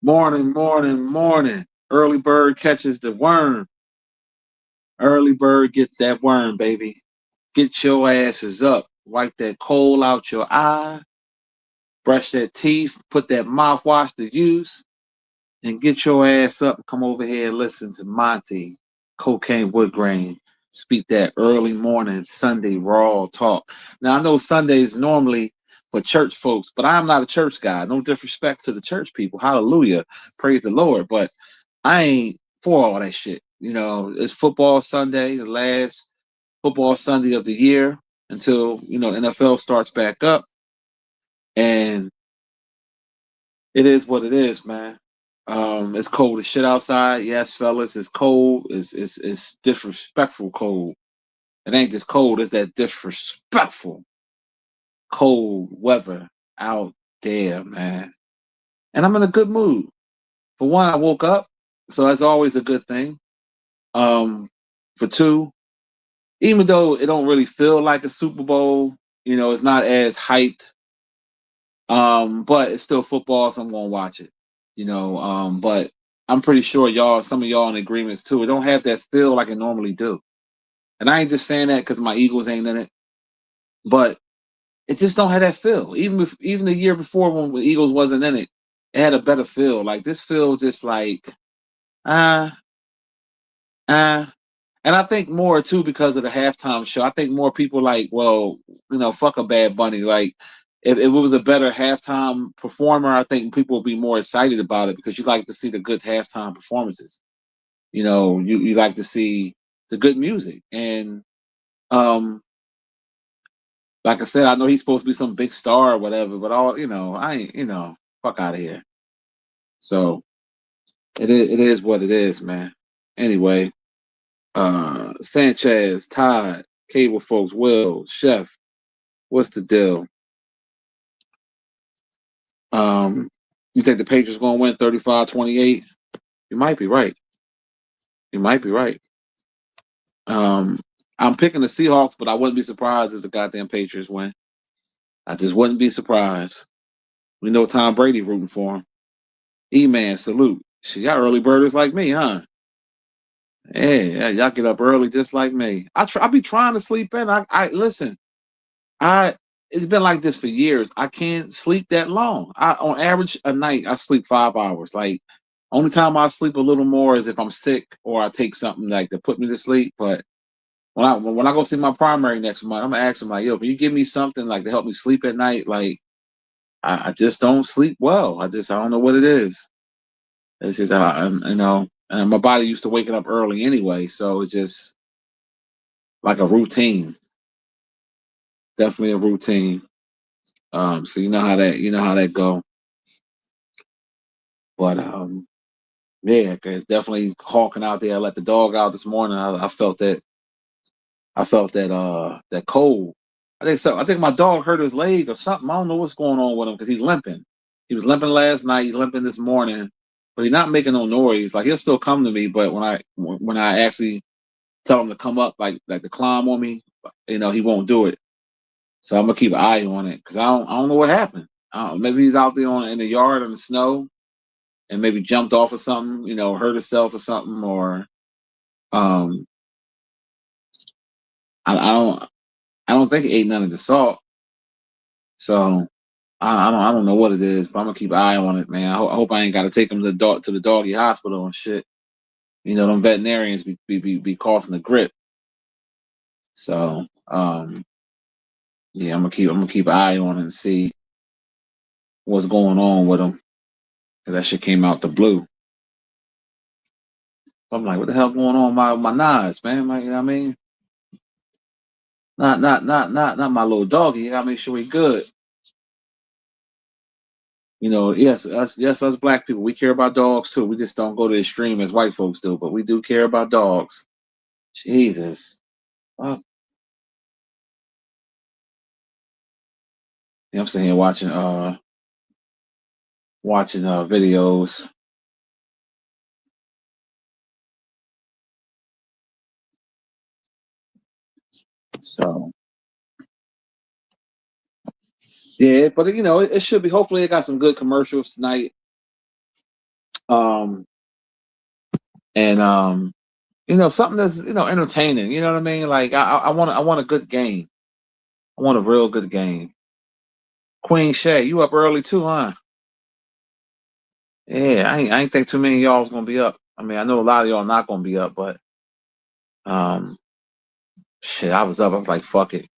Morning, morning, morning. Early bird catches the worm. Early bird gets that worm, baby. Get your asses up. Wipe that coal out your eye. Brush that teeth. Put that mouthwash to use. And get your ass up and come over here and listen to Monty, Cocaine Woodgrain, speak that early morning Sunday raw talk. Now, I know Sundays normally for church folks, but I'm not a church guy. No disrespect to the church people. Hallelujah. Praise the Lord. But I ain't for all that shit. You know, it's football Sunday, the last football Sunday of the year until, NFL starts back up. And it is what it is, man. It's cold as shit outside. Yes, fellas, it's cold. It's disrespectful cold. It ain't just cold, it's that disrespectful cold weather out there, man. And I'm in a good mood. For one, I woke up, so that's always a good thing. For two, even though it don't really feel like a Super Bowl, it's not as hyped. But it's still football, so I'm gonna watch it. But I'm pretty sure some of y'all in agreements too. It don't have that feel like it normally do. And I ain't just saying that because my Eagles ain't in it, but it just don't have that feel. Even the year before when the Eagles wasn't in it, it had a better feel. Like this feels just like ah ah. And I think more too because of the halftime show. I think more people like, well, fuck a Bad Bunny. Like, if it was a better halftime performer, I think people would be more excited about it because you like to see the good halftime performances. You like to see the good music. And um, like I said, I know he's supposed to be some big star or whatever, but I ain't, fuck out of here. So it is what it is, man. Anyway, Sanchez, Todd, Cable Folks, Will, Chef, what's the deal? You think the Patriots going to win 35-28? You might be right. You might be right. Um, I'm picking the Seahawks, but I wouldn't be surprised if the goddamn Patriots win. I just wouldn't be surprised. We know Tom Brady rooting for him. E-Man, salute. She got early birders like me, huh? Hey, yeah, y'all get up early just like me. I be trying to sleep in. I listen. I It's been like this for years. I can't sleep that long. On average a night I sleep 5 hours. Like only time I sleep a little more is if I'm sick or I take something like to put me to sleep. But when I go see my primary next month, I'm gonna ask him like, yo, can you give me something like to help me sleep at night? Like I just don't sleep well. I don't know what it is. It's just and my body used to waking up early anyway, so it's just like a routine. Definitely a routine. So you know how that go. But yeah, cause definitely hawking out there. I let the dog out this morning. I felt that. I felt that cold. I think so. I think my dog hurt his leg or something. I don't know what's going on with him because he's limping. He was limping last night. He's limping this morning, but he's not making no noise. Like he'll still come to me, but when I actually tell him to come up, like to climb on me, he won't do it. So I'm gonna keep an eye on it because I don't know what happened. Maybe he's out there in the yard in the snow and maybe jumped off of something, hurt himself or something, or um, I don't think he ate none of the salt. So I don't know what it is, but I'm gonna keep an eye on it, man. I hope I ain't got to take him to the doggy hospital and shit. Them veterinarians be causing the grip. So yeah, I'm gonna keep an eye on it and see what's going on with him. 'Cause that shit came out the blue. I'm like, what the hell going on with my knives, man? Like, I mean, not my little doggy. You gotta make sure we good. Yes, us black people, we care about dogs too. We just don't go to the extreme as white folks do, but we do care about dogs. Jesus. Fuck. Yeah, I'm sitting here watching videos. So yeah, but it should be hopefully it got some good commercials tonight. Um, and something that's entertaining. You know what I mean? Like I want a good game. I want a real good game. Queen Shay, you up early too, huh? Yeah, I ain't think too many of y'all was gonna be up. I mean, I know a lot of y'all not gonna be up, but um, shit, I was up. I was like, fuck it.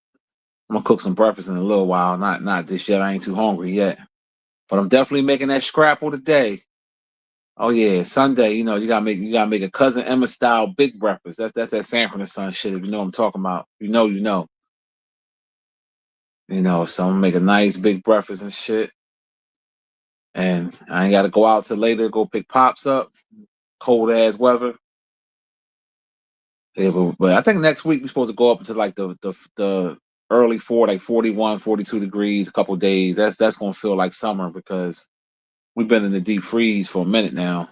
I'm gonna cook some breakfast in a little while. Not this yet. I ain't too hungry yet, but I'm definitely making that scrapple today. Oh yeah, Sunday. You gotta make a cousin Emma style big breakfast. That's that Sanford and Son shit. If you know what I'm talking about, you know, you know. So I'm gonna make a nice big breakfast and shit. And I ain't gotta go out till later to go pick pops up. Cold ass weather. Yeah, but I think next week we're supposed to go up to like the early like 41, 42 degrees, a couple of days. That's gonna feel like summer because we've been in the deep freeze for a minute now.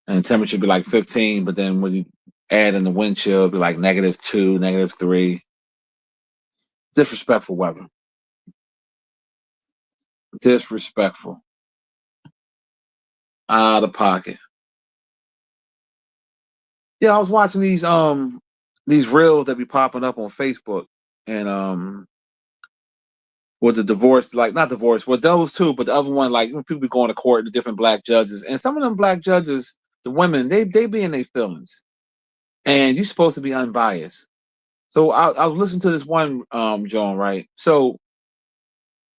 And the temperature be like 15, but then when you add in the wind chill, it'll be like -2, -3. Disrespectful weather. Disrespectful. Out of pocket. Yeah, I was watching these reels that be popping up on Facebook and with the divorce, like not divorce, well those two, but the other one, like when people be going to court, the different black judges, and some of them black judges, the women, they be in their feelings, and you're supposed to be unbiased. So I was listening to this one John, right? So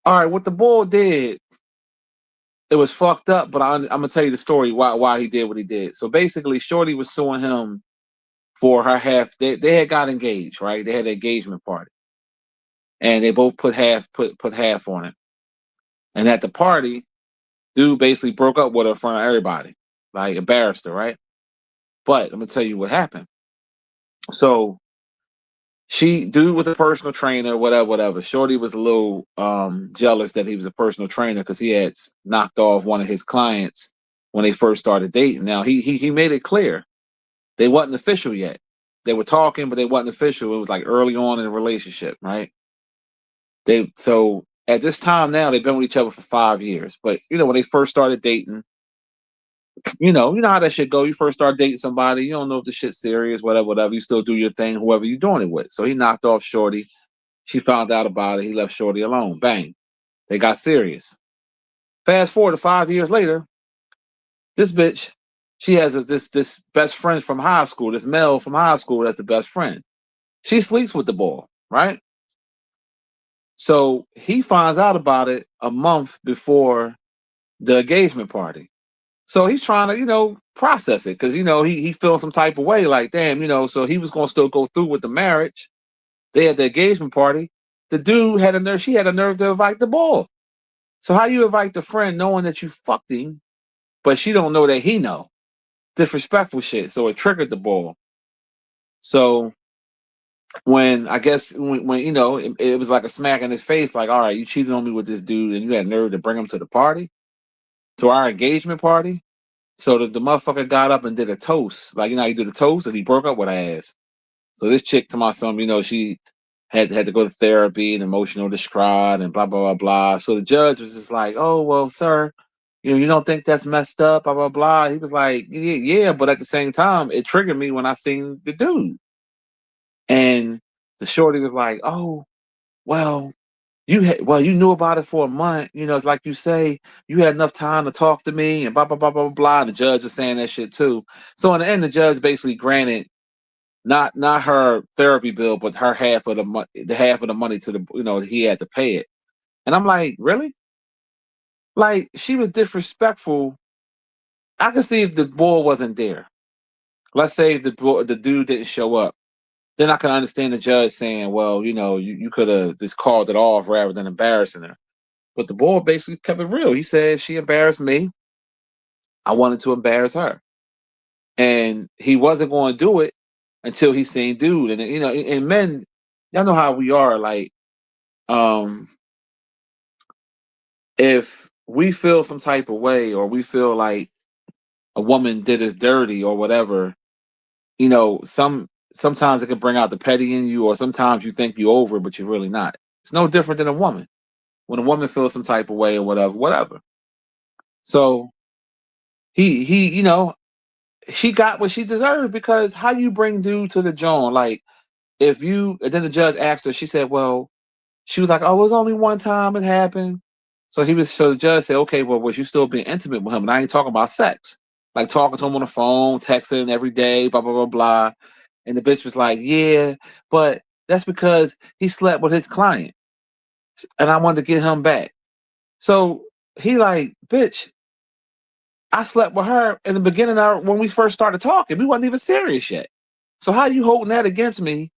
all right, what the boy did, it was fucked up, but I'm gonna tell you the story why he did what he did. So basically, Shorty was suing him for her half. They had got engaged, right? They had an engagement party, and they both put half on it. And at the party, dude basically broke up with her in front of everybody, like embarrassed her, right? But I'm gonna tell you what happened. So dude was a personal trainer, whatever. Shorty was a little jealous that he was a personal trainer because he had knocked off one of his clients when they first started dating. Now he made it clear they wasn't official yet. They were talking, but they wasn't official. It was like early on in the relationship, right? So at this time now they've been with each other for 5 years. But when they first started dating, you know how that shit go. You first start dating somebody, you don't know if the shit's serious, whatever. You still do your thing, whoever you're doing it with. So he knocked off Shorty. She found out about it. He left Shorty alone. Bang. They got serious. Fast forward to 5 years later, this bitch, she has this best friend from high school, this male from high school that's the best friend. She sleeps with the boy, right? So he finds out about it a month before the engagement party. So he's trying to, process it because he feels some type of way, like damn, So he was gonna still go through with the marriage. They had the engagement party. The dude had a nerve. She had a nerve to invite the boy. So how you invite the friend knowing that you fucked him, but she don't know that he know? Disrespectful shit. So it triggered the boy. So when I guess when it was like a smack in his face, like all right, you cheated on me with this dude, and you had nerve to bring him to the party, to our engagement party. So the motherfucker got up and did a toast. Like, how you do the toast, and he broke up with her ass. So this chick to my son, she had to go to therapy and emotional distraught and blah, blah, blah, blah. So the judge was just like, oh, well, sir, you don't think that's messed up, blah, blah, blah. He was like, yeah, but at the same time, it triggered me when I seen the dude. And the shorty was like, oh, well, you knew about it for a month. It's like you say, you had enough time to talk to me and blah, blah, blah, blah, blah. And the judge was saying that shit too. So in the end, the judge basically granted not her therapy bill, but her half of the money to he had to pay it. And I'm like, really? Like, she was disrespectful. I could see if the boy wasn't there. Let's say if the dude didn't show up. Then I can understand the judge saying, well, you could have just called it off rather than embarrassing her. But the boy basically kept it real. He said, she embarrassed me. I wanted to embarrass her. And he wasn't going to do it until he seen dude. And, and men, y'all know how we are. Like, if we feel some type of way or we feel like a woman did us dirty or whatever, sometimes it can bring out the petty in you, or sometimes you think you're over, but you're really not. It's no different than a woman. When a woman feels some type of way or whatever. So you know, she got what she deserved because how you bring dude to the joint, like if you, and then the judge asked her, she said, well, she was like, oh, it was only one time it happened. So so the judge said, okay, well, was you still being intimate with him? And I ain't talking about sex, like talking to him on the phone, texting every day, blah, blah, blah, blah. And the bitch was like, yeah, but that's because he slept with his client and I wanted to get him back. So he like, bitch, I slept with her in the beginning of when we first started talking. We wasn't even serious yet. So how you holding that against me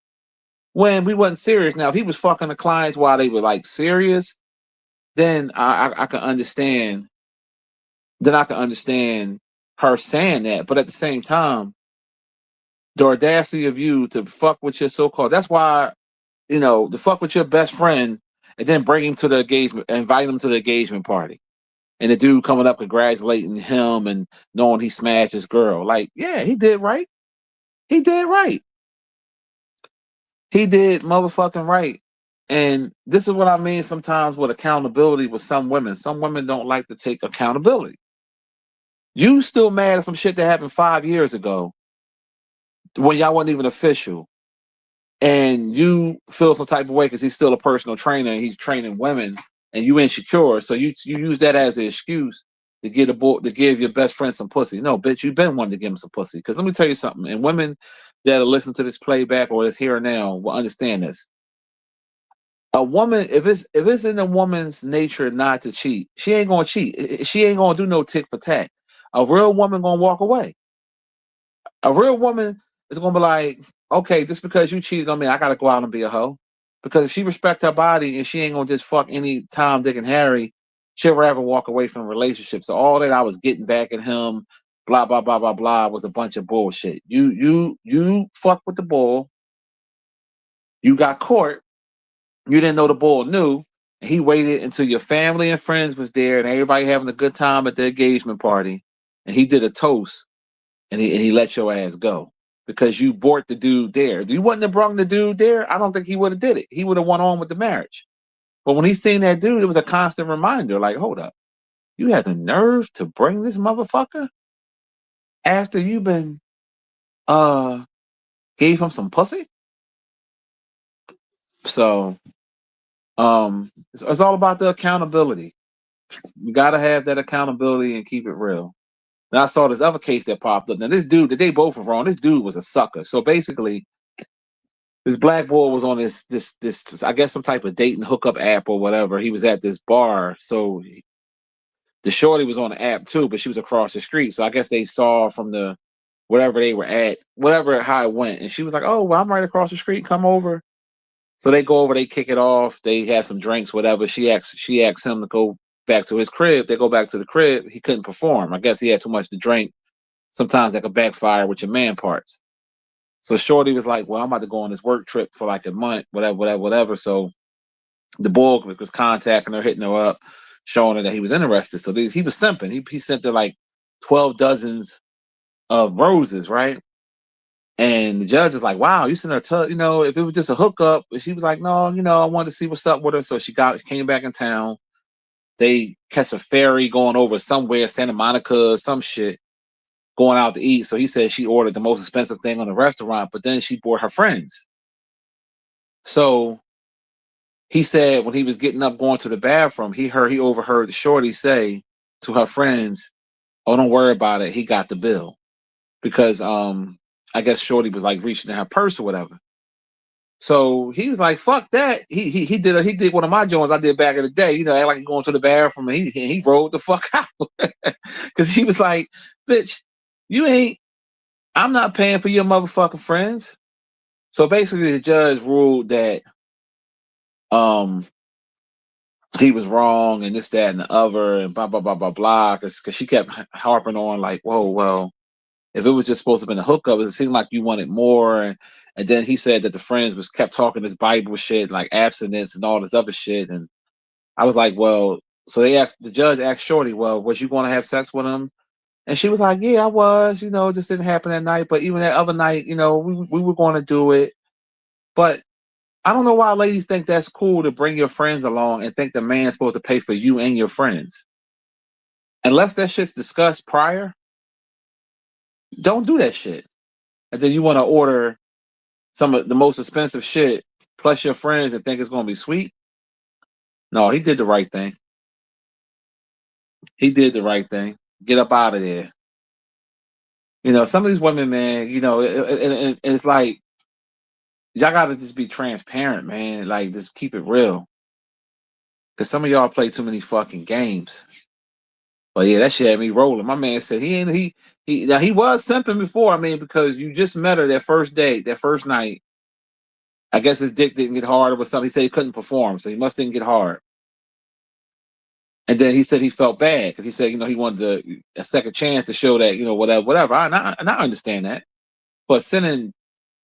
when we wasn't serious? Now, if he was fucking the clients while they were like serious, then I can understand. Then I can understand her saying that. But at the same time, the audacity of you to fuck with your so-called, that's why, to fuck with your best friend and then bring him to the engagement, invite him to the engagement party. And the dude coming up congratulating him and knowing he smashed his girl. Like, yeah, he did right. He did right. He did motherfucking right. And this is what I mean sometimes with accountability with some women. Some women don't like to take accountability. You still mad at some shit that happened 5 years ago when y'all wasn't even official. And you feel some type of way because he's still a personal trainer and he's training women and you insecure. So you use that as an excuse to get to give your best friend some pussy. No, bitch, you've been wanting to give him some pussy. Because let me tell you something. And women that'll listen to this playback or this here and now will understand this. A woman, if it's in a woman's nature not to cheat, she ain't gonna cheat. She ain't gonna do no tick for tack. A real woman gonna walk away. A real woman is gonna be like, okay, just because you cheated on me, I gotta go out and be a hoe. Because if she respect her body and she ain't gonna just fuck any Tom, Dick, and Harry, she'll rather walk away from a relationship. So all that I was getting back at him, blah blah blah blah blah, was a bunch of bullshit. You fuck with the bull. You got caught. You didn't know the bull knew. And he waited until your family and friends was there and everybody having a good time at the engagement party. And he did a toast and he let your ass go because you brought the dude there. If you wouldn't have brought the dude there, I don't think he would have did it. He would have went on with the marriage. But when he seen that dude, it was a constant reminder, like, hold up, you had the nerve to bring this motherfucker after you been gave him some pussy? So it's all about the accountability. You gotta have that accountability and keep it real. Then I saw this other case that popped up. Now this dude, they both were wrong. This dude was a sucker. So basically, this black boy was on this I guess some type of dating hookup app or whatever. He was at this bar. So the shorty was on the app too, but she was across the street. So I guess they saw from the whatever they were at, whatever how it went. And she was like, oh, well, I'm right across the street. Come over. So they go over, they kick it off, they have some drinks, whatever. She asks him to go back to his crib. They go back to the crib. He couldn't perform. I guess he had too much to drink. Sometimes that could backfire with your man parts. So Shorty was like, well, I'm about to go on this work trip for like a month, whatever. So the boy was contacting her, hitting her up, showing her that he was interested. So he was simping. He sent her like 12 dozens of roses, right? And the judge is like, wow, you sent her, if it was just a hookup. And she was like, no, I wanted to see what's up with her. So she came back in town. They catch a ferry going over somewhere, Santa Monica, some shit, going out to eat. So he said she ordered the most expensive thing on the restaurant, but then she brought her friends. So he said when he was getting up going to the bathroom, he overheard the shorty say to her friends, oh, don't worry about it. He got the bill. Because I guess shorty was like reaching in her purse or whatever. So he was like, fuck that. He did one of my joints I did back in the day, act like he going to the bathroom and he rolled the fuck out. Cause he was like, bitch, I'm not paying for your motherfucking friends. So basically the judge ruled that he was wrong and this, that, and the other and blah, blah, blah, blah, blah. Cause she kept harping on like, whoa, well, if it was just supposed to have been a hookup, it seemed like you wanted more. And then he said that the friends kept talking this Bible shit, like abstinence and all this other shit. And I was like, well, so the judge asked Shorty, well, was you going to have sex with him? And she was like, yeah, I was, it just didn't happen that night. But even that other night, we were going to do it. But I don't know why ladies think that's cool to bring your friends along and think the man's supposed to pay for you and your friends. Unless that shit's discussed prior, Don't do that shit. And then you want to order some of the most expensive shit plus your friends and think it's gonna be sweet. No, he did the right thing. He did the right thing. Get up out of there. You know, some of these women, man. You know, it's like y'all gotta just be transparent, man. Like, just keep it real. Cause some of y'all play too many fucking games. But yeah, that shit had me rolling. My man said he now he was simping before. I mean, because you just met her that first date, that first night. I guess his dick didn't get hard or something. He said he couldn't perform, so he must didn't get hard. And then he said he felt bad because he said, you know, he wanted a second chance to show that, you know, whatever. And I understand that. But sending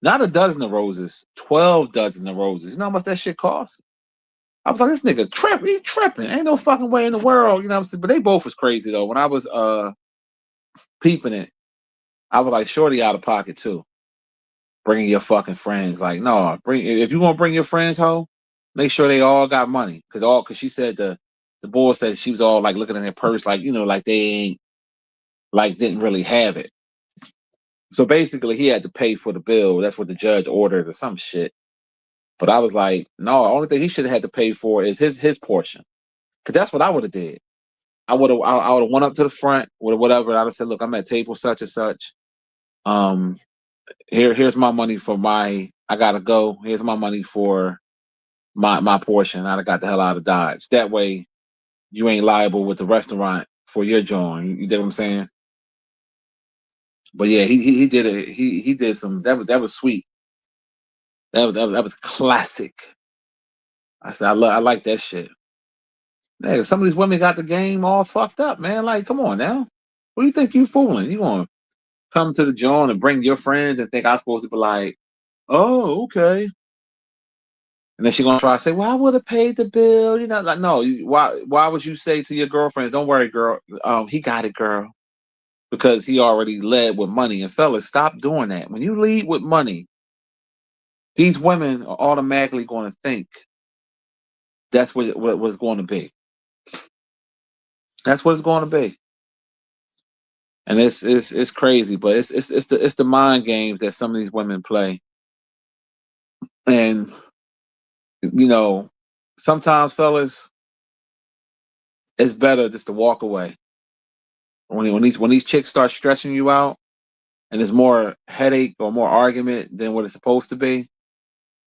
not a dozen of roses, 12 dozen of roses. You know how much that shit costs? I was like, this nigga tripping. He tripping. Ain't no fucking way in the world. You know what I'm saying? But they both was crazy though. When I was peeping it, I was like, shorty out of pocket too. Bringing your fucking friends. Like, no, if you gonna bring your friends home, make sure they all got money. Cause she said the boy said she was all like looking in their purse, like, you know, like they ain't like didn't really have it. So basically he had to pay for the bill. That's what the judge ordered or some shit. But I was like, no, the only thing he should have had to pay for is his portion. Cause that's what I would have did. I would have went up to the front with whatever. I'd have said, look, I'm at table such and such. Um, here's my money for I gotta go. Here's my money for my portion. I'd have got the hell out of Dodge. That way you ain't liable with the restaurant for your joint. You get what I'm saying? But yeah, he did it. He did some that was sweet. That was classic. I said I like that shit. Yeah, some of these women got the game all fucked up, man. Like, come on now. What do you think you fooling? You gonna come to the joint and bring your friends and think I'm supposed to be like, oh, okay. And then she gonna try to say, well, I would have paid the bill. You know, like, no, why would you say to your girlfriends, don't worry, girl, he got it, girl. Because he already led with money. And fellas, stop doing that. When you lead with money, these women are automatically going to think that's what it's going to be. That's what it's going to be. And it's crazy, but it's the mind games that some of these women play. And you know, sometimes fellas, it's better just to walk away. When these chicks start stressing you out and there's more headache or more argument than what it's supposed to be.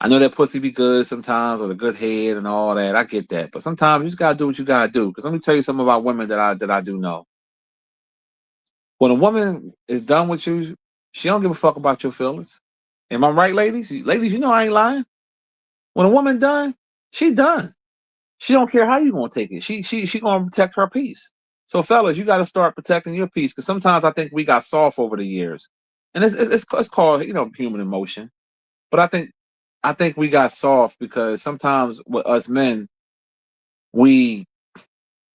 I know that pussy be good sometimes, or the good head and all that. I get that, but sometimes you just gotta do what you gotta do. Because let me tell you something about women that I do know. When a woman is done with you, she don't give a fuck about your feelings. Am I right, ladies? Ladies, you know I ain't lying. When a woman done, she done. She don't care how you gonna take it. She gonna protect her peace. So fellas, you got to start protecting your peace because sometimes I think we got soft over the years, and it's called, you know, human emotion. But I think we got soft because sometimes with us men, we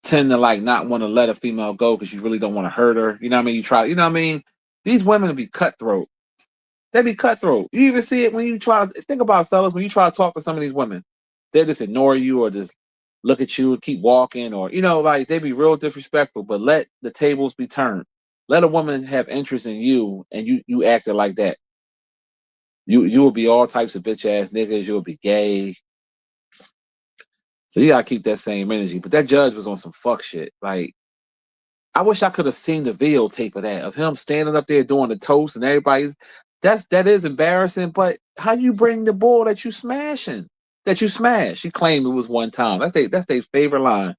tend to like not want to let a female go because you really don't want to hurt her. You know what I mean? You try, you know what I mean? These women be cutthroat. They be cutthroat. You even see it when you try to think about fellas, when you try to talk to some of these women, they'll just ignore you or just look at you and keep walking, or, you know, like they be real disrespectful, but let the tables be turned. Let a woman have interest in you and you acting like that. You will be all types of bitch ass niggas, you'll be gay. So you gotta keep that same energy. But that judge was on some fuck shit. Like, I wish I could have seen the videotape of that, of him standing up there doing the toast and everybody's. That is embarrassing. But how you bring the ball that you smashing, that you smash? She claimed it was one time. That's their favorite line.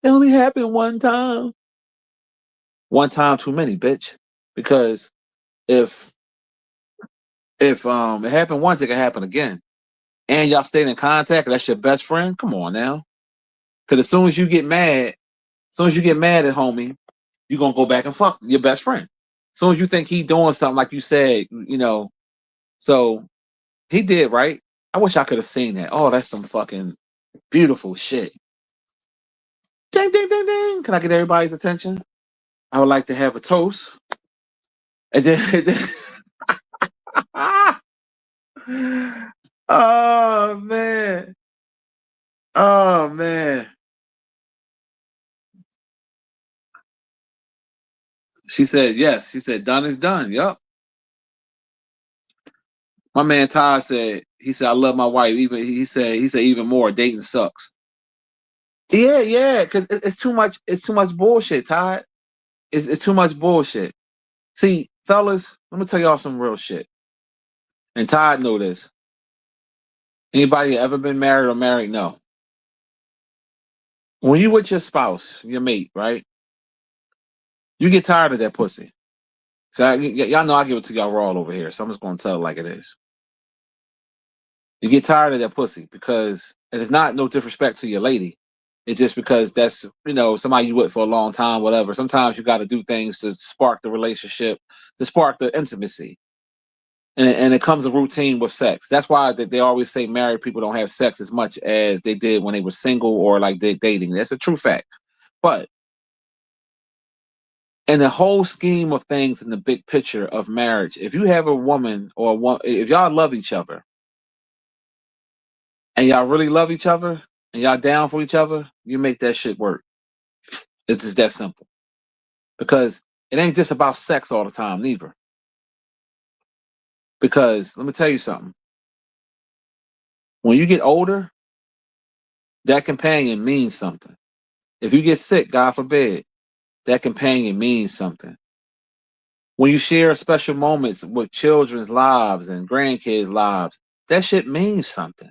It only happened one time. One time too many, bitch. Because if it happened once, it can happen again. And y'all stayed in contact. That's your best friend. Come on now. Because as soon as you get mad, at homie, you're gonna go back and fuck your best friend. As soon as you think he doing something like you said, you know, so he did right. I wish I could have seen that. Oh, that's some fucking beautiful shit. Ding ding ding ding. Can I get everybody's attention? I would like to have a toast. And then oh man. Oh man. She said yes. She said done is done. Yup. My man Todd said, he said, I love my wife. Even he said even more. Dating sucks. Yeah, yeah, because it's too much. It's too much bullshit, Todd. It's too much bullshit. See, fellas, let me tell y'all some real shit. And Todd know this. Anybody ever been married or married? No. When you with your spouse, your mate, right? You get tired of that pussy. So y'all know I give it to y'all raw over here. So I'm just gonna tell it like it is. You get tired of that pussy because and it's not no disrespect to your lady. It's just because that's somebody you with for a long time, whatever. Sometimes you got to do things to spark the relationship, to spark the intimacy, and it comes a routine with sex. That's why they always say married people don't have sex as much as they did when they were single or like they dating. That's a true fact. But in the whole scheme of things, in the big picture of marriage, if you have a woman or one, if y'all love each other and y'all really love each other and y'all down for each other, you make that shit work. It's just that simple. Because it ain't just about sex all the time, neither. Because let me tell you something. When you get older, that companion means something. If you get sick, God forbid, that companion means something. When you share special moments with children's lives and grandkids' lives, that shit means something.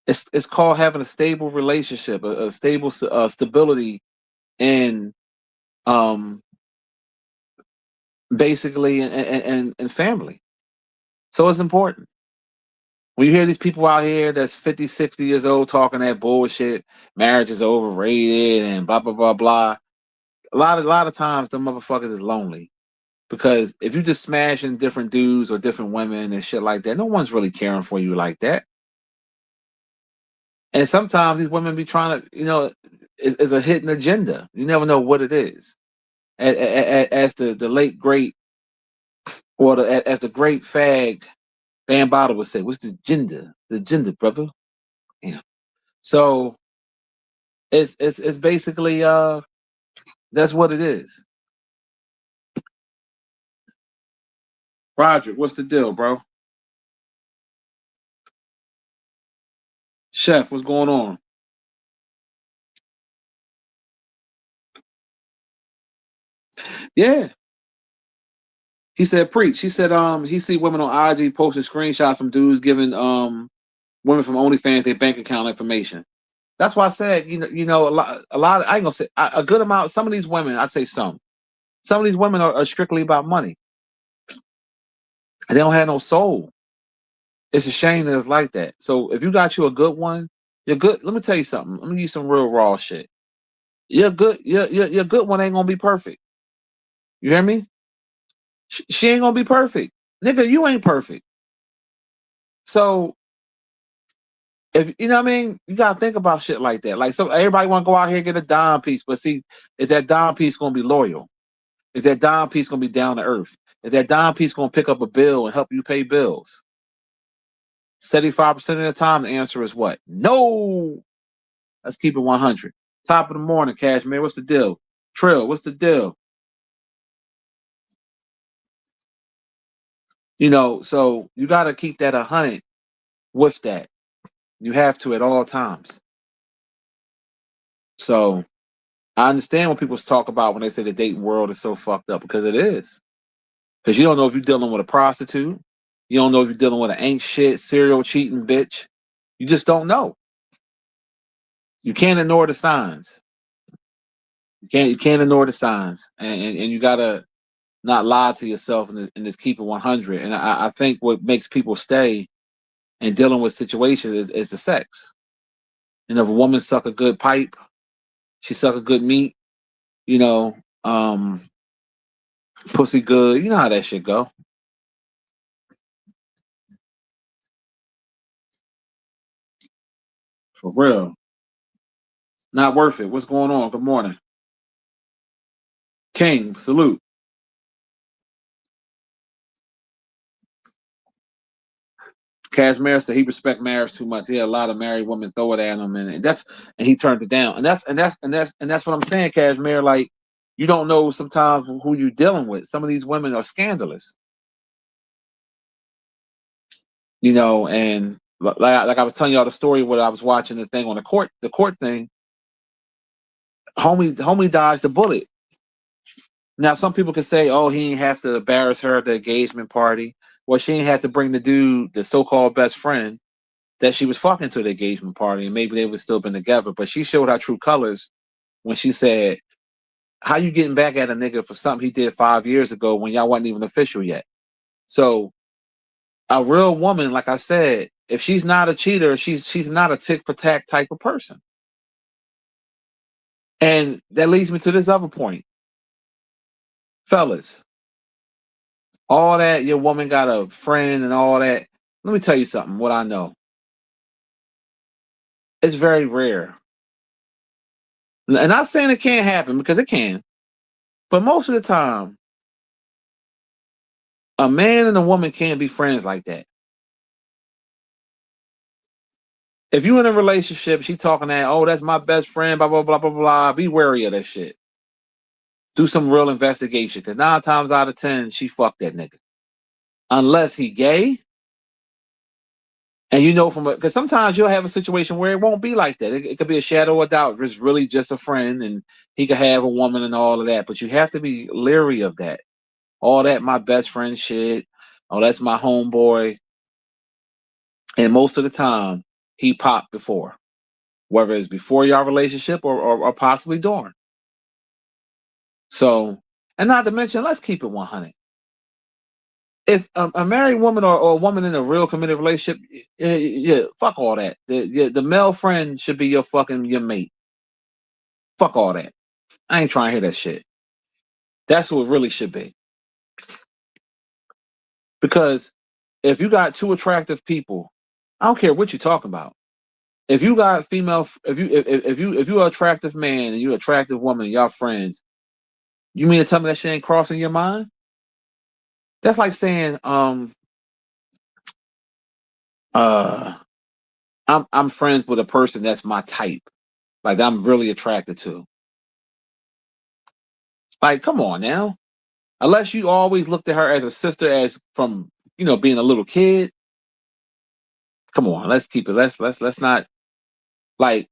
It's called having a stable relationship, a stable stability in um basically and family. So it's important. When you hear these people out here that's 50, 60 years old talking that bullshit, marriage is overrated and blah blah blah blah. A lot of times the motherfuckers is lonely. Because if you just smashing different dudes or different women and shit like that, no one's really caring for you like that. And sometimes these women be trying to, is a hidden agenda. You never know what it is. As the late great or as the great fag Bambada would say, what's the gender? The gender, brother. Yeah. So it's basically that's what it is. Roderick, what's the deal, bro? Chef, what's going on? Yeah. He said preach. He said he see women on IG posting screenshots from dudes giving women from OnlyFans their bank account information. That's why I said, a lot I ain't gonna say a good amount, some of these women, I'd say some of these women are strictly about money. And they don't have no soul. It's a shame that it's like that. So if you got you a good one, you're good. Let me tell you something. Let me give you some real raw shit. You're good. Your good one ain't gonna be perfect. You hear me? She ain't gonna be perfect. Nigga, you ain't perfect. So if you know what I mean, you gotta think about shit like that. Like, so everybody wanna go out here and get a dime piece, but see, is that dime piece gonna be loyal? Is that dime piece gonna be down to earth? Is that dime piece gonna pick up a bill and help you pay bills? 75% of the time, the answer is what? No. Let's keep it 100. Top of the morning, Cashmere. What's the deal? Trill, what's the deal? So you got to keep that 100 with that. You have to at all times. So I understand what people talk about when they say the dating world is so fucked up, because it is. Because you don't know if you're dealing with a prostitute. You don't know if you're dealing with an ain't shit, serial cheating bitch. You just don't know. You can't ignore the signs. You can't ignore the signs. And you gotta not lie to yourself and just keep it 100. And I think what makes people stay and dealing with situations is the sex. If a woman suck a good pipe, she suck a good meat, you know, um, pussy good. You know how that shit go. For real. Not worth it. What's going on? Good morning. King, salute. Cashmere said he respect marriage too much. He had a lot of married women throw it at him, and he turned it down. And that's what I'm saying, Cashmere. Like, You don't know sometimes who you're dealing with. Some of these women are scandalous, you know. And like I was telling y'all the story when I was watching the thing on the court thing. Homie dodged the bullet. Now some people could say, "Oh, he didn't have to embarrass her at the engagement party." Well, she didn't have to bring the dude, the so-called best friend, that she was fucking to the engagement party, and maybe they would still been together. But she showed her true colors when she said, "How you getting back at a nigga for something he did 5 years ago when y'all wasn't even official yet?" So a real woman, like I said, if she's not a cheater, she's not a tick for tack type of person. And that leads me to this other point, fellas. All that your woman got a friend and all that. Let me tell you something. What I know, it's very rare. And not saying it can't happen because it can, but most of the time, a man and a woman can't be friends like that. If you in a relationship, she talking that, oh, that's my best friend, blah blah blah blah blah. Be wary of that shit. Do some real investigation, because 9 times out of 10, she fucked that nigga. Unless he gay, and you know because sometimes you'll have a situation where it won't be like that. It could be a shadow of doubt. If it's really just a friend, and he could have a woman and all of that. But you have to be leery of that. All that my best friend shit. Oh, that's my homeboy. And most of the time, he popped before, whether it's before your relationship or possibly during. So, and not to mention, let's keep it 100. If a married woman or a woman in a real committed relationship, yeah, fuck all that. The male friend should be your mate. Fuck all that. I ain't trying to hear that shit. That's what it really should be. Because if you got two attractive people, I don't care what you're talking about. If you got female, if you're an attractive man and you're an attractive woman, y'all friends, you mean to tell me that shit ain't crossing your mind? That's like saying, I'm friends with a person that's my type, like I'm really attracted to. Like, come on now. Unless you always looked at her as a sister, as from being a little kid. Come on, let's keep it. Let's not like.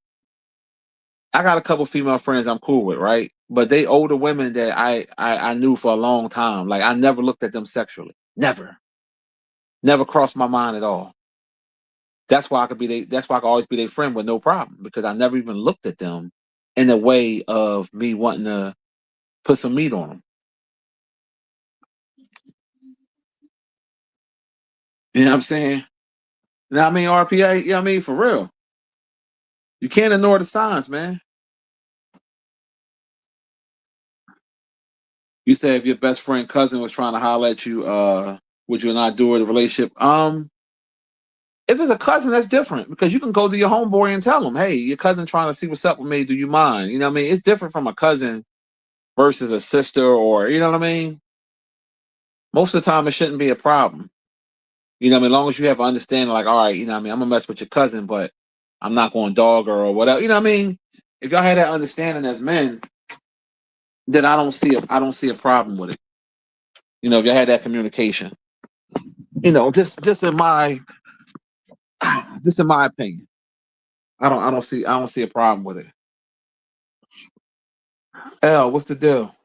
I got a couple female friends I'm cool with, right? But they older women that I knew for a long time. Like I never looked at them sexually. Never crossed my mind at all. That's why that's why I could always be their friend with no problem, because I never even looked at them in a way of me wanting to put some meat on them. You know what I'm saying? You know what I mean, RPA? You know what I mean? For real. You can't ignore the signs, man. You said if your best friend cousin was trying to holler at you, would you not do it in a relationship? If it's a cousin, that's different, because you can go to your homeboy and tell him, hey, your cousin trying to see what's up with me. Do you mind? You know what I mean? It's different from a cousin versus a sister, or you know what I mean? Most of the time it shouldn't be a problem. You know what I mean? As long as you have an understanding, like, all right, you know what I mean, I'm gonna mess with your cousin, but I'm not going to dog her or whatever. You know what I mean? If y'all had that understanding as men, then I don't see a problem with it. You know, if y'all had that communication. You know, just in my just in my opinion. I don't see a problem with it. L, what's the deal?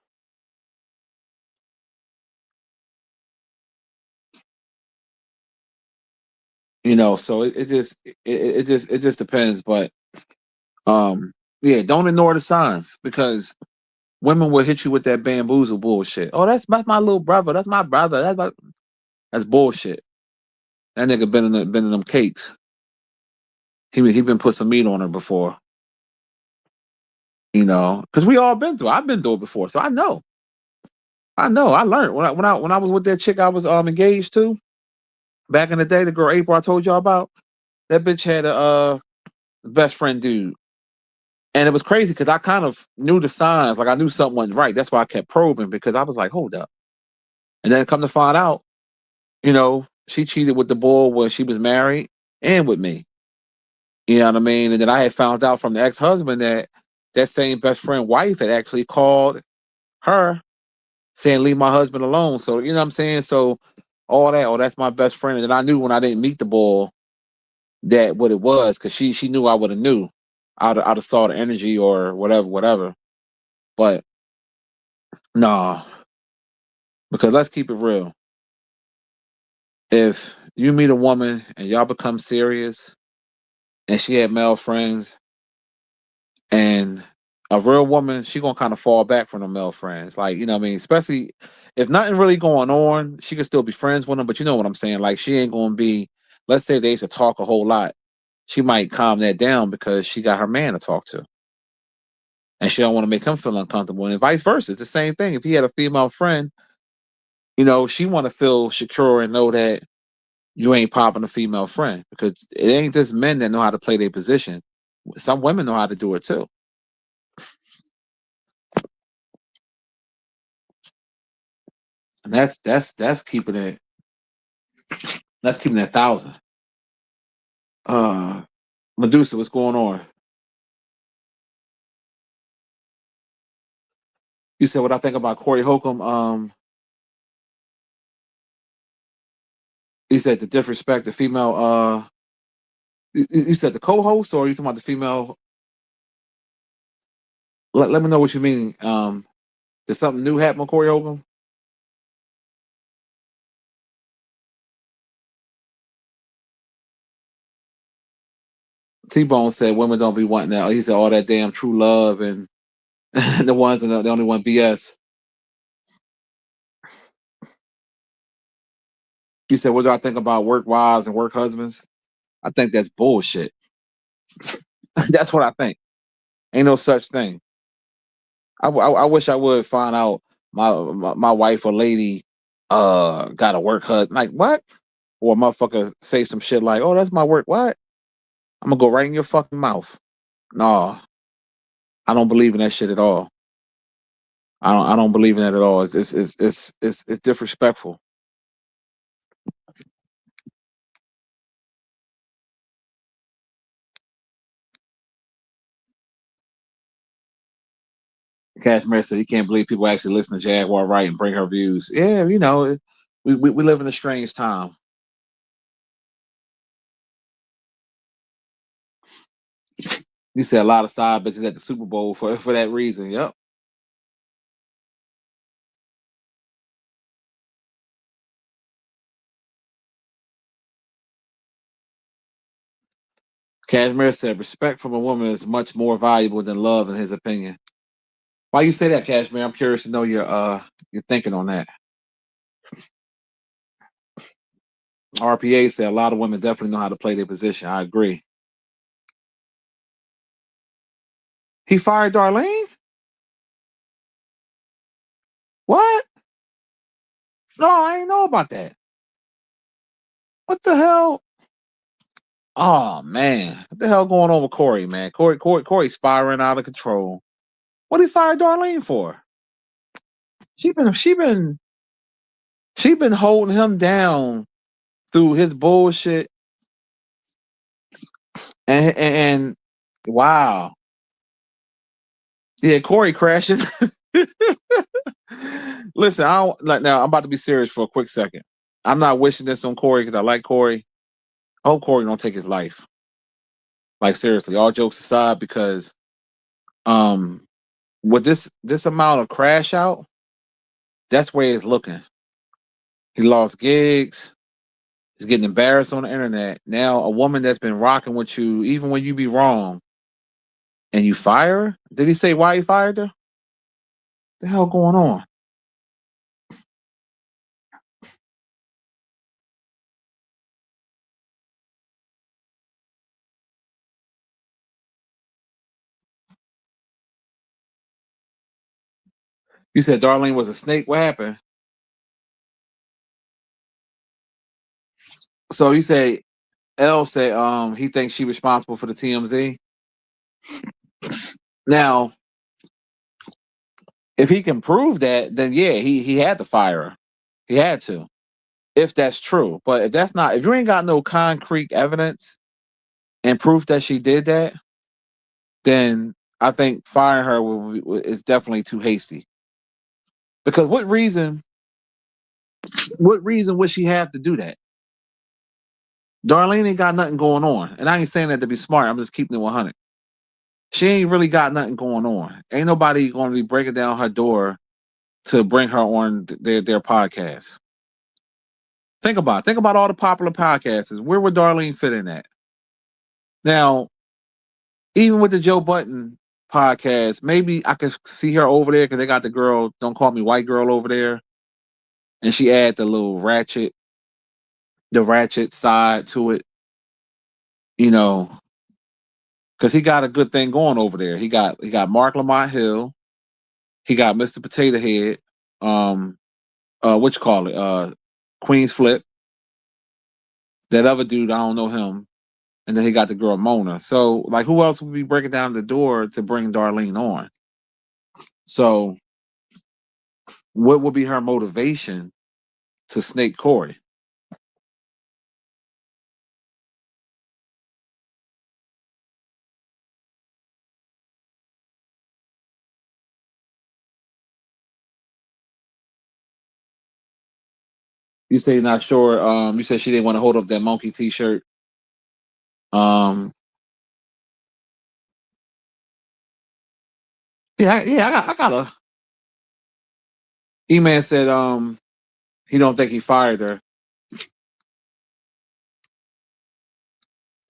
You know, so it just depends. But yeah, don't ignore the signs, because women will hit you with that bamboozle bullshit. Oh, that's my little brother. That's my brother. That's bullshit. That nigga been in them cakes. He been put some meat on her before. You know, because we all been through. I've been through it before, so I know. I know. I learned when I was with that chick I was engaged to back in the day. The girl April I told y'all about. That bitch had a best friend dude. And it was crazy because I kind of knew the signs, like I knew something wasn't right. That's why I kept probing, because I was like, hold up. And then come to find out, she cheated with the boy when she was married and with me. You know what I mean? And then I had found out from the ex-husband that that same best friend wife had actually called her saying leave my husband alone. So you know what I'm saying. So all that, oh, that's my best friend, and I knew when I didn't meet the boy that what it was because she knew I would have knew. I'd have saw the energy or whatever. But nah, because let's keep it real. If you meet a woman and y'all become serious, and she had male friends, and a real woman, she gonna kind of fall back from the male friends. Like, you know what I mean? Especially if nothing really going on, she can still be friends with them, but you know what I'm saying? Like she ain't gonna be, let's say they used to talk a whole lot. She might calm that down because she got her man to talk to. And she don't want to make him feel uncomfortable. And vice versa. It's the same thing. If he had a female friend, you know, she want to feel secure and know that you ain't popping a female friend because it ain't just men that know how to play their position. Some women know how to do it too. And that's keeping it. That's keeping it 1,000. Uh, Medusa, what's going on? You said what I think about Corey Holcomb. You said the disrespect the female. You said the co-host, or you talking about the female? Let me know what you mean. Did something new happen with Corey Holcomb? T Bone said women don't be wanting that. He said all that damn true love and the ones that the only one BS. You said what do I think about work wives and work husbands? I think that's bullshit. That's what I think. Ain't no such thing. I wish I would find out my wife or lady got a work husband. Like what? Or a motherfucker say some shit like, "Oh, that's my work." What? I'm gonna go right in your fucking mouth. No, I don't believe in that shit at all. I don't believe in that at all. It's disrespectful. Cashmere said he can't believe people actually listen to Jaguar Wright and bring her views. Yeah, you know, we live in a strange time. You said a lot of side bitches at the Super Bowl for that reason. Yep. Cashmere said respect from a woman is much more valuable than love, in his opinion. Why you say that, Cashmere? I'm curious to know your thinking on that. RPA said a lot of women definitely know how to play their position. I agree. He fired Darlene? What? No, I ain't know about that. What the hell? Oh man, what the hell going on with Corey, man? Corey spiraling out of control. What he fired Darlene for? She been she been she been holding him down through his bullshit and wow. Yeah, Corey crashing. Listen, I don't like now. I'm about to be serious for a quick second. I'm not wishing this on Corey because I like Corey. I hope Corey don't take his life. Like seriously, all jokes aside, because um with this amount of crash out, that's where it's looking. He lost gigs. He's getting embarrassed on the internet. Now a woman that's been rocking with you, even when you be wrong, and you fire her? Did he say why he fired her? The hell going on? You said Darlene was a snake. What happened? So you say L said he thinks she responsible for the TMZ. Now, if he can prove that, then yeah, he had to fire her. He had to, if that's true. But if that's not, if you ain't got no concrete evidence and proof that she did that, then I think firing her is definitely too hasty. Because what reason? What reason would she have to do that? Darlene ain't got nothing going on, and I ain't saying that to be smart. I'm just keeping it 100. She ain't really got nothing going on. Ain't nobody going to be breaking down her door to bring her on their podcast. Think about it. Think about all the popular podcasts. Where would Darlene fit in at? Now, even with the Joe Button podcast, maybe I could see her over there because they got the girl, Don't Call Me White Girl over there. And she add the ratchet side to it, you know, because he got a good thing going over there. He got Mark Lamont Hill, he got Mr. Potato Head, what you call it, Queen's Flip. That other dude, I don't know him, and then he got the girl Mona. So, like, who else would be breaking down the door to bring Darlene on? So, what would be her motivation to snake Corey? You say you're not sure. You said she didn't want to hold up that monkey T-shirt. Um, yeah, I got a. E-Man said he don't think he fired her.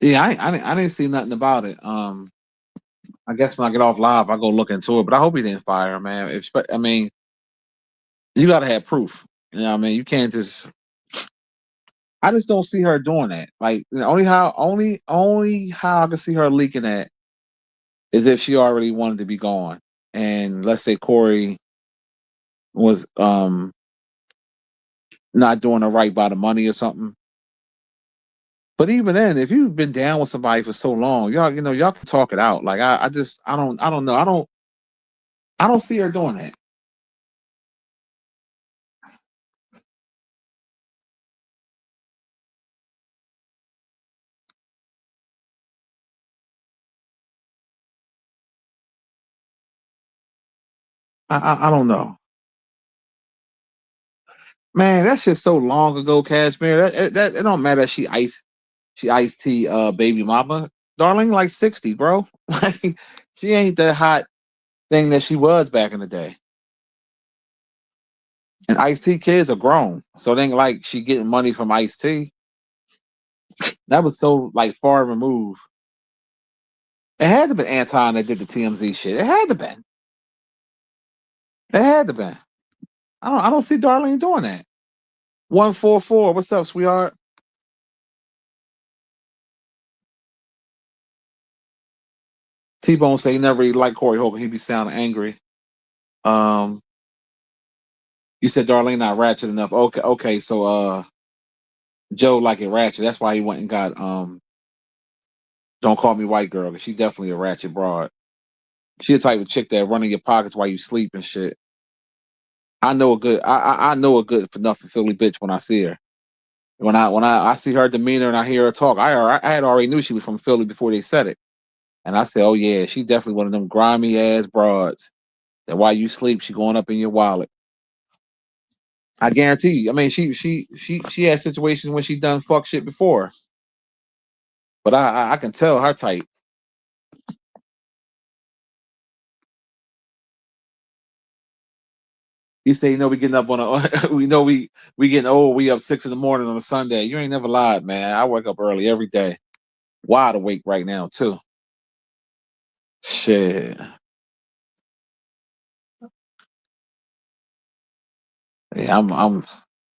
Yeah, I didn't see nothing about it. I guess when I get off live, I'll go look into it. But I hope he didn't fire her, man. I mean, you got to have proof. You know what I mean? You can't just. I just don't see her doing that. Like, the only how I can see her leaking that is if she already wanted to be gone, and let's say Corey was not doing the right by the money or something. But even then, if you've been down with somebody for so long, y'all can talk it out. Like I don't know. I don't see her doing that. I don't know. Man, that shit's so long ago, Cashmere. That it don't matter that she iced tea baby mama. Darling like 60, bro. Like she ain't that hot thing that she was back in the day. And Ice T kids are grown. So it ain't like she getting money from Ice T. That was so like far removed. It had to be Anton that did the TMZ shit. It had to been. It had to been. I don't see Darlene doing that. 144. What's up, sweetheart? T-Bone say he never really liked Corey Holcomb. He be sounding angry. Um, you said Darlene not ratchet enough. Okay. So Joe like it ratchet. That's why he went and got Don't Call Me White Girl, because she definitely a ratchet broad. She the type of chick that run in your pockets while you sleep and shit. I know a good for nothing Philly bitch when I see her. When I see her demeanor and I hear her talk, I had already knew she was from Philly before they said it. And I said, oh yeah, she definitely one of them grimy ass broads that while you sleep, she going up in your wallet. I guarantee you. I mean, she had situations when she done fuck shit before, but I can tell her type. You say, we getting up on a, we getting old. We up 6 in the morning on a Sunday. You ain't never lied, man. I wake up early every day, wide awake right now too. Shit, yeah,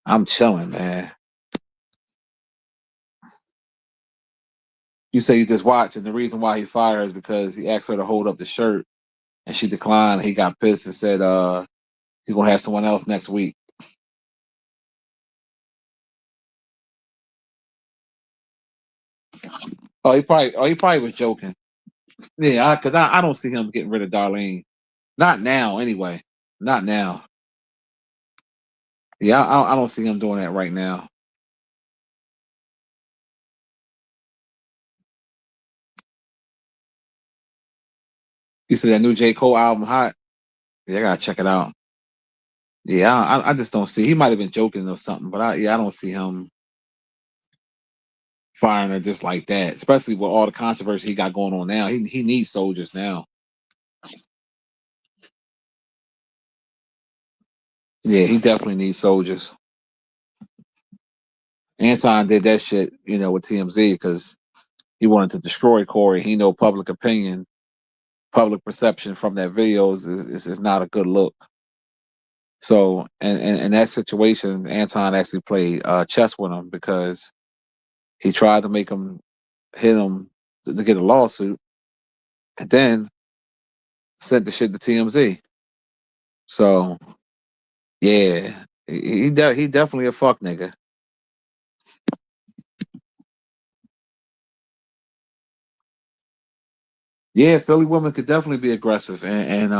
I'm chilling, man. You say you just watch, and the reason why he fired her is because he asked her to hold up the shirt, and she declined. He got pissed and said, he's gonna have someone else next week. Oh, he probably was joking. Yeah, because I don't see him getting rid of Darlene. Not now, anyway. Not now. Yeah, I don't see him doing that right now. You said that new J. Cole album hot? Yeah, I gotta check it out. Yeah, I just don't see. He might have been joking or something, but I don't see him firing her just like that. Especially with all the controversy he got going on now. He needs soldiers now. Yeah, he definitely needs soldiers. Anton did that shit, with TMZ because he wanted to destroy Corey. He know public opinion, public perception from that video is not a good look. So, in that situation, Anton actually played chess with him because he tried to make him hit him to get a lawsuit, and then sent the shit to TMZ. So, yeah, he definitely a fuck nigga. Yeah, Philly woman could definitely be aggressive, and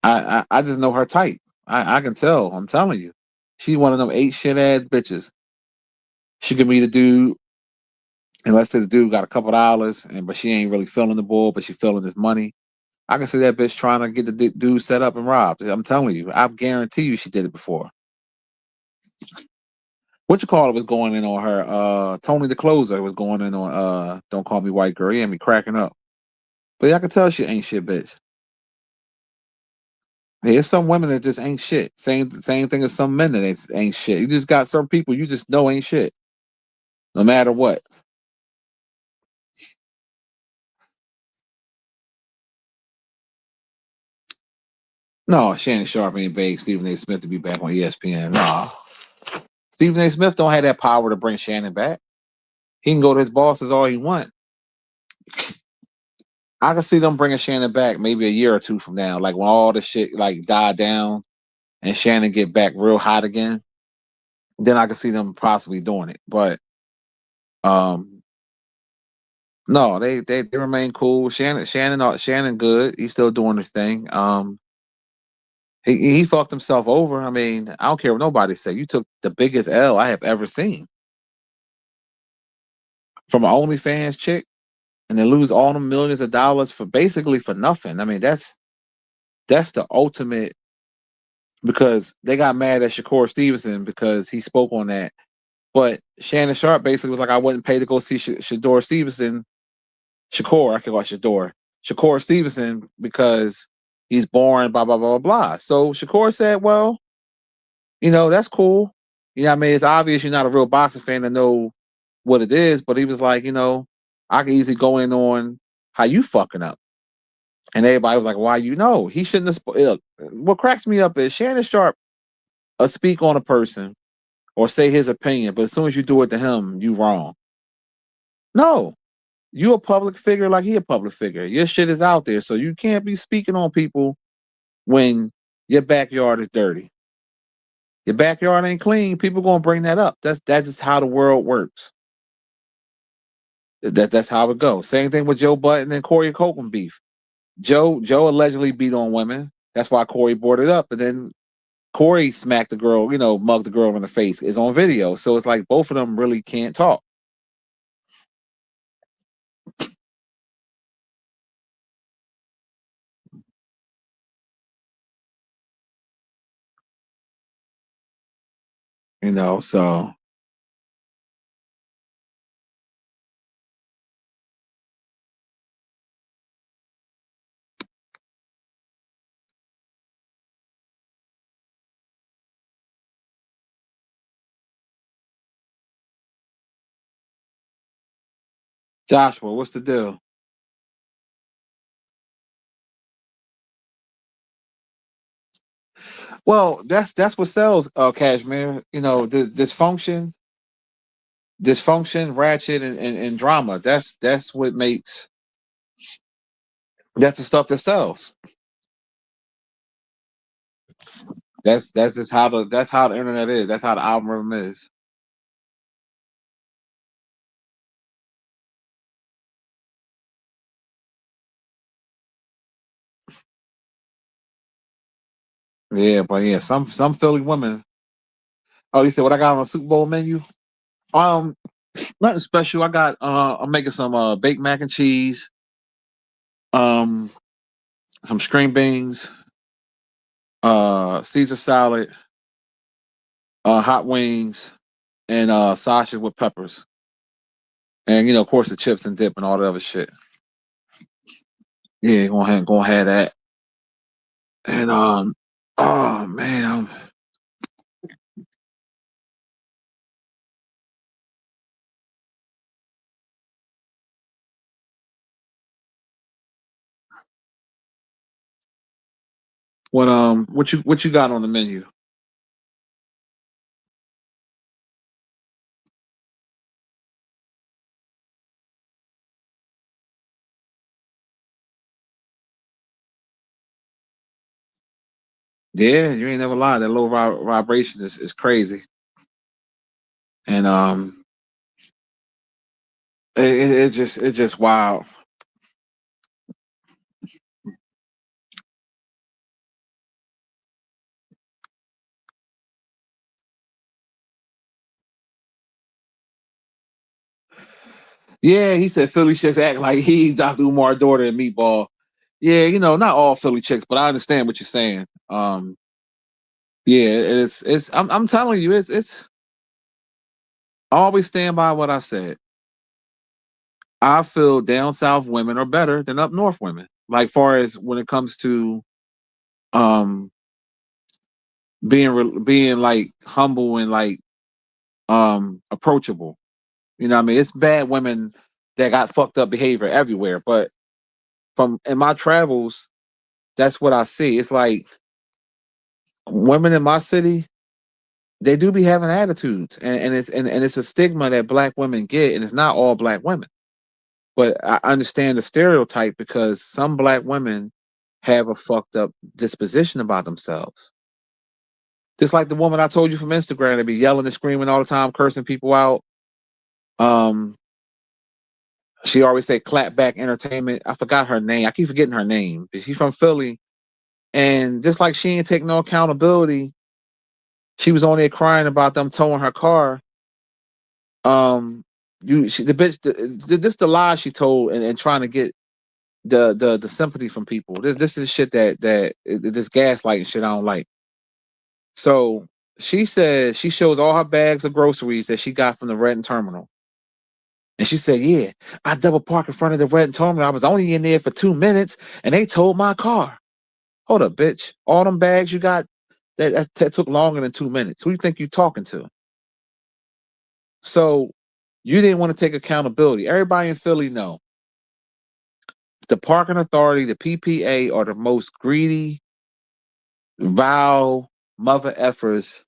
I just know her type. I can tell. I'm telling you, she one of them eight shit ass bitches. She could meet a dude, and let's say the dude got a couple dollars, but she ain't really feeling the bull, but she feeling his money. I can see that bitch trying to get the dude set up and robbed. I'm telling you, I guarantee you, she did it before. What you call it was going in on her. Tony the closer was going in on Don't Call Me White Girl. He had me cracking up. But yeah, I can tell she ain't shit, bitch. There's some women that just ain't shit. Same thing as some men that ain't shit. You just got some people you just know ain't shit, no matter what. No, Shannon Sharp ain't begged Stephen A. Smith to be back on ESPN. Nah, Stephen A. Smith don't have that power to bring Shannon back. He can go to his bosses all he want. I can see them bringing Shannon back maybe a year or two from now, like when all the shit like died down and Shannon get back real hot again. Then I can see them possibly doing it. But um, no, they remain cool. Shannon good. He's still doing his thing. He fucked himself over. I mean, I don't care what nobody say. You took the biggest L I have ever seen from an OnlyFans chick, and then lose all the millions of dollars for basically for nothing. I mean, that's the ultimate. Because they got mad at Shakur Stevenson because he spoke on that. But Shannon Sharp basically was like, I wouldn't pay to go see Shador Stevenson. Shakur, I can call it Shador. Shakur Stevenson because he's boring, blah, blah, blah, blah, blah. So Shakur said, well, that's cool. I mean, it's obvious you're not a real boxing fan to know what it is, but he was like, I can easily go in on how you fucking up. And everybody was like, why you know? He shouldn't have. Look, what cracks me up is Shannon Sharp speak on a person or say his opinion, but as soon as you do it to him, you wrong. No, you a public figure like he a public figure. Your shit is out there, so you can't be speaking on people when your backyard is dirty. Your backyard ain't clean. People gonna bring that up. That's just how the world works. That's how it goes. Same thing with Joe Button and Corey Copeland beef. Joe allegedly beat on women. That's why Corey brought it up, and then Corey smacked the girl, mugged the girl in the face. Is on video, so it's like both of them really can't talk. So Joshua, what's the deal? Well, that's what sells, Cashmere. Dysfunction, ratchet, and drama. That's what makes. That's the stuff that sells. That's just how the internet is. That's how the algorithm is. Yeah, but yeah, some Philly women. Oh, you said what I got on the Super Bowl menu? Um, Nothing special. I'm making some baked mac and cheese. Um, some string beans. Caesar salad, hot wings, and sausage with peppers. And of course the chips and dip and all the other shit. Yeah, gonna have that. And oh man. What you got on the menu? Yeah, you ain't never lied. That low vibration is crazy. And it just wild. Yeah, he said Philly chicks act like he Dr. Umar daughter and Meatball. Yeah, not all Philly chicks, but I understand what you're saying. Yeah, I'm telling you, it's I always stand by what I said. I feel down south women are better than up north women. Like far as when it comes to um being like humble and like approachable. You know what I mean? It's bad women that got fucked up behavior everywhere, but from in my travels, that's what I see. It's like women in my city, they do be having attitudes, and it's a stigma that black women get, and it's not all black women. But I understand the stereotype because some black women have a fucked up disposition about themselves. Just like the woman I told you from Instagram, they be yelling and screaming all the time, cursing people out. Um, she always say clapback entertainment. I forgot her name. I keep forgetting her name. But she's from Philly. And just like she ain't take no accountability, she was on there crying about them towing her car. The bitch, this the lie she told, and trying to get the sympathy from people. This is shit that this gaslighting shit I don't like. So she said she shows all her bags of groceries that she got from the Renton terminal. And she said, yeah, I double parked in front of the Renton terminal. I was only in there for 2 minutes and they towed my car. Hold up, bitch. All them bags you got that took longer than 2 minutes. Who do you think you're talking to? So you didn't want to take accountability. Everybody in Philly know the parking authority, the PPA, are the most greedy, vile mother effers,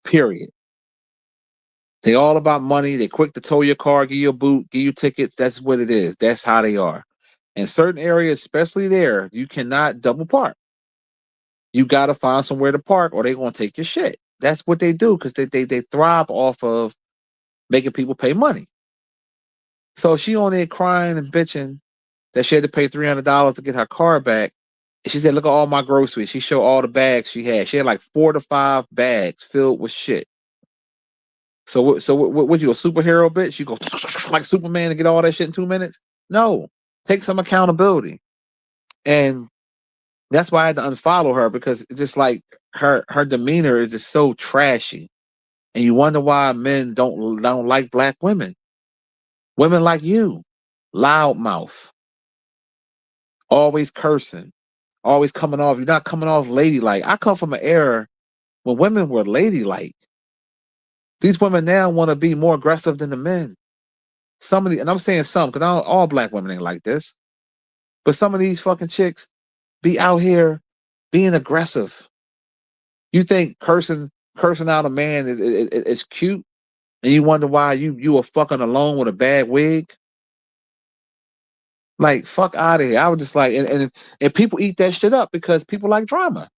period. They all about money. They quick to tow your car, give you a boot, give you tickets. That's what it is. That's how they are. In certain areas, especially there, you cannot double park. You got to find somewhere to park or they're going to take your shit. That's what they do because they thrive off of making people pay money. So she on there crying and bitching that she had to pay $300 to get her car back. And she said, look at all my groceries. She showed all the bags she had. She had like 4 to 5 bags filled with shit. So what you a superhero bitch? You go like Superman to get all that shit in 2 minutes? No. Take some accountability. And that's why I had to unfollow her because it's just like her demeanor is just so trashy. And you wonder why men don't like black women. Women like you, loudmouth, always cursing, always coming off. You're not coming off ladylike. I come from an era when women were ladylike. These women now want to be more aggressive than the men. Some of the, and I'm saying some because all black women ain't like this, but some of these fucking chicks be out here being aggressive. You think cursing out a man is cute, and you wonder why you were fucking alone with a bad wig? Like fuck out of here. I was just like, and people eat that shit up because people like drama.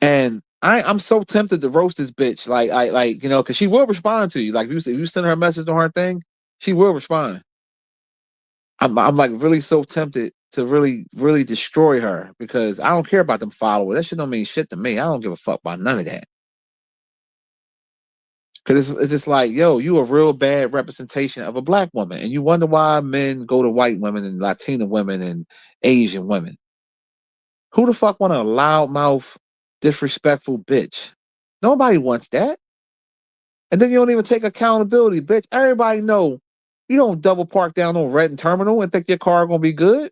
And I'm so tempted to roast this bitch, like because she will respond to you. Like if you send her a message on her thing, she will respond. I'm like really so tempted to really destroy her because I don't care about them followers. That shit don't mean shit to me. I don't give a fuck about none of that. Because it's just like, yo, you a real bad representation of a black woman, and you wonder why men go to white women and Latina women and Asian women. Who the fuck want a loudmouth, disrespectful bitch? Nobody wants that. And then you don't even take accountability, bitch. Everybody know you don't double park down on Redden Terminal and think your car gonna be good.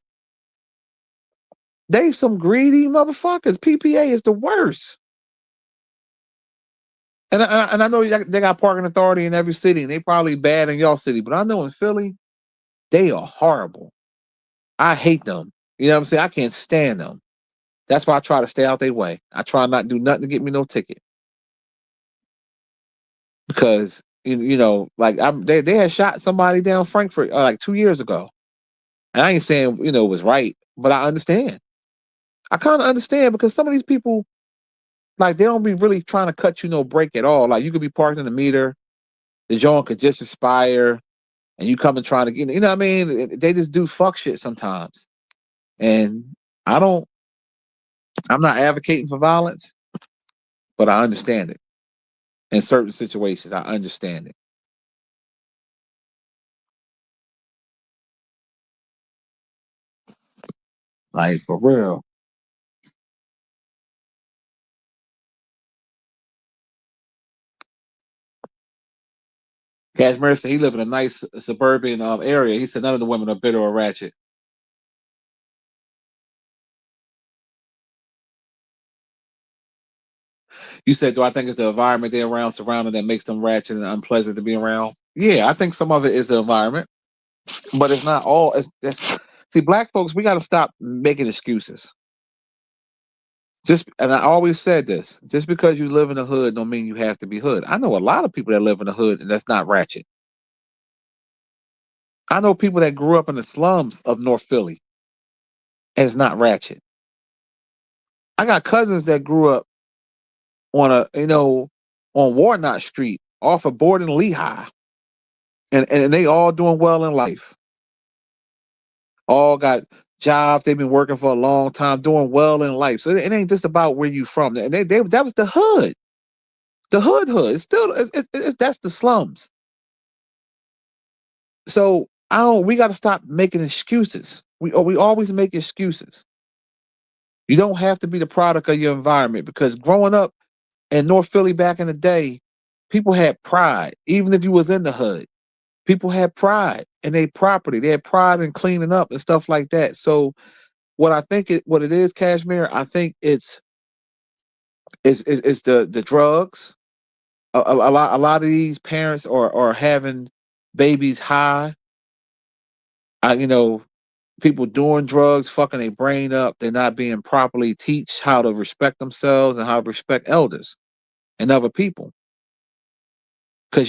They some greedy motherfuckers. PPA is the worst. And I know they got parking authority in every city, and they probably bad in y'all city. But I know in Philly, they are horrible. I hate them. You know what I'm saying? I can't stand them. That's why I try to stay out their way. I try not to do nothing to get me no ticket. Because you know, like they had shot somebody down Frankfurt like 2 years ago. And I ain't saying, you know, it was right, but I understand. I kind of understand because some of these people, like, they don't be really trying to cut you no break at all. Like, you could be parked in the meter, the joint could just expire, and you come and trying to get, you know what I mean? They just do fuck shit sometimes. And I'm not advocating for violence, but I understand it. In certain situations, I understand it. Like, for real. Cashmere said he live in a nice suburban area. He said none of the women are bitter or ratchet. You said, do I think it's the environment they're around, surrounding, that makes them ratchet and unpleasant to be around? Yeah, I think some of it is the environment, but it's not all. See, black folks, we got to stop making excuses. And I always said this: just because you live in the hood, don't mean you have to be hood. I know a lot of people that live in the hood, and that's not ratchet. I know people that grew up in the slums of North Philly, and it's not ratchet. I got cousins that grew up on on Warnock Street off of Borden Lehigh, and they all doing well in life. All got jobs. They've been working for a long time, doing well in life. So it ain't just about where you from. And that was the hood, the hood. It's still that's the slums. So we got to stop making excuses. We always make excuses. You don't have to be the product of your environment, because growing up in North Philly back in the day, people had pride. Even if you was in the hood, people had pride in their property. They had pride in cleaning up and stuff like that. So what it is, Cashmere, I think it's the drugs. A lot of these parents are having babies high. You know, people doing drugs, fucking their brain up. They're not being properly teach how to respect themselves and how to respect elders and other people. Because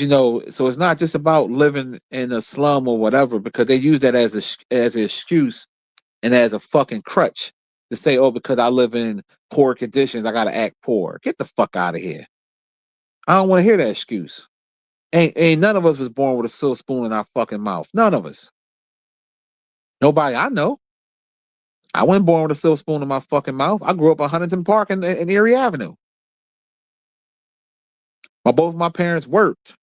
so it's not just about living in a slum or whatever, because they use that as an excuse and as a fucking crutch to say, oh, because I live in poor conditions, I gotta act poor. Get the fuck out of here. I don't want to hear that excuse. Ain't none of us was born with a silver spoon in our fucking mouth. None of us. Nobody I know. I wasn't born with a silver spoon in my fucking mouth. I grew up on Huntington Park in Erie Avenue. Both of my parents worked.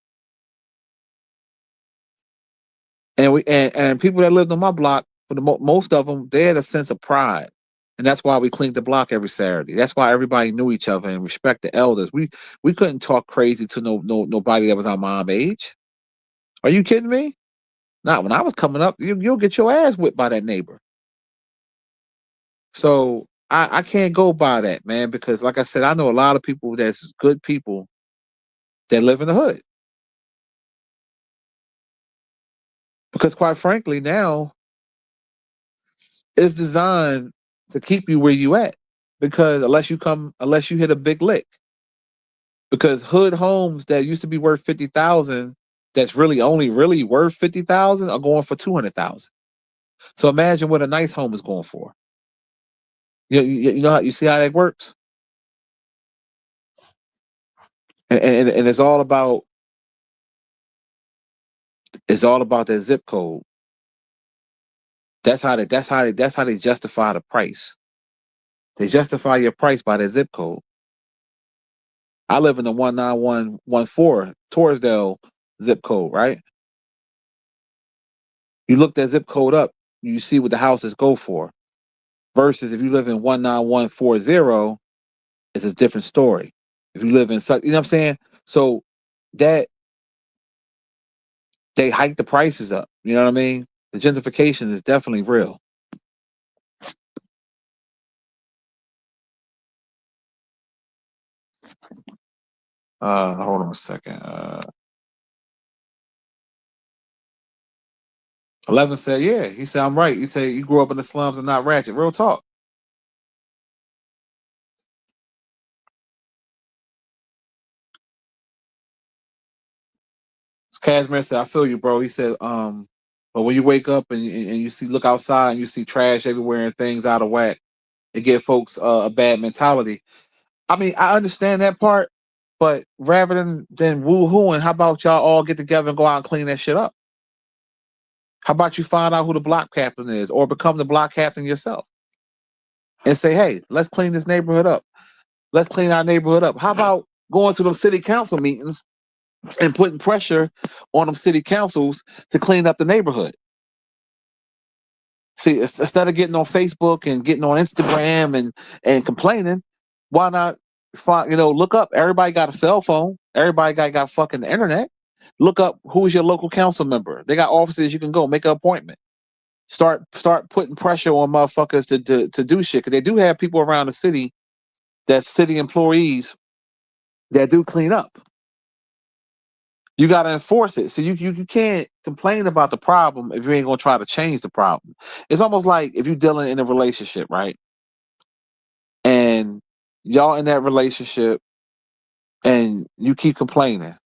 And people that lived on my block, for most of them, they had a sense of pride. And that's why we cleaned the block every Saturday. That's why everybody knew each other and respect the elders. We couldn't talk crazy to nobody that was our mom age. Are you kidding me? Not when I was coming up. You'll get your ass whipped by that neighbor. So I can't go by that, man, because like I said, I know a lot of people that's good people that live in the hood. Because quite frankly, now it's designed to keep you where you at. Because unless you hit a big lick. Because hood homes that used to be worth 50,000, that's really only really worth 50,000, are going for 200,000. So imagine what a nice home is going for. You know how you see how that works, and it's all about that zip code. That's how they justify the price. They justify your price by the zip code. I live in the 19114 Torresdale zip code, right? You look that zip code up, you see what the houses go for. Versus if you live in 19140, it's a different story. If you live in such, you know what I'm saying? So that they hike the prices up. You know what I mean? The gentrification is definitely real. Hold on a second. 11 said, yeah. He said, I'm right. He said, you grew up in the slums and not ratchet. Real talk. Casimir said, I feel you, bro. He said, but when you wake up and you see, look outside and you see trash everywhere and things out of whack, it give folks a bad mentality. I mean, I understand that part, but rather than woo-hooing, how about y'all all get together and go out and clean that shit up? How about you find out who the block captain is or become the block captain yourself and say, hey, let's clean this neighborhood up. Let's clean our neighborhood up. How about going to those city council meetings and putting pressure on them city councils to clean up the neighborhood? See, instead of getting on Facebook and getting on Instagram and complaining, why not find, look up? Everybody got a cell phone. Everybody got fucking the internet. Look up who's your local council member. They got offices you can go make an appointment. Start putting pressure on motherfuckers to do shit, because they do have people around the city that's city employees that do clean up. You got to enforce it. So you can't complain about the problem if you ain't gonna try to change the problem. It's almost like if you're dealing in a relationship, right? And y'all in that relationship and you keep complaining.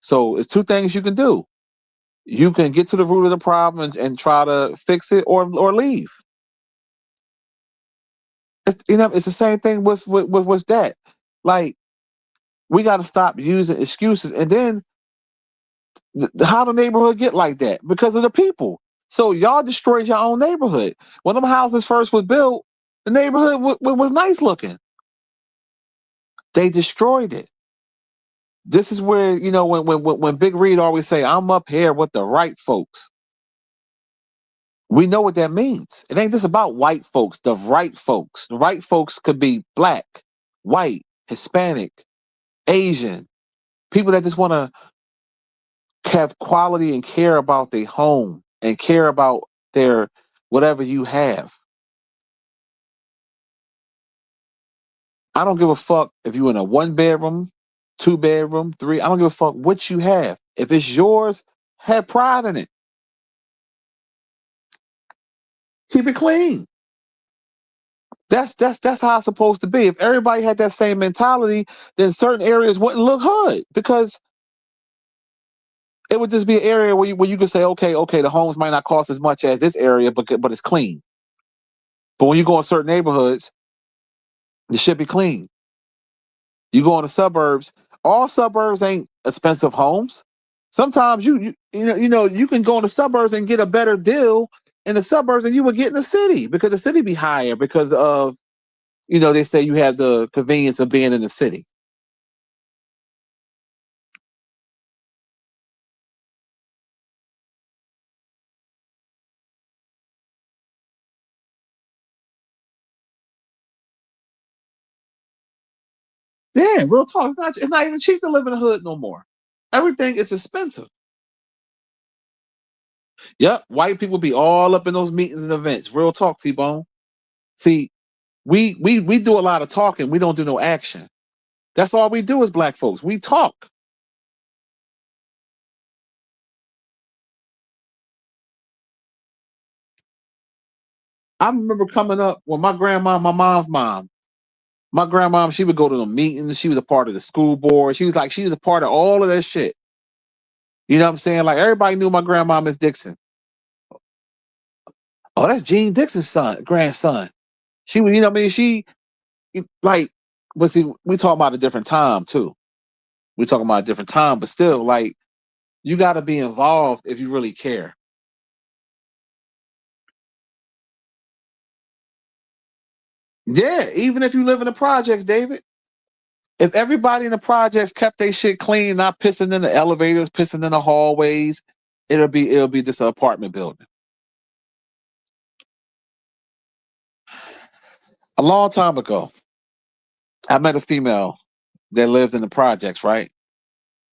So it's two things you can do. You can get to the root of the problem and try to fix it, or leave. It's the same thing with that. Like, we got to stop using excuses. And then how the neighborhood get like that? Because of the people. So y'all destroyed your own neighborhood. When them houses first was built, the neighborhood was nice looking. They destroyed it. This is where, when Big Reed always say, I'm up here with the right folks. We know what that means. It ain't just about white folks, the right folks. The right folks could be black, white, Hispanic, Asian, people that just want to have quality and care about their home and care about their whatever you have. I don't give a fuck if you're in a 1-bedroom, 2-bedroom, 3. I don't give a fuck what you have. If it's yours, have pride in it. Keep it clean. That's how it's supposed to be. If everybody had that same mentality, then certain areas wouldn't look hood, because it would just be an area where you could say, okay, the homes might not cost as much as this area, but it's clean. But when you go in certain neighborhoods, it should be clean. You go in the suburbs, all suburbs ain't expensive homes. Sometimes you can go in the suburbs and get a better deal in the suburbs than you would get in the city, because the city be higher because of, they say you have the convenience of being in the city. Yeah, real talk. It's not even cheap to live in the hood no more. Everything is expensive. Yep, white people be all up in those meetings and events. Real talk, T-Bone. See, we do a lot of talking. We don't do no action. That's all we do as black folks. We talk. I remember coming up when my grandma, my mom's mom, my grandma, she would go to the meetings. She was a part of the school board. She was a part of all of that shit. You know what I'm saying? Like, everybody knew my grandma, Miss Dixon. Oh, that's Gene Dixon's grandson. She was, she like, but see, we talking about a different time too. We talking about a different time, but still, like, you got to be involved if you really care. Yeah, even if you live in the projects, David. If everybody in the projects kept their shit clean, not pissing in the elevators, pissing in the hallways, it'll be just an apartment building. A long time ago, I met a female that lived in the projects, right?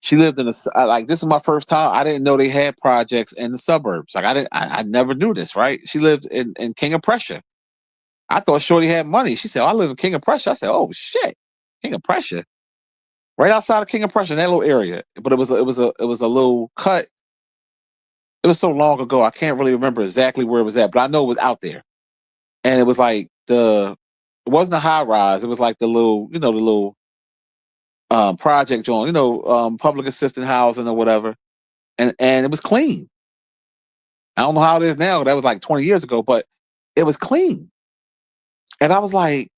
She lived in like this is my first time. I didn't know they had projects in the suburbs. Like I never knew this, right? She lived in King of Prussia. I thought Shorty had money. She said, oh, I live in King of Prussia. I said, oh shit, King of Prussia. Right outside of King of Prussia, in that little area. But it was a little cut. It was so long ago, I can't really remember exactly where it was at, but I know it was out there. And it was like it wasn't a high rise. It was like the little, the little project joint, public assistant housing or whatever. And it was clean. I don't know how it is now. That was like 20 years ago, but it was clean. And I was like,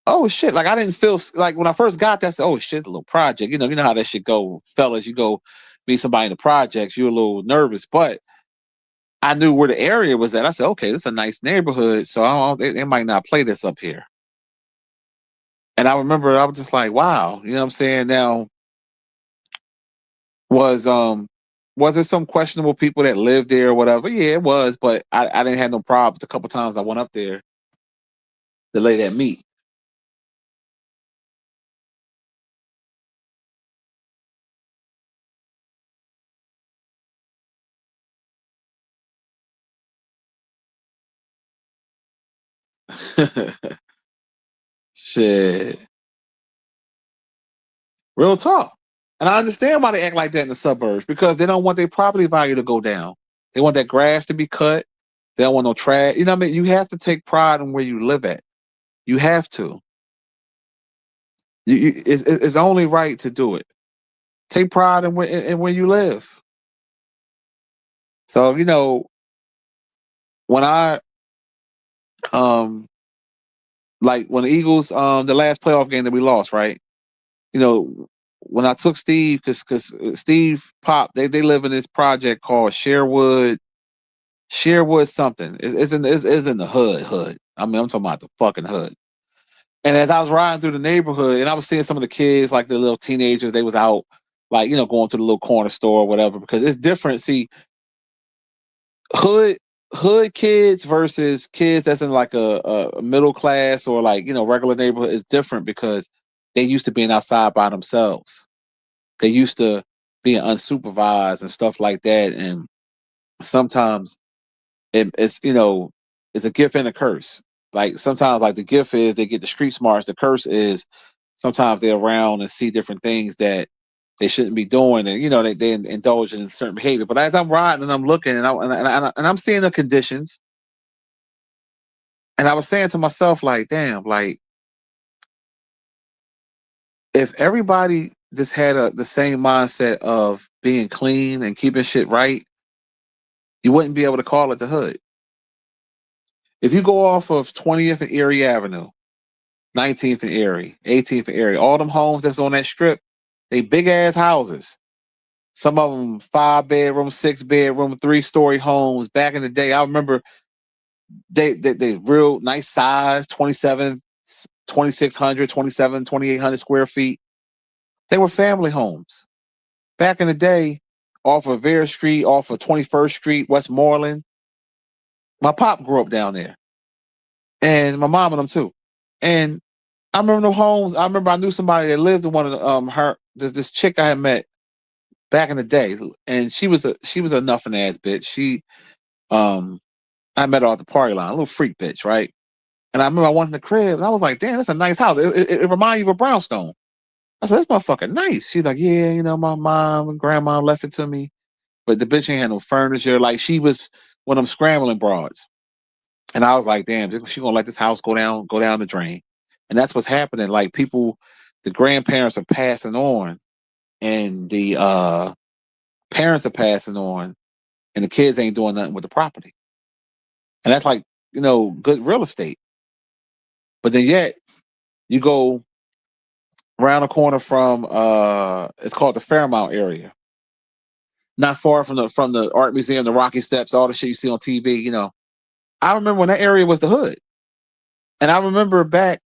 oh shit. Like I didn't feel like when I first got that, I said, oh shit, a little project. You know how that shit go, fellas. You go meet somebody in the projects, you're a little nervous, but I knew where the area was at. I said, okay, this is a nice neighborhood, so they might not play this up here. And I remember I was just like, wow, you know what I'm saying? Now, was was there some questionable people that lived there or whatever? Yeah, it was, but I didn't have no problems. A couple times I went up there to lay that meat. Shit, real talk. And I understand why they act like that in the suburbs because they don't want their property value to go down. They want that grass to be cut. They don't want no trash. You know what I mean? You have to take pride in where you live at. You have to. It's only right to do it. Take pride in where you live. So when I um like when the Eagles the last playoff game that we lost, right? You know when I took Steve because Steve Pop they live in this project called Sherwood something. It's in the hood. I mean I'm talking about the fucking hood. And as I was riding through the neighborhood and I was seeing some of the kids like the little teenagers they was out like going to the little corner store or whatever because it's different. See hood hood kids versus kids that's in like a middle class or like regular neighborhood is different because they used to being outside by themselves. They used to being unsupervised and stuff like that. And sometimes it's a gift and a curse. Like sometimes like the gift is they get the street smarts. The curse is sometimes they're around and see different things that they shouldn't be doing, and they indulge in certain behavior. But as I'm riding and I'm looking and I'm seeing the conditions, and I was saying to myself like, damn, like if everybody just had the same mindset of being clean and keeping shit right, you wouldn't be able to call it the hood. If you go off of 20th and Erie Avenue, 19th and Erie, 18th and Erie, all them homes that's on that strip, they big ass houses. Some of them 5 bedroom, 6 bedroom, 3-story homes. Back in the day, I remember they real nice size, 27, 2,600, 27, 2,800 square feet. They were family homes. Back in the day, off of Vera Street, off of 21st Street, Westmoreland. My pop grew up down there, and my mom and them too. And I remember the homes. I remember I knew somebody that lived in one of the, her. There's this chick I had met back in the day, and she was a nothing ass bitch. Um I met her at the party line, a little freak bitch, right? And I remember I went in the crib, and I was like, damn, that's a nice house. It reminded you of a brownstone. I said, that's motherfucking nice. She's like, yeah, my mom and grandma left it to me, but the bitch ain't had no furniture. Like she was one of them scrambling broads. And I was like, damn, she gonna let this house go down the drain. And that's what's happening. Like people, the grandparents are passing on, and the parents are passing on, and the kids ain't doing nothing with the property. And that's like, good real estate. But then yet you go around the corner from it's called the Fairmount area. Not far from the art museum, the Rocky Steps, all the shit you see on TV. I remember when that area was the hood. And I remember back,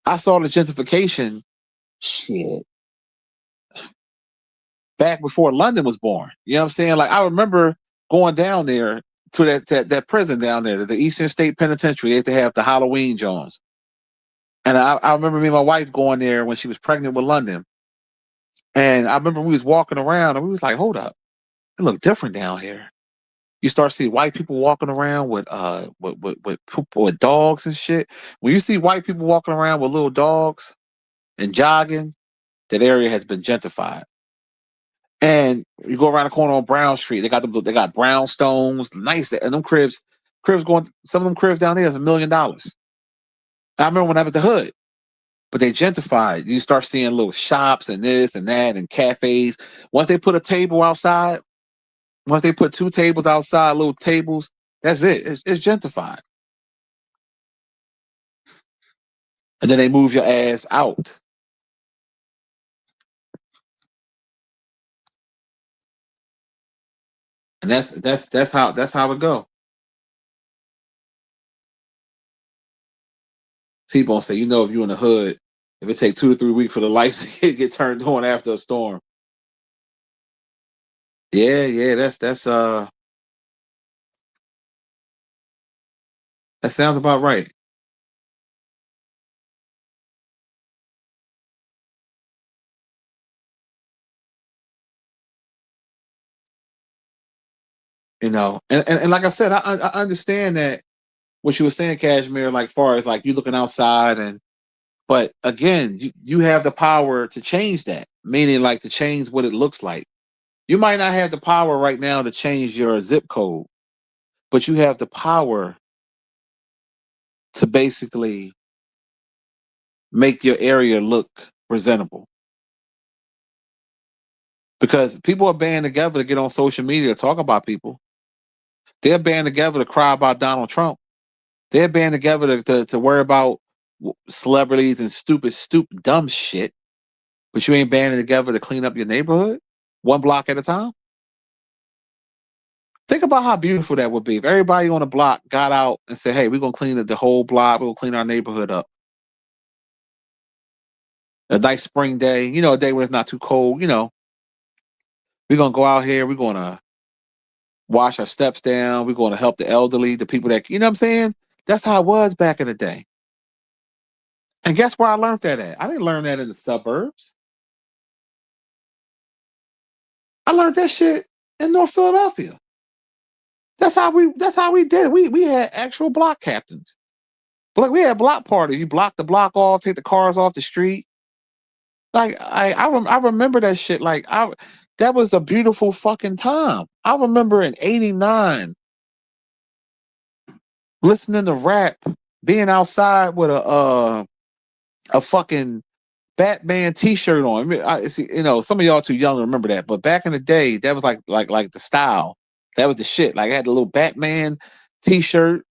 I saw the gentrification shit back before London was born. You know what I'm saying? Like I remember going down there to that prison down there, the Eastern State Penitentiary. They used to have the Halloween Jones. And I remember me and my wife going there when she was pregnant with London. And I remember we was walking around and we was like, hold up, it look different down here. You start seeing white people walking around with dogs and shit. When you see white people walking around with little dogs and jogging, that area has been gentrified. And you go around the corner on Brown Street, they got brownstones, nice, and them cribs going. Some of them cribs down there is $1 million. I remember when I was the hood, but they gentrified. You start seeing little shops and this and that and cafes. Once they put a table outside, once they put 2 tables outside, little tables, that's it. It's gentrified. And then they move your ass out. And that's how it go. T-Bone say, if you're in the hood, if it take 2 to 3 weeks for the lights to get turned on after a storm. Yeah, that sounds about right. And like I said, I understand that what you were saying, Cashmere, like far as like you looking outside but again, you have the power to change that, meaning like to change what it looks like. You might not have the power right now to change your zip code, but you have the power to basically make your area look presentable. Because people are banding together to get on social media to talk about people. They're banding together to cry about Donald Trump. They're banding together to worry about celebrities and stupid, dumb shit. But you ain't banding together to clean up your neighborhood one block at a time. Think about how beautiful that would be if everybody on the block got out and said, hey, we're going to clean the whole block. We're going to clean our neighborhood up. A nice spring day, a day when it's not too cold, we're going to go out here. We're going to wash our steps down. We're going to help the elderly, the people that, what I'm saying? That's how it was back in the day. And guess where I learned that at? I didn't learn that in the suburbs. I learned that shit in North Philadelphia. That's how we did it. We had actual block captains. But like we had block parties. You block the block off, take the cars off the street. Like I remember that shit. Like that was a beautiful fucking time. I remember in '89 listening to rap, being outside with a fucking Batman T-shirt on. I see, some of y'all too young to remember that, but back in the day, that was like the style. That was the shit. Like I had the little Batman T-shirt.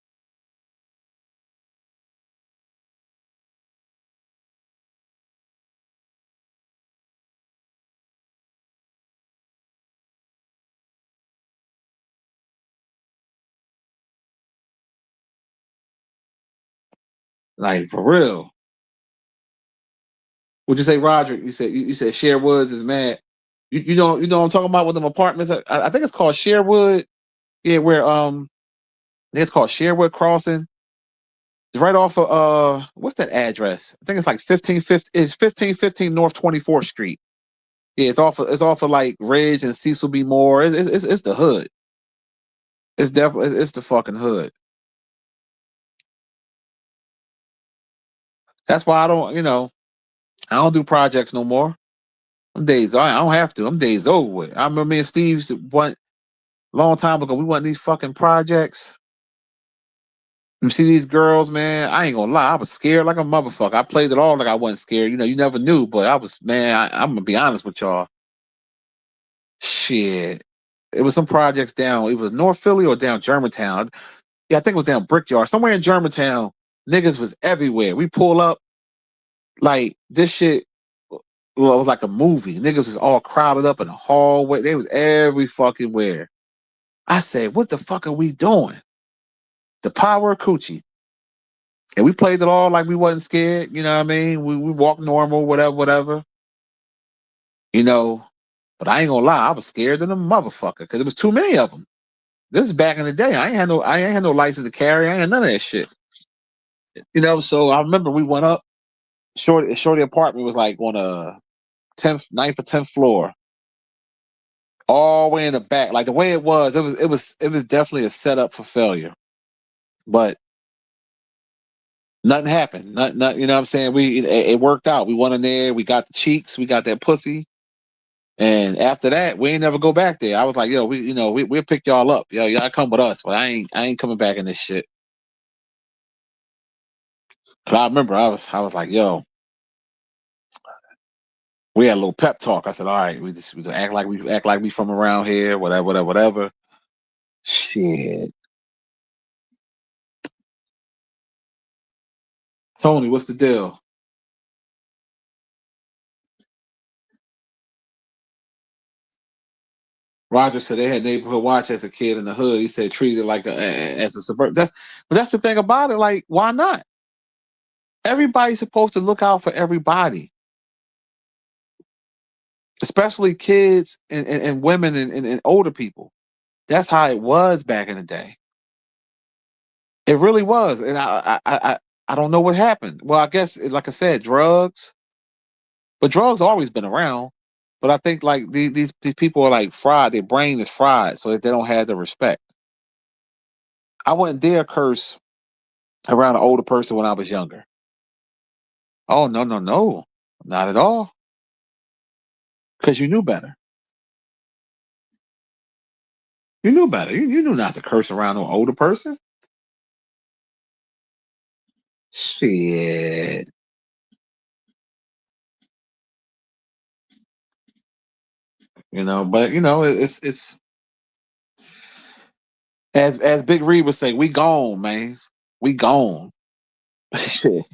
Like for real. What'd you say, Roger? You said Sherwoods is mad. You know what I'm talking about with them apartments. I think it's called Sherwood. Yeah, where it's called Sherwood Crossing. It's right off of what's that address? I think it's like 1515 North 24th Street. Yeah, it's off of like Ridge and Cecil B. Moore. It's the hood. It's definitely it's the fucking hood. That's why I don't do projects no more. Them days I don't have to. Them days over with. I remember me and Steve went a long time ago. We went these fucking projects. You see these girls, man. I ain't gonna lie. I was scared like a motherfucker. I played it all like I wasn't scared. You never knew, but I was, man. I'm gonna be honest with y'all. Shit. It was some projects down. It was North Philly or down Germantown. Yeah, I think it was down Brickyard. Somewhere in Germantown, niggas was everywhere. We pull up like this shit was like a movie. Niggas was all crowded up in the hallway. They was every fucking where. I said, what the fuck are we doing? The power of coochie. And we played it all like we wasn't scared. You know what I mean? We walked normal, whatever. But I ain't gonna lie, I was scared than a motherfucker because there was too many of them. This is back in the day. I ain't had no license to carry. I ain't had none of that shit. You know, so I remember we went up. Shorty apartment was like on a 9th or 10th floor, all the way in the back. Like the way it was definitely a setup for failure. But nothing happened. Not you know what I'm saying? It worked out. We went in there, we got the cheeks, we got that pussy. And after that, we ain't never go back there. I was like, yo, we'll pick y'all up. Yo, y'all come with us, but I ain't coming back in this shit. But I remember I was like, yo, we had a little pep talk. I said, all right, we act like we from around here, whatever. Shit. Tony, what's the deal? Roger said they had neighborhood watch as a kid in the hood. He said treated it like as a suburb. That's the thing about it. Like, why not? Everybody's supposed to look out for everybody, especially kids and women and older people. That's how it was back in the day. It really was, and I don't know what happened. Well, I guess like I said, drugs, but drugs always been around. But I think like these people are like fried. Their brain is fried, so that they don't have the respect. I wouldn't dare curse around an older person when I was younger. Oh no, no, no, not at all. Because you knew better. You knew better. You knew not to curse around an older person. Shit. But it's as Big Reed would say, we gone, man. We gone. Shit.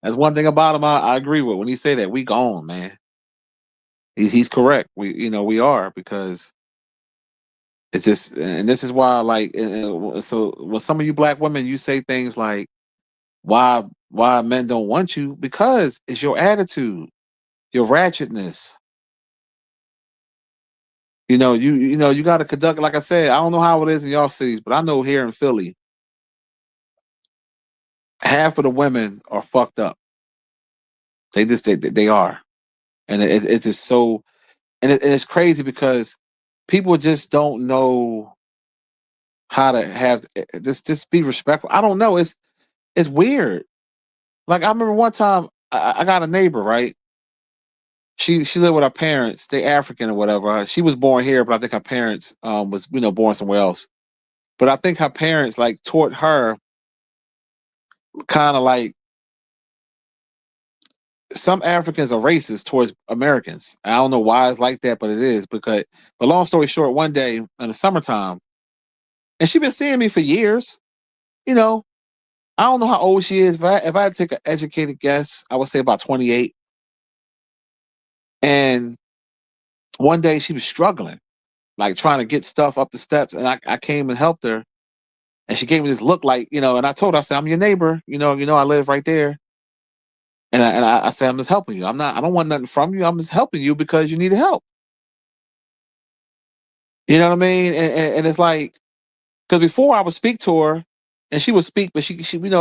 That's one thing about him I agree with. When he say that, we gone, man. He's correct. We are, because it's just, and this is why, like, so when some of you black women, you say things like, why men don't want you, because it's your attitude, your ratchetness. You got to conduct. Like I said, I don't know how it is in y'all cities, but I know here in Philly, half of the women are fucked up. They are, and it's just so, and it's crazy because people just don't know how to have just be respectful. I don't know. It's weird. Like I remember one time I got a neighbor, right? She lived with her parents. They African or whatever. She was born here, but I think her parents was born somewhere else. But I think her parents like taught her kind of like some Africans are racist towards Americans. I don't know why it's like that, but it is because. But long story short, one day in the summertime, and she been seeing me for years. You know, I don't know how old she is. If I had to take an educated guess, I would say about 28. And one day she was struggling, like trying to get stuff up the steps, and I came and helped her, and she gave me this look like, and I told her, I said, I'm your neighbor, I live right there, and I said, I'm just helping you. I don't want nothing from you. I'm just helping you because you need help. You know what I mean? And it's like, because before I would speak to her, and she would speak, but she would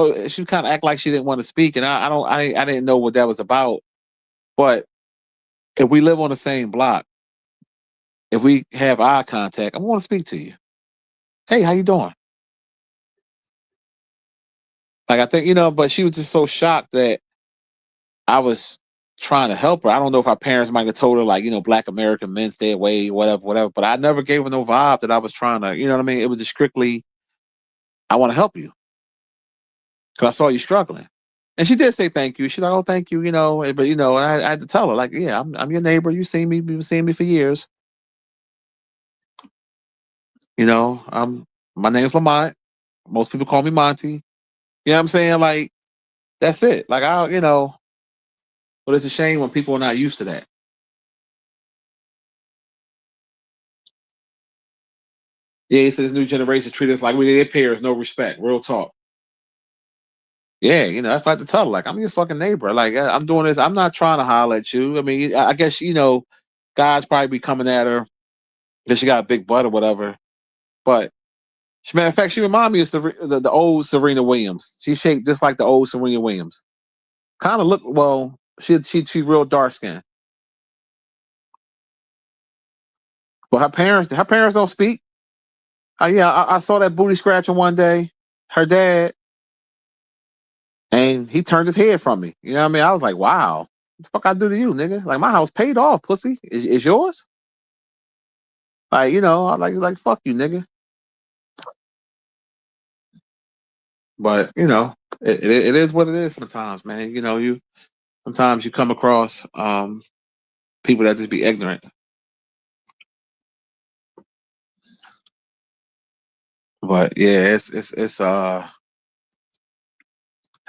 kind of act like she didn't want to speak, and I didn't know what that was about. But if we live on the same block, if we have eye contact, I want to speak to you. Hey, how you doing? Like I think but she was just so shocked that I was trying to help her. I don't know if our parents might have told her like, Black American men stay away, whatever, whatever. But I never gave her no vibe that I was trying to, you know what I mean? It was just strictly, I want to help you because I saw you struggling. And she did say thank you. She's like, oh, thank you, But I had to tell her like, yeah, I'm your neighbor. You've been seeing me for years. I'm my name's Lamont. Most people call me Monty. You know what I'm saying? Like that's it. Like but it's a shame when people are not used to that. Yeah, he said this new generation treat us like we their peers, no respect. Real talk. Yeah, that's what I have to tell her. Like, I'm your fucking neighbor. Like, I'm doing this. I'm not trying to holler at you. I mean, I guess, guys probably be coming at her because she got a big butt or whatever. But Matter of fact, she remind me of the old Serena Williams. She shaped just like the old Serena Williams. Kind of look well. She real dark skin, but her parents don't speak. Yeah, I saw that booty scratching one day. Her dad, and he turned his head from me. You know what I mean? I was like, wow, what the fuck I do to you, nigga? Like my house paid off, pussy. Is yours? Like I like fuck you, nigga. But it is what it is sometimes, man. You sometimes you come across people that just be ignorant. But yeah, it's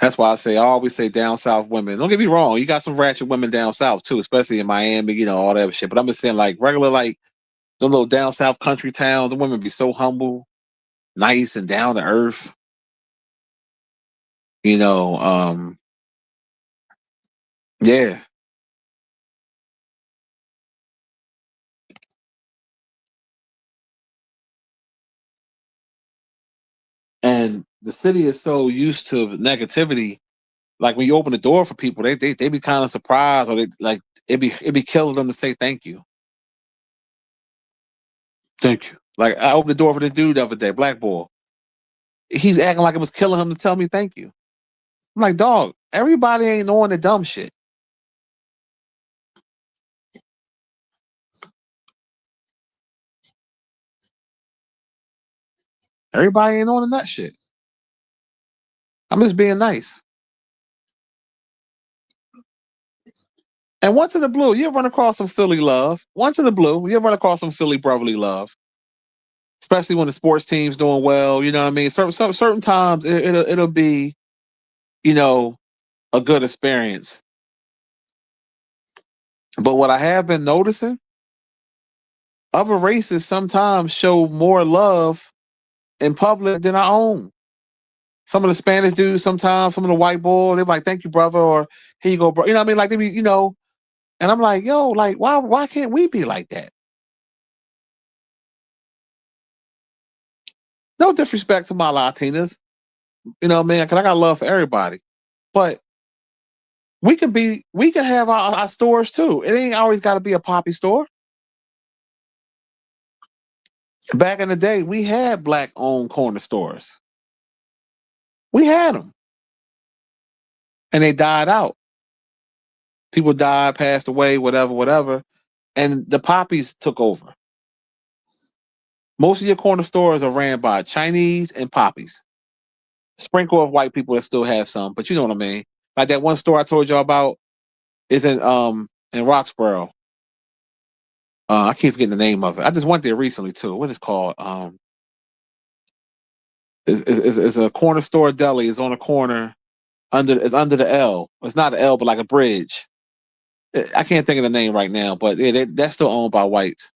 that's why I always say down south women. Don't get me wrong, you got some ratchet women down south too, especially in Miami, all that shit. But I'm just saying, like regular, like the little down south country towns, the women be so humble, nice, and down to earth. You know, yeah. And the city is so used to negativity. Like when you open the door for people, they be kind of surprised, or they like it be killing them to say thank you. Thank you. Like I opened the door for this dude the other day, black boy. He's acting like it was killing him to tell me thank you. I'm like, dog, everybody ain't on the dumb shit. Everybody ain't on the nut shit. I'm just being nice. And once in the blue, you ever run across some Philly love. Once in the blue, you ever run across some Philly brotherly love. Especially when the sports team's doing well, you know what I mean? Certain times it'll be, a good experience. But what I have been noticing, other races sometimes show more love in public than our own. Some of the Spanish dudes sometimes, some of the white boys, they're like, thank you, brother, or here you go, bro. You know what I mean? Like they be, and I'm like, yo, like, why can't we be like that? No disrespect to my Latinas, man, because I got love for everybody. But we can have our stores too. It ain't always got to be a poppy store. Back in the day, we had black owned corner stores. We had them, and they died out. People died, passed away, whatever, whatever, and the poppies took over. Most of your corner stores are ran by Chinese and poppies. Sprinkle of white people that still have some, but you know what I mean. Like that one store I told y'all about is in Roxborough. I keep forgetting the name of it. I just went there recently too. What is it called? It's a corner store deli. It's on a corner under the L. It's not an L, but like a bridge. I can't think of the name right now, but yeah, that's still owned by whites.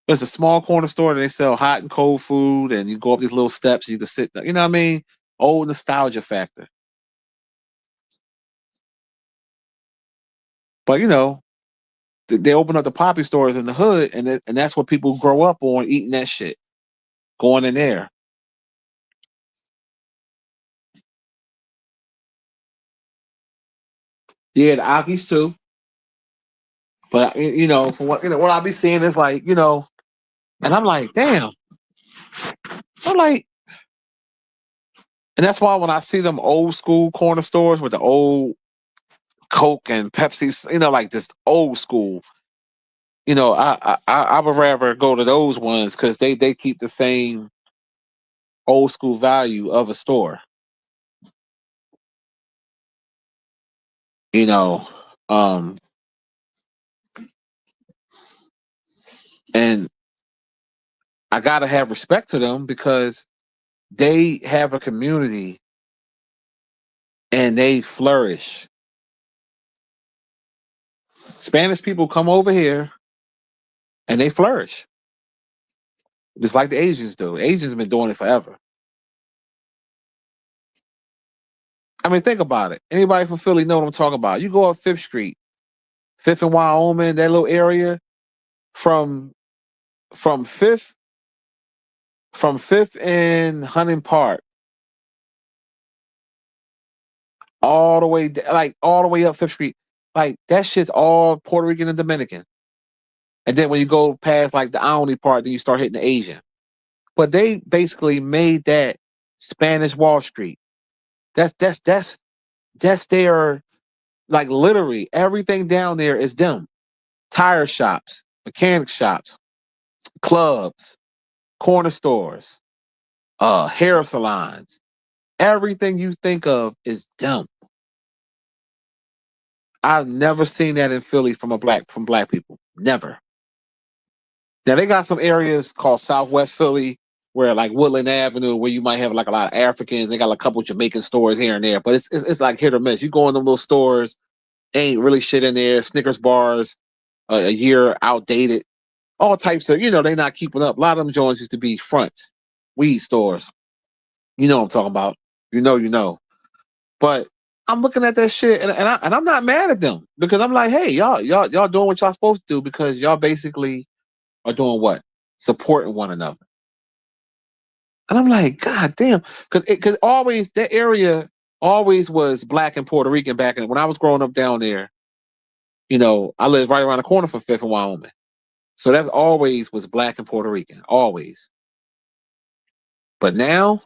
It's a small corner store that they sell hot and cold food, and you go up these little steps, and you can sit there. You know what I mean? Old nostalgia factor. But they open up the poppy stores in the hood, and that's what people grow up on, eating that shit, going in there. Yeah, the Akis too. But from what I be seeing is like, and I'm like, damn. I'm like, and that's why when I see them old school corner stores with the old Coke and Pepsi, like this old school, I would rather go to those ones because they keep the same old school value of a store. You know, um, and I gotta have respect to them because they have a community and they flourish. Spanish people come over here and they flourish. Just like the Asians do. Asians have been doing it forever. I mean, think about it. Anybody from Philly know what I'm talking about. You go up Fifth Street, Fifth and Wyoming, that little area from Fifth from 5th and Hunting Park all the way all the way up 5th Street. Like that shit's all Puerto Rican and Dominican. And then when you go past like the Olney part, then you start hitting the Asian. But they basically made that Spanish Wall Street. That's their, like, literally everything down there is them. Tire shops, mechanic shops, clubs, corner stores, hair salons. Everything you think of is them. I've never seen that in Philly from black people. Never. Now they got some areas called Southwest Philly where like Woodland Avenue, where you might have like a lot of Africans. They got like a couple of Jamaican stores here and there, but it's like hit or miss. You go in them little stores, ain't really shit in there. Snickers bars, a year outdated, all types of, they not keeping up. A lot of them joints used to be front weed stores. You know what I'm talking about. You know. But I'm looking at that shit and I'm not mad at them because I'm like, hey, y'all doing what y'all supposed to do because y'all basically are doing what? Supporting one another. And I'm like, God damn, because always that area always was black and Puerto Rican back when I was growing up down there. I lived right around the corner from 5th and Wyoming, so that always was black and Puerto Rican, always. But now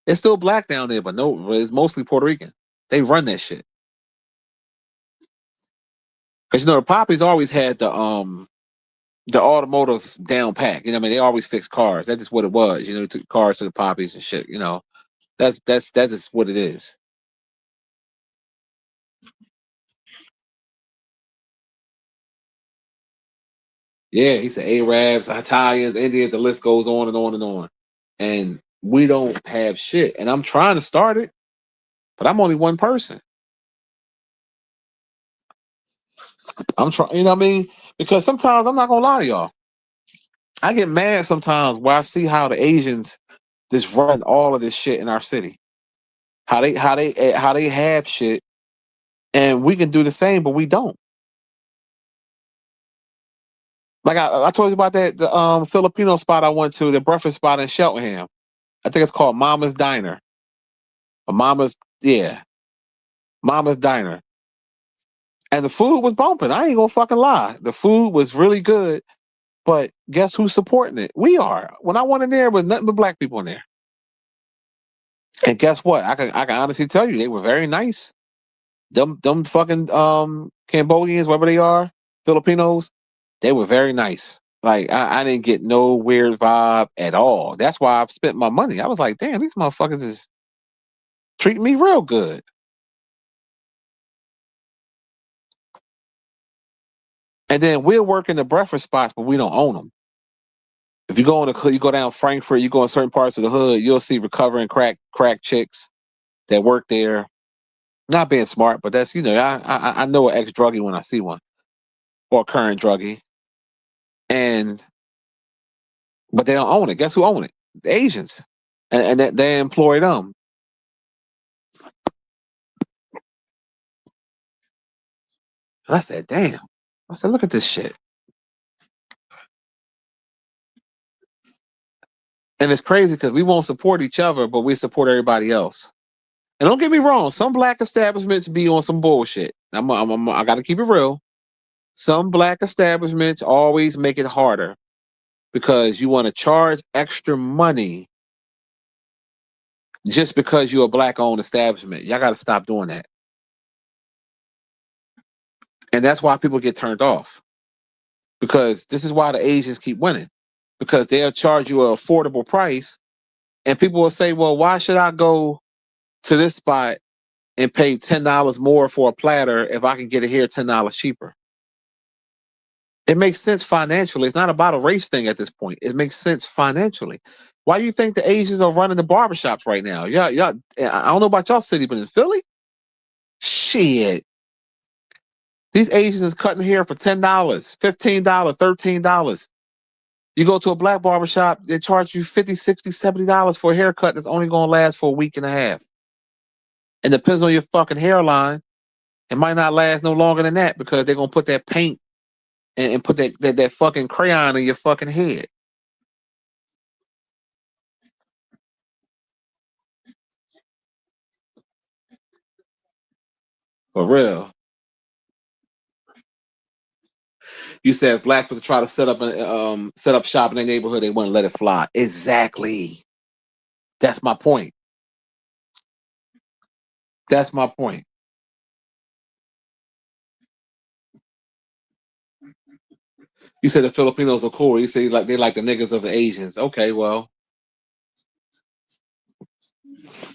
it's still black down there, but no, it's mostly Puerto Rican. They run that shit because the Poppies always had the automotive down pack. I mean, they always fixed cars. That's just what it was. Took cars to the Poppies and shit. That's just what it is. Yeah, he said Arabs, Italians, Indians, the list goes on and on and on. And we don't have shit. And I'm trying to start it, but I'm only one person. I'm trying, you know what I mean? Because sometimes I'm not gonna lie to y'all. I get mad sometimes where I see how the Asians just run all of this shit in our city. How they have shit, and we can do the same, but we don't. Like I told you about the Filipino spot I went to, the breakfast spot in Cheltenham. I think it's called Mama's Diner. Or Mama's Diner. And the food was bumping. I ain't gonna fucking lie. The food was really good. But guess who's supporting it? We are. When I went in there, was nothing but black people in there. And guess what? I can honestly tell you, they were very nice. Them fucking Cambodians, whatever they are, Filipinos, they were very nice. Like I didn't get no weird vibe at all. That's why I've spent my money. I was like, damn, these motherfuckers is treating me real good. And then we'll work in the breakfast spots, but we don't own them. If you go you go down Frankfurt, you go in certain parts of the hood, you'll see recovering crack chicks that work there. Not being smart, but that's I know an ex druggie when I see one, or a current druggie, but they don't own it. Guess who own it? The Asians, and they employ them. And I said, damn. I said, look at this shit. And it's crazy because we won't support each other, but we support everybody else. And don't get me wrong, some black establishments be on some bullshit. I got to keep it real. Some black establishments always make it harder because you want to charge extra money just because you're a black-owned establishment. Y'all got to stop doing that. And that's why people get turned off. Because this is why the Asians keep winning. Because they'll charge you an affordable price. And people will say, well, why should I go to this spot and pay $10 more for a platter if I can get it here $10 cheaper? It makes sense financially. It's not about a race thing at this point. It makes sense financially. Why do you think the Asians are running the barbershops right now? Yeah, I don't know about y'all city, but in Philly, shit. These Asians is cutting hair for $10, $15, $13. You go to a black barbershop, they charge you $50, $60, $70 for a haircut that's only going to last for a week and a half. And depends on your fucking hairline. It might not last no longer than that because they're going to put that paint and put that fucking crayon in your fucking head. For real. You said if black people try to set up shop in their neighborhood, they wouldn't let it fly. Exactly. That's my point. That's my point. You said the Filipinos are cool. You say like they like the niggas of the Asians. Okay, well,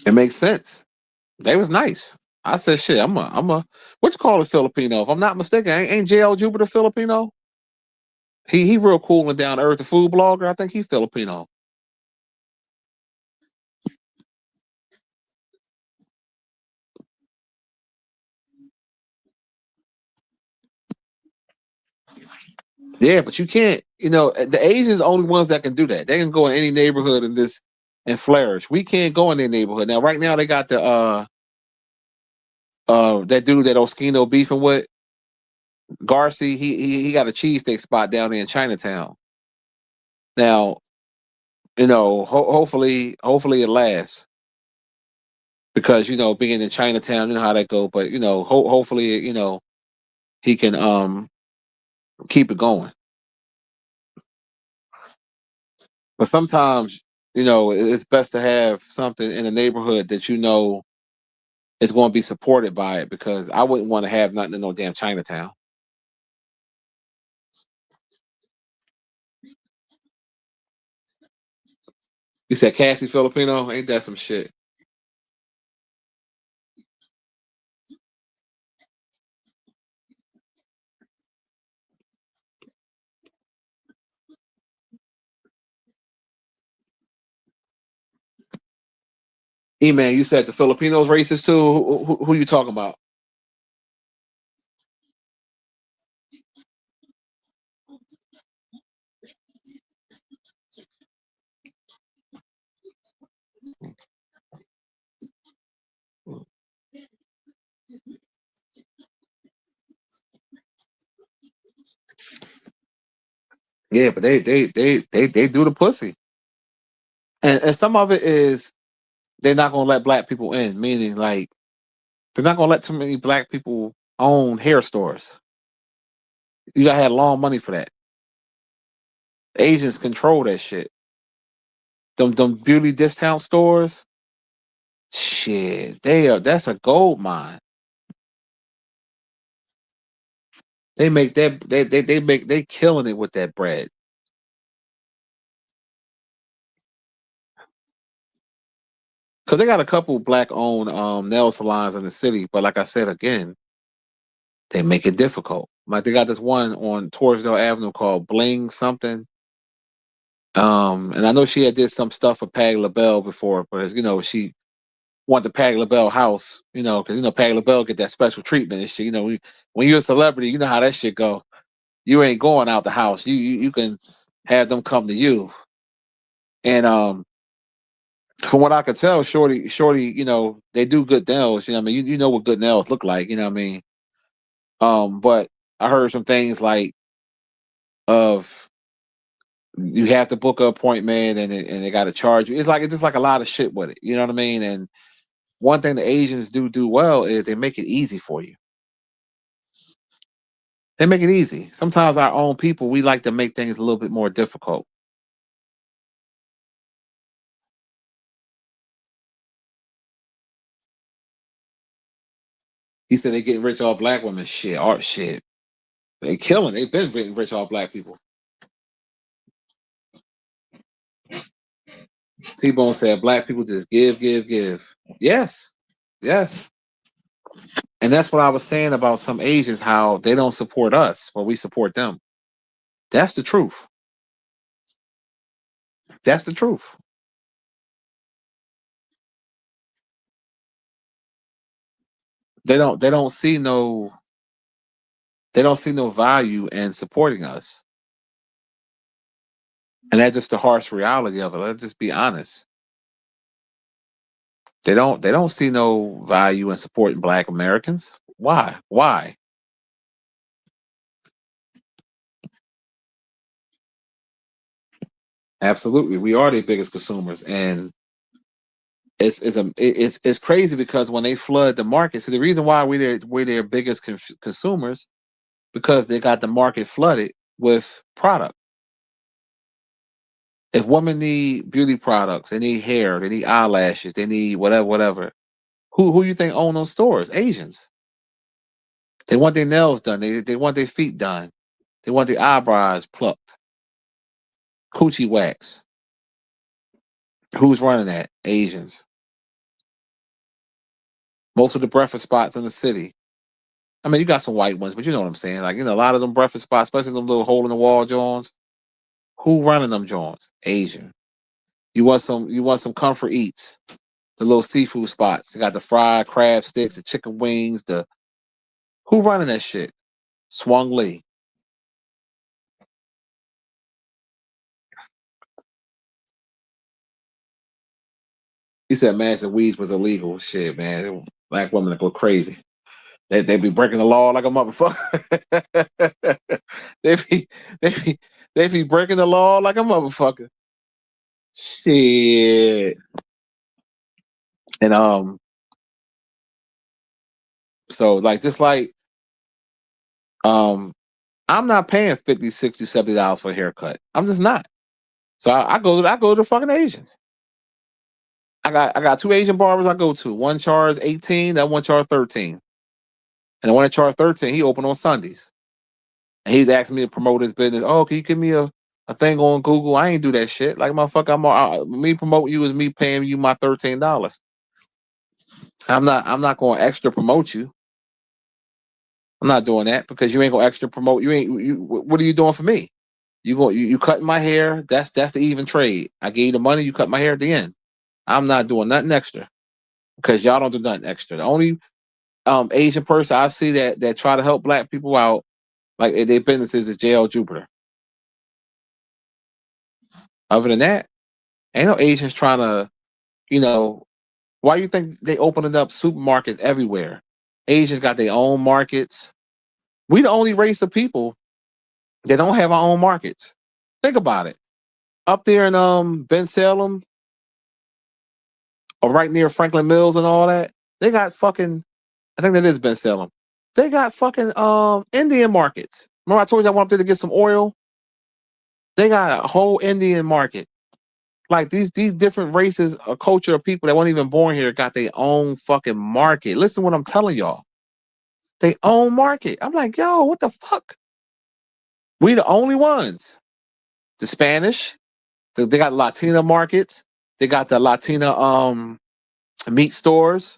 it makes sense. They was nice. I said, shit, what you call a Filipino? If I'm not mistaken, ain't JL Jupiter Filipino? He real cool and down to earth, the food blogger. I think he's Filipino. Yeah, but you can't. The Asians are the only ones that can do that. They can go in any neighborhood and flourish. We can't go in their neighborhood now. Right now, they got the that dude that Oskino beefing with Garci. He got a cheesesteak spot down there in Chinatown. Now, hopefully it lasts because being in Chinatown, you know how that go. But hopefully he can keep it going. But sometimes it's best to have something in the neighborhood that is going to be supported by it, because I wouldn't want to have nothing in no damn Chinatown. You said Cassie Filipino? Ain't that some shit? Man, you said the Filipinos racist too? Who you talking about? Yeah, but they do the pussy. And some of it is they're not gonna let black people in, meaning like they're not gonna let too many black people own hair stores. You gotta have long money for that. Asians control that shit. Them beauty discount stores, shit, that's a gold mine. They make that they killing it with that bread. Cause they got a couple black owned nail salons in the city, but like I said again, they make it difficult. Like they got this one on Torresdale Avenue called Bling something. And I know she had did some stuff for Patti LaBelle before, because she wanted the Patti LaBelle house, because Patti LaBelle get that special treatment and shit. When you're a celebrity, you know how that shit go. You ain't going out the house. You can have them come to you. And from what I could tell, Shorty, they do good nails. What I mean, you know what good nails look like. You know what I mean. But I heard some things like of you have to book an appointment and they got to charge you. It's just like a lot of shit with it. You know what I mean? And one thing the Asians do well is they make it easy for you. They make it easy. Sometimes our own people, we like to make things a little bit more difficult. He said they getting rich all black women. Shit, art shit. They killing. They've been getting rich all black people. T-Bone said black people just give, give, give. Yes. Yes. And that's what I was saying about some Asians, how they don't support us, but we support them. That's the truth. That's the truth. They don't see no value in supporting us. And that's just the harsh reality of it. Let's just be honest. They don't see no value in supporting black Americans. Why? Why? Absolutely. We are the biggest consumers. And It's crazy because when they flood the market, so the reason why we're their biggest consumers because they got the market flooded with product. If women need beauty products, they need hair, they need eyelashes, they need whatever. Who you think own those stores? Asians. They want their nails done. They want their feet done. They want their eyebrows plucked. Coochie wax. Who's running that? Asians. Most of the breakfast spots in the city. I mean, you got some white ones, but you know what I'm saying. Like, a lot of them breakfast spots, especially them little hole in the wall joints. Who running them joints? Asian. You want some comfort eats. The little seafood spots. They got the fried crab sticks, the chicken wings, the who running that shit? Swung Lee. He said Madison weeds was illegal. Shit, man. Black women that go crazy. They be breaking the law like a motherfucker. they be they be they be breaking the law like a motherfucker. Shit. And so like just like um I'm not paying 50, 60, $70 for a haircut. I'm just not. So I go to the fucking Asians. I got two Asian barbers I go to. One charge 18, that one charge 13. And the one that charge 13, he open on Sundays. And he's asking me to promote his business. Oh, can you give me a thing on Google? I ain't do that shit. Like motherfucker, me promoting you is me paying you my $13. I'm not going to extra promote you. I'm not doing that because you ain't gonna extra promote. What are you doing for me? You cutting my hair. That's the even trade. I gave you the money. You cut my hair at the end. I'm not doing nothing extra because y'all don't do nothing extra. The only Asian person I see that try to help black people out, like their businesses, is JL Jupiter. Other than that, ain't no Asians trying to, you know, why you think they opening up supermarkets everywhere? Asians got their own markets. We the only race of people that don't have our own markets. Think about it. Up there in Ben Salem or right near Franklin Mills and all that, they got fucking I think that is Ben Salem. They got fucking Indian markets. Remember I told you I went up there to get some oil? They got a whole Indian market. Like these different races, a culture of people that weren't even born here got their own fucking market. Listen to what I'm telling y'all. They own market. I'm like, yo, what the fuck? We the only ones. The Spanish, they got Latina markets. They got the Latina meat stores.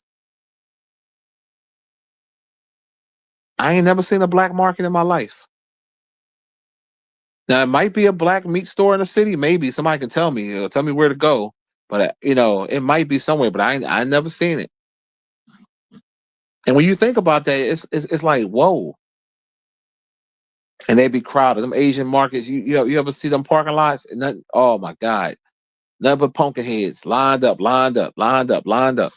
I ain't never seen a black market in my life. Now it might be a black meat store in the city. Maybe somebody can tell me where to go. But it might be somewhere. But I never seen it. And when you think about that, it's like whoa. And they be crowded. Them Asian markets. You ever see them parking lots? And nothing, oh my god, nothing but pumpkin heads lined up, lined up, lined up, lined up.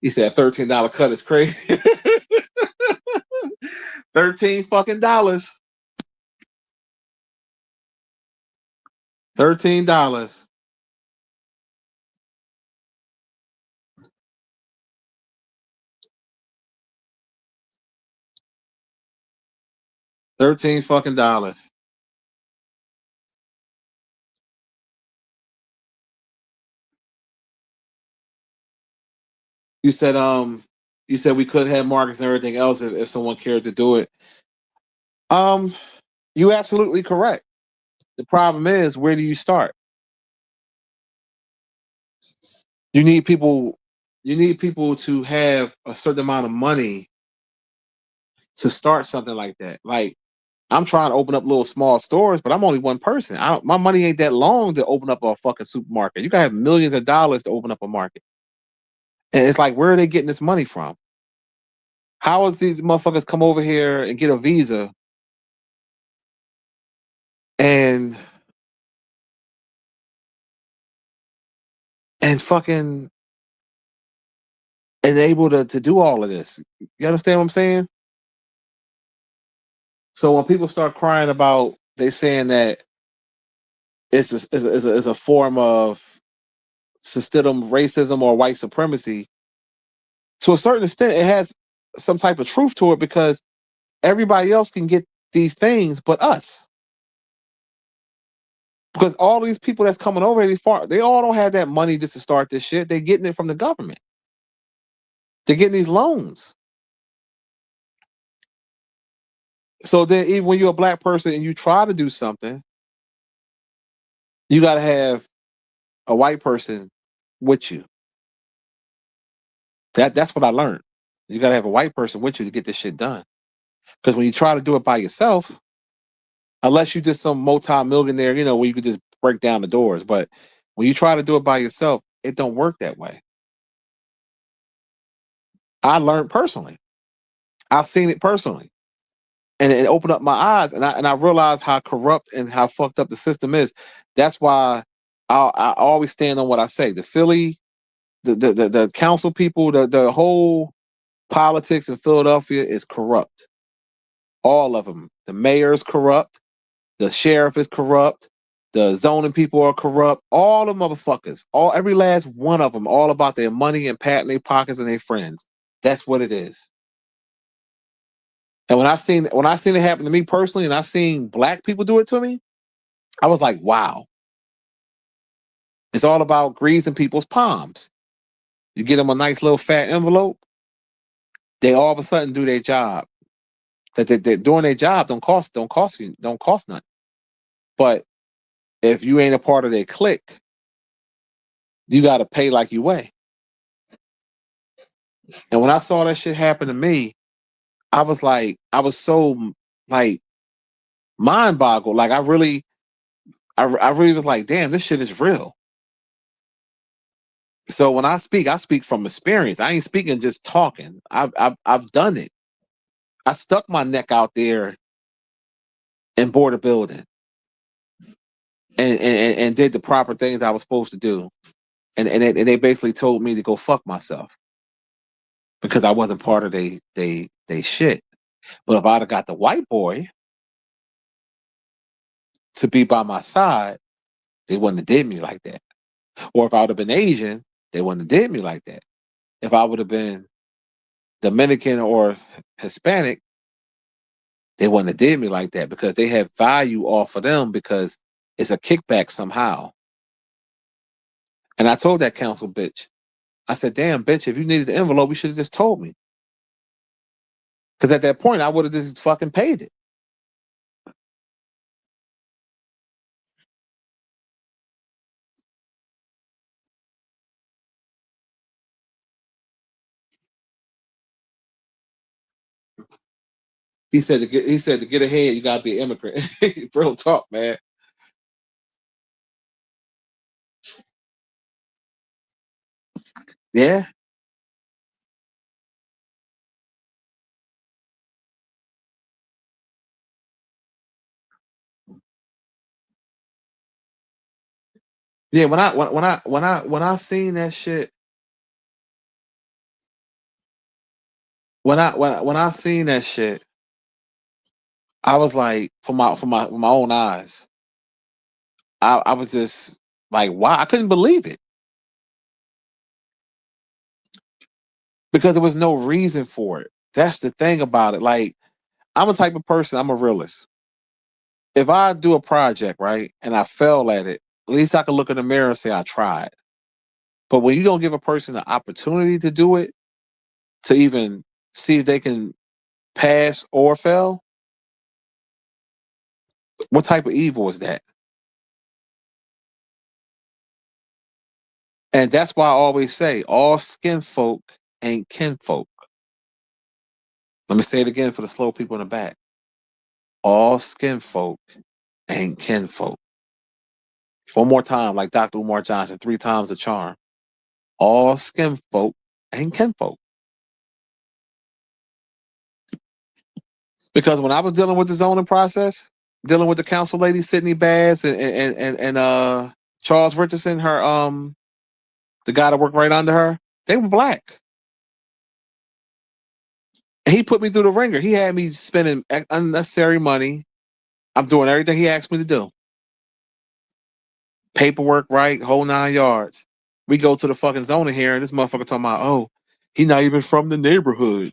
He said $13 cut is crazy. 13 fucking dollars. $13. $13 fucking. You said we could have markets and everything else if someone cared to do it. Um, you absolutely correct. The problem is where do you start? You need people to have a certain amount of money to start something like that. Like I'm trying to open up little small stores, but I'm only one person. My money ain't that long to open up a fucking supermarket. You gotta have millions of dollars to open up a market. And it's like, where are they getting this money from? How is these motherfuckers come over here and get a visa and fucking and able to do all of this? You understand what I'm saying? So when people start crying about, they saying that it's a form of systemic racism or white supremacy. To a certain extent, it has some type of truth to it because everybody else can get these things, but us. Because all these people that's coming over here, they all don't have that money just to start this shit. They're getting it from the government. They're getting these loans. So then, even when you're a black person and you try to do something, you got to have a white person with you. That's what I learned. You got to have a white person with you to get this shit done. Because when you try to do it by yourself, unless you just some multi-millionaire, where you could just break down the doors. But when you try to do it by yourself, it don't work that way. I learned personally. I've seen it personally. And it opened up my eyes, and I realized how corrupt and how fucked up the system is. That's why I always stand on what I say. The Philly, the council people, the whole politics in Philadelphia is corrupt. All of them. The mayor is corrupt. The sheriff is corrupt. The zoning people are corrupt. All the motherfuckers, every last one of them, all about their money and patting their pockets and their friends. That's what it is. And when I seen it happen to me personally, and I seen black people do it to me, I was like, wow. It's all about greasing people's palms. You get them a nice little fat envelope, they all of a sudden do their job. That they doing their job don't cost nothing. But if you ain't a part of their clique, you got to pay like you weigh. And when I saw that shit happen to me, I was so like mind boggled. Like I really was like, damn, this shit is real. So when I speak from experience. I ain't speaking just talking. I've done it. I stuck my neck out there and bought a building and did the proper things I was supposed to do. And they basically told me to go fuck myself because I wasn't part of they shit. But if I'd have got the white boy to be by my side, they wouldn't have did me like that. Or if I would have been Asian, they wouldn't have did me like that. If I would have been Dominican or Hispanic, they wouldn't have did me like that because they have value off of them because it's a kickback somehow. And I told that council bitch, I said, damn, bitch, if you needed the envelope, you should have just told me. Because at that point, I would have just fucking paid it. He said to get ahead, you gotta be an immigrant. Real talk, man. Yeah. Yeah, when I seen that shit, when I seen that shit, I was like, for my own eyes, I was just like, wow, I couldn't believe it because there was no reason for it. That's the thing about it. Like, I'm a type of person, I'm a realist. If I do a project, right, and I fail at it, at least I can look in the mirror and say I tried. But when you don't give a person the opportunity to do it, to even see if they can pass or fail, what type of evil is that? And that's why I always say all skin folk ain't kinfolk. Let me say it again for the slow people in the back. All skin folk ain't kinfolk. One more time, like Dr. Umar Johnson, 3 times the charm. All skin folk ain't kinfolk. Because when I was dealing with the zoning process, dealing with the council lady, Sydney Bass and Charles Richardson, the guy that worked right under her, they were black. And he put me through the ringer. He had me spending unnecessary money. I'm doing everything he asked me to do. Paperwork right, whole 9 yards. We go to the fucking zoning here, and this motherfucker talking about, oh, he not even from the neighborhood.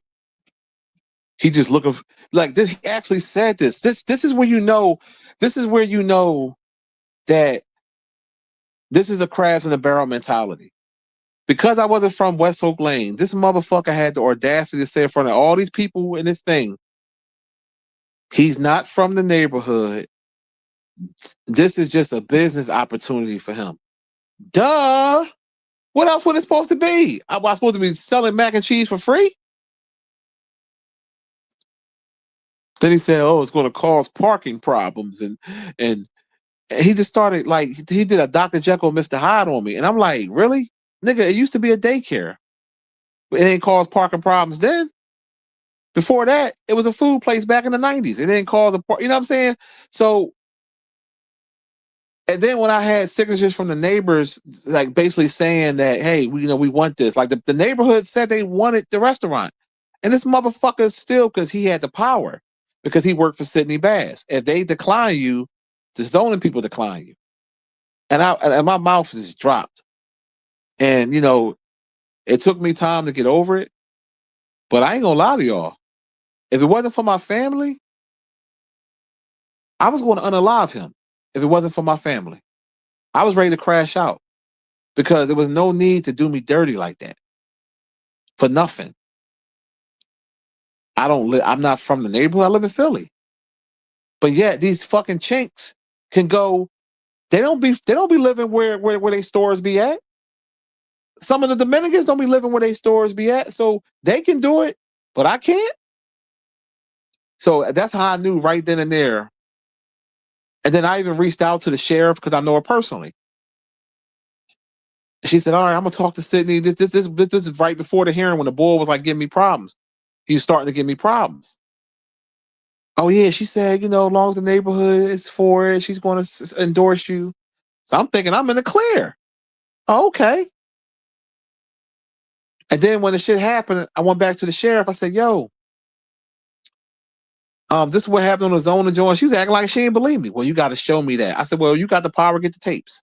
He just looking like this. He actually said this. This is where you know. This is where you know that this is a crabs in the barrel mentality. Because I wasn't from West Oak Lane, this motherfucker had the audacity to say in front of all these people in this thing, he's not from the neighborhood. This is just a business opportunity for him. Duh. What else was it supposed to be? I was supposed to be selling mac and cheese for free? Then he said, oh, it's going to cause parking problems. And he just started like, he did a Dr. Jekyll, Mr. Hyde on me. And I'm like, really? Nigga, it used to be a daycare. It ain't cause parking problems then. Before that, it was a food place back in the 90s. It didn't cause you know what I'm saying? So, and then when I had signatures from the neighbors, like basically saying that, hey, we want this. Like the neighborhood said they wanted the restaurant. And this motherfucker still, because he had the power, because he worked for Sidney Bass. If they decline you, the zoning people decline you. And my mouth just dropped. And, it took me time to get over it. But I ain't gonna lie to y'all. If it wasn't for my family, I was going to unalive him. If it wasn't for my family, I was ready to crash out because there was no need to do me dirty like that for nothing. I'm not from the neighborhood. I live in Philly. But yet these fucking chinks can go. They don't be living where they stores be at. Some of the Dominicans don't be living where they stores be at. So they can do it, but I can't. So that's how I knew right then and there. And then I even reached out to the sheriff because I know her personally. She said, all right, I'm gonna talk to Sidney. This is right before the hearing when the boy was like giving me problems. He's starting to give me problems. Oh yeah, she said, as long as the neighborhood is for it, she's going to endorse you. So I'm thinking I'm in the clear. Oh, okay. And then when the shit happened, I went back to the sheriff. I said, yo, this is what happened on the zoning joint. She was acting like she didn't believe me. Well, you got to show me that. I said, well, you got the power, get the tapes.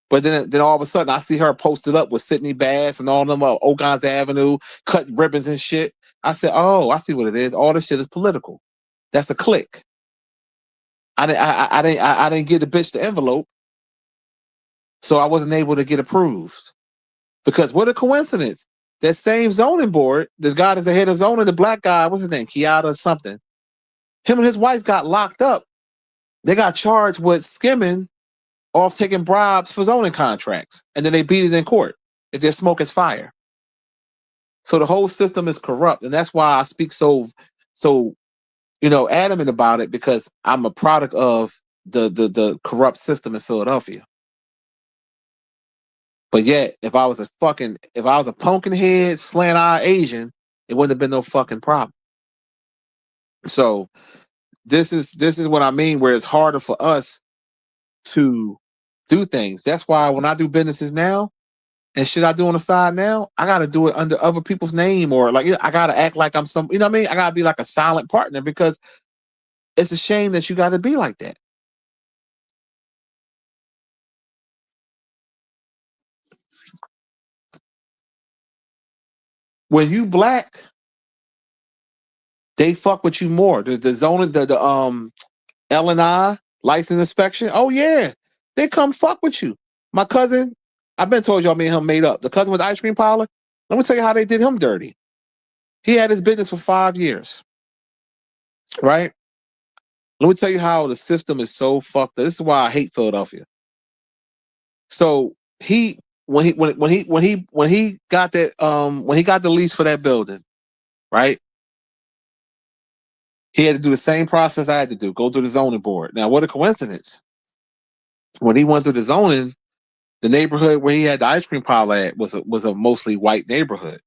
But then all of a sudden, I see her posted up with Sidney Bass and all them Ogons Avenue, cutting ribbons and shit. I said, oh, I see what it is. All this shit is political. That's a click. I didn't give the bitch the envelope, so I wasn't able to get approved. Because what a coincidence! That same zoning board, the guy that's the head of zoning, the black guy, what's his name, Kiata or something. Him and his wife got locked up. They got charged with skimming off taking bribes for zoning contracts, and then they beat it in court. If their smoke is fire. So the whole system is corrupt, and that's why I speak so adamant about it, because I'm a product of the corrupt system in Philadelphia. But yet, if I was a pumpkin head, slant eye Asian, it wouldn't have been no fucking problem. So this is what I mean, where it's harder for us to do things. That's why when I do businesses now and shit I do on the side now, I gotta do it under other people's name, or like I gotta act like I'm some, what I mean? I gotta be like a silent partner, because it's a shame that you gotta be like that. When you black, they fuck with you more. The zoning, the L&I license inspection. Oh yeah, they come fuck with you. My cousin, I've been told y'all me and him made up. The cousin with the ice cream parlor. Let me tell you how they did him dirty. He had his business for 5 years, right? Let me tell you how the system is so fucked up. This is why I hate Philadelphia. So when he got that when he got the lease for that building, right? He had to do the same process I had to do. Go to the zoning board. Now, what a coincidence! When he went through the zoning, the neighborhood where he had the ice cream parlor at was a mostly white neighborhood.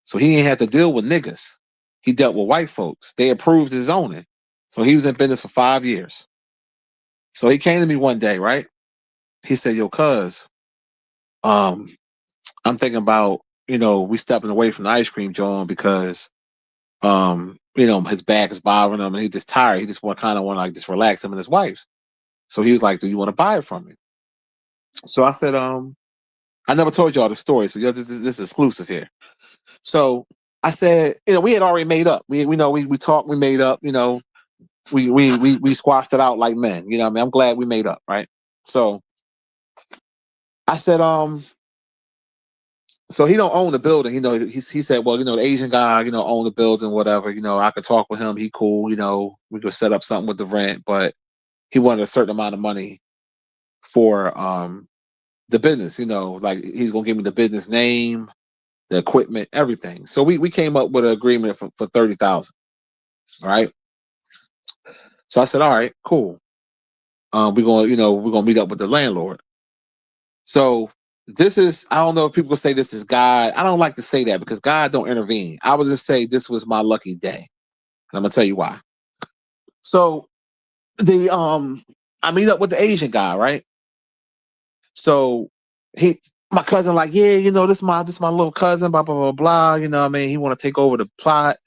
So he didn't have to deal with niggas. He dealt with white folks. They approved his zoning. So he was in business for 5 years. So he came to me one day, right? He said, yo, cuz, I'm thinking about, we stepping away from the ice cream joint because His back is bothering him and he's just tired. He just want to like just relax him and his wife. So he was like, "Do you want to buy it from me?" So I said, I never told y'all the story, so this is exclusive here. So I said, we had already made up. We talked, we made up, we squashed it out like men. You know what I mean? I'm glad we made up, right? So I said, so he don't own the building. He said, well, the Asian guy, own the building, whatever. I could talk with him. He cool. We could set up something with the rent, but he wanted a certain amount of money for the business. Like he's gonna give me the business name, the equipment, everything. So we came up with an agreement for 30,000. All right. So I said, all right, cool. We're gonna meet up with the landlord. So this is, I don't know if people say this is God. I don't like to say that because God don't intervene. I would just say this was my lucky day. And I'm gonna tell you why. So I meet up with the Asian guy, right? So my cousin, like, yeah, this my little cousin, blah, blah, blah, blah. I mean? He want to take over the plot.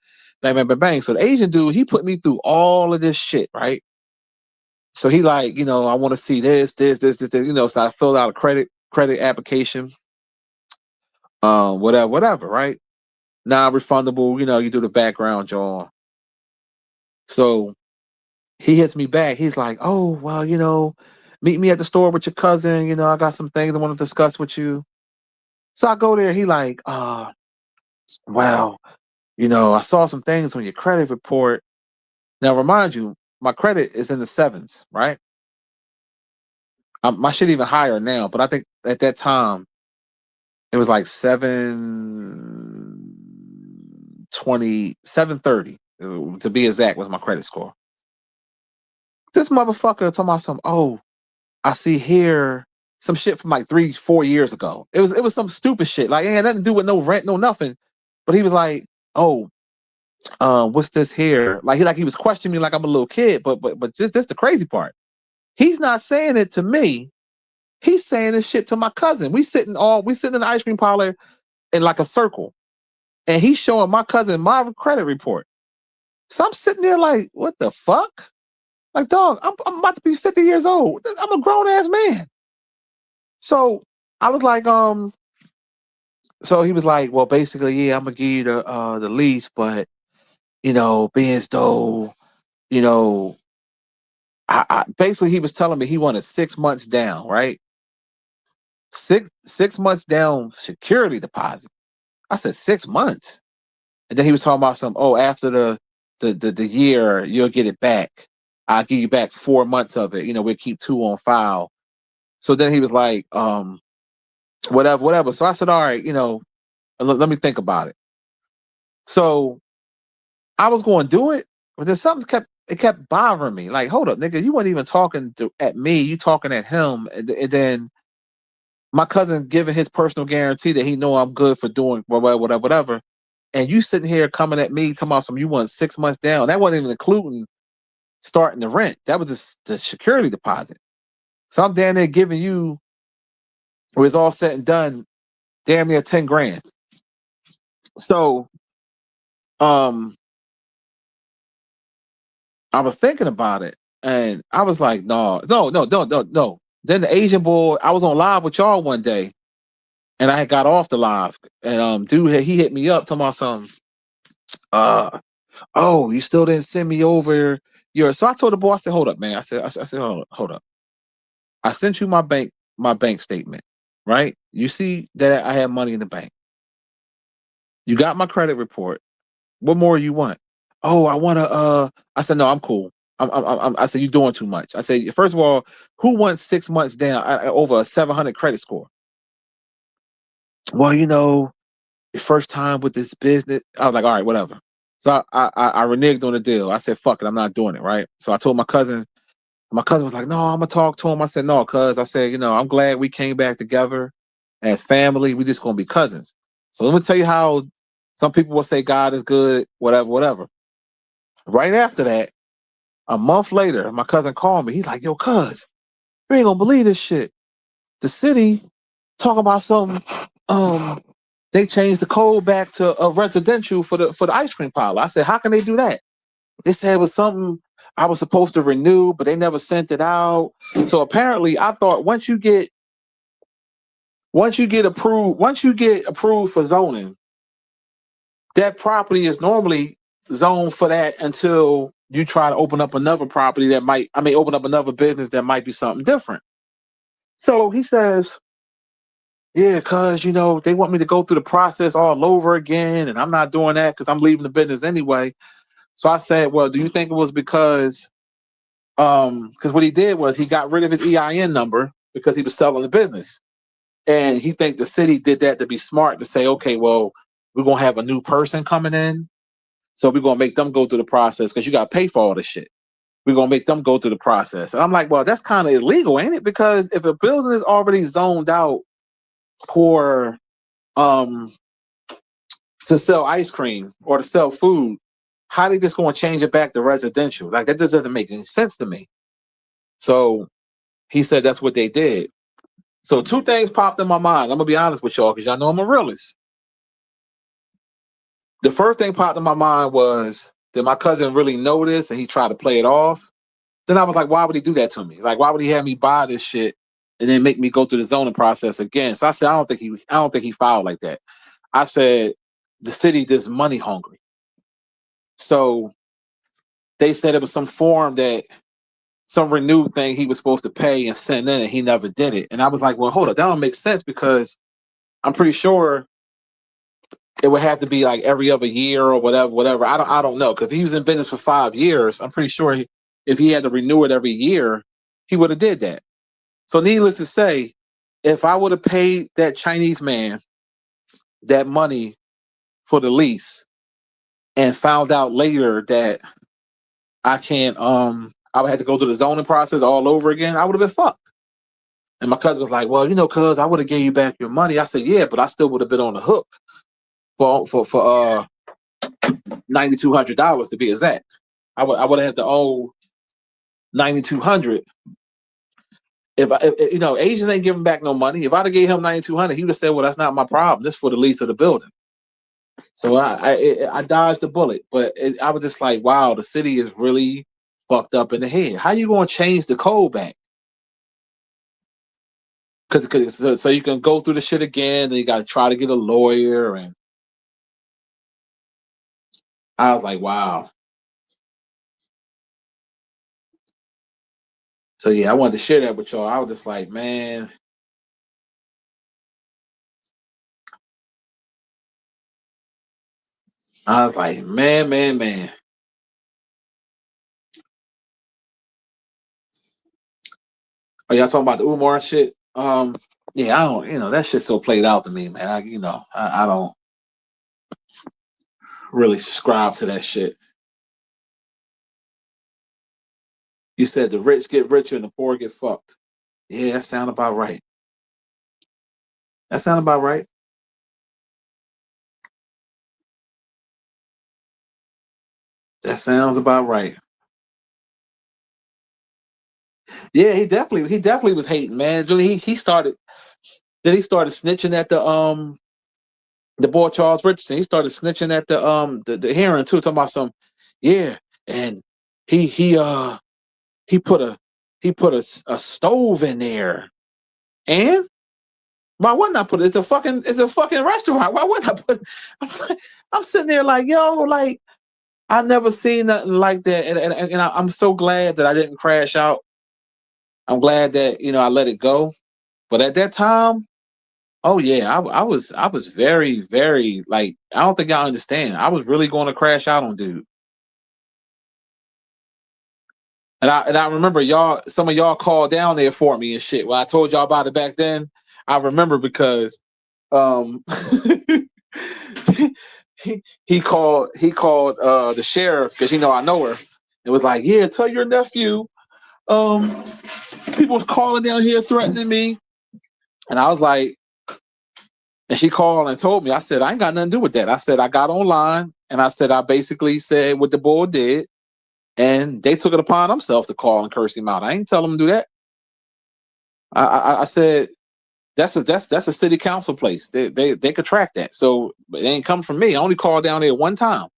Bang, bang, bang, bang. So the Asian dude, he put me through all of this shit, right? So he like, I want to see this. So I filled out a credit application. Whatever, right? Non-refundable, you do the background, John. So he hits me back. He's like, oh, well, meet me at the store with your cousin. I got some things I want to discuss with you. So I go there. He like, well, I saw some things on your credit report. Now, remind you, my credit is in the sevens, right? My shit even higher now, but I think at that time it was like 720, 730 to be exact was my credit score. This motherfucker talking about some, oh, I see here some shit from like 3-4 years ago. It was some stupid shit. Like, it had nothing to do with no rent, no nothing. But he was like, oh, what's this here? Like he was questioning me like I'm a little kid, but just the crazy part. He's not saying it to me. He's saying this shit to my cousin. We sitting in the ice cream parlor in like a circle. And he's showing my cousin my credit report. So I'm sitting there like, what the fuck? Like, dog, I'm about to be 50 years old. I'm a grown ass man. So I was like, so he was like, well, basically, yeah, I'm gonna give you the lease, but being as though, basically he was telling me he wanted 6 months down, right? Six months down security deposit. I said 6 months. And then he was talking about after the year, you'll get it back. I'll give you back 4 months of it. We'll keep 2 on file. So then he was like, whatever. So I said, all right, let me think about it. So I was going to do it, but then something kept bothering me. Like, hold up, nigga, you weren't even talking at me. You talking at him. And then my cousin giving his personal guarantee that he know I'm good for doing whatever. And you sitting here coming at me talking about you want 6 months down. That wasn't even including starting the rent. That was just the security deposit. So I'm down there giving you, when it's all said and done, damn near 10 grand. So I was thinking about it and I was like, no. Then the Asian boy, I was on live with y'all one day and I had got off the live and dude, he hit me up talking about something. Oh, you still didn't send me over so I told the boy, I said, hold up, man. I said, hold up. I sent you my bank statement, right? You see that I have money in the bank. You got my credit report. What more you want? Oh, I want to, I said, no, I'm cool. I said, you're doing too much. I said, first of all, who wants 6 months down over a 700 credit score? Well, your first time with this business. I was like, all right, whatever. So I reneged on the deal. I said, fuck it, I'm not doing it, right? So I told my cousin. My cousin was like, no, I'm gonna talk to him. I said, no, cuz. I said, I'm glad we came back together as family. We just gonna be cousins. So let me tell you how some people will say God is good, whatever. Right after that, a month later, my cousin called me. He's like, yo, cuz, you ain't gonna believe this shit. The city talking about something. They changed the code back to a residential for the ice cream parlor. I said, how can they do that? They said it was something I was supposed to renew, but they never sent it out. So apparently, I thought once you get approved for zoning, that property is normally zoned for that until you try to open up another property that open up another business that might be something different. So he says, yeah, because they want me to go through the process all over again, and I'm not doing that because I'm leaving the business anyway. So I said, well, do you think it was because what he did was he got rid of his EIN number because he was selling the business. And he think the city did that to be smart, to say, okay, well, we're going to have a new person coming in. So we're going to make them go through the process because you got to pay for all this shit. We're going to make them go through the process. And I'm like, well, that's kind of illegal, ain't it? Because if a building is already zoned out for to sell ice cream or to sell food, how they just going to change it back to residential? Like, that just doesn't make any sense to me. So he said that's what they did. So two things popped in my mind. I'm going to be honest with y'all because y'all know I'm a realist. The first thing popped in my mind was, did my cousin really know this and he tried to play it off? Then I was like, why would he do that to me? Like, why would he have me buy this shit and then make me go through the zoning process again? So I said, I don't think he filed like that. I said, the city is money hungry. So they said it was some form that some renewed thing he was supposed to pay and send in, and he never did it. And I was like, well, hold up, that don't make sense because I'm pretty sure it would have to be like every other year or whatever. I don't know, because if he was in business for 5 years, I'm pretty sure if he had to renew it every year, he would have did that. So needless to say, if I would have paid that Chinese man that money for the lease and found out later that I can't, I would have to go through the zoning process all over again, I would have been fucked. And my cousin was like, well, cuz I would have gave you back your money. I said, yeah, but I still would have been on the hook for $9,200 to be exact. I would have had to owe $9,200. If Asians ain't giving back no money. If I'd have gave him $9,200, he would have said, well, that's not my problem. This is for the lease of the building. So I dodged the bullet, but I was just like, wow, the city is really fucked up in the head. How you going to change the code back? So you can go through the shit again, then you got to try to get a lawyer, and I was like, wow. So yeah, I wanted to share that with y'all. I was just like, man. I was like, man. Are y'all talking about the Umar shit? Yeah, I don't, that shit's so played out to me, man. I don't really subscribe to that shit. You said the rich get richer and the poor get fucked. Yeah, that sound about right. That sound about right. That sounds about right. Yeah, he definitely was hating, man. He started snitching at the boy Charles Richardson. He started snitching at the hearing too, talking about some, yeah, and he put a stove in there, and why wouldn't I put it? It's a fucking restaurant. Why wouldn't I put it? I'm sitting there like, yo, like, I've never seen nothing like that, and I'm so glad that I didn't crash out. I'm glad that I let it go, but at that time, oh yeah, I was very, very, like, I don't think y'all understand. I was really going to crash out on dude. And I remember some of y'all called down there for me and shit. When I told y'all about it back then, I remember because he called the sheriff, because I know her. It was like, yeah, tell your nephew, people was calling down here threatening me. And I was like, and she called and told me, I said, I ain't got nothing to do with that. I said, I got online and I said, I basically said what the boy did, and they took it upon themselves to call and curse him out. I ain't tell them to do that. I said, That's a city council place. They could track that. So it ain't come from me. I only called down there one time.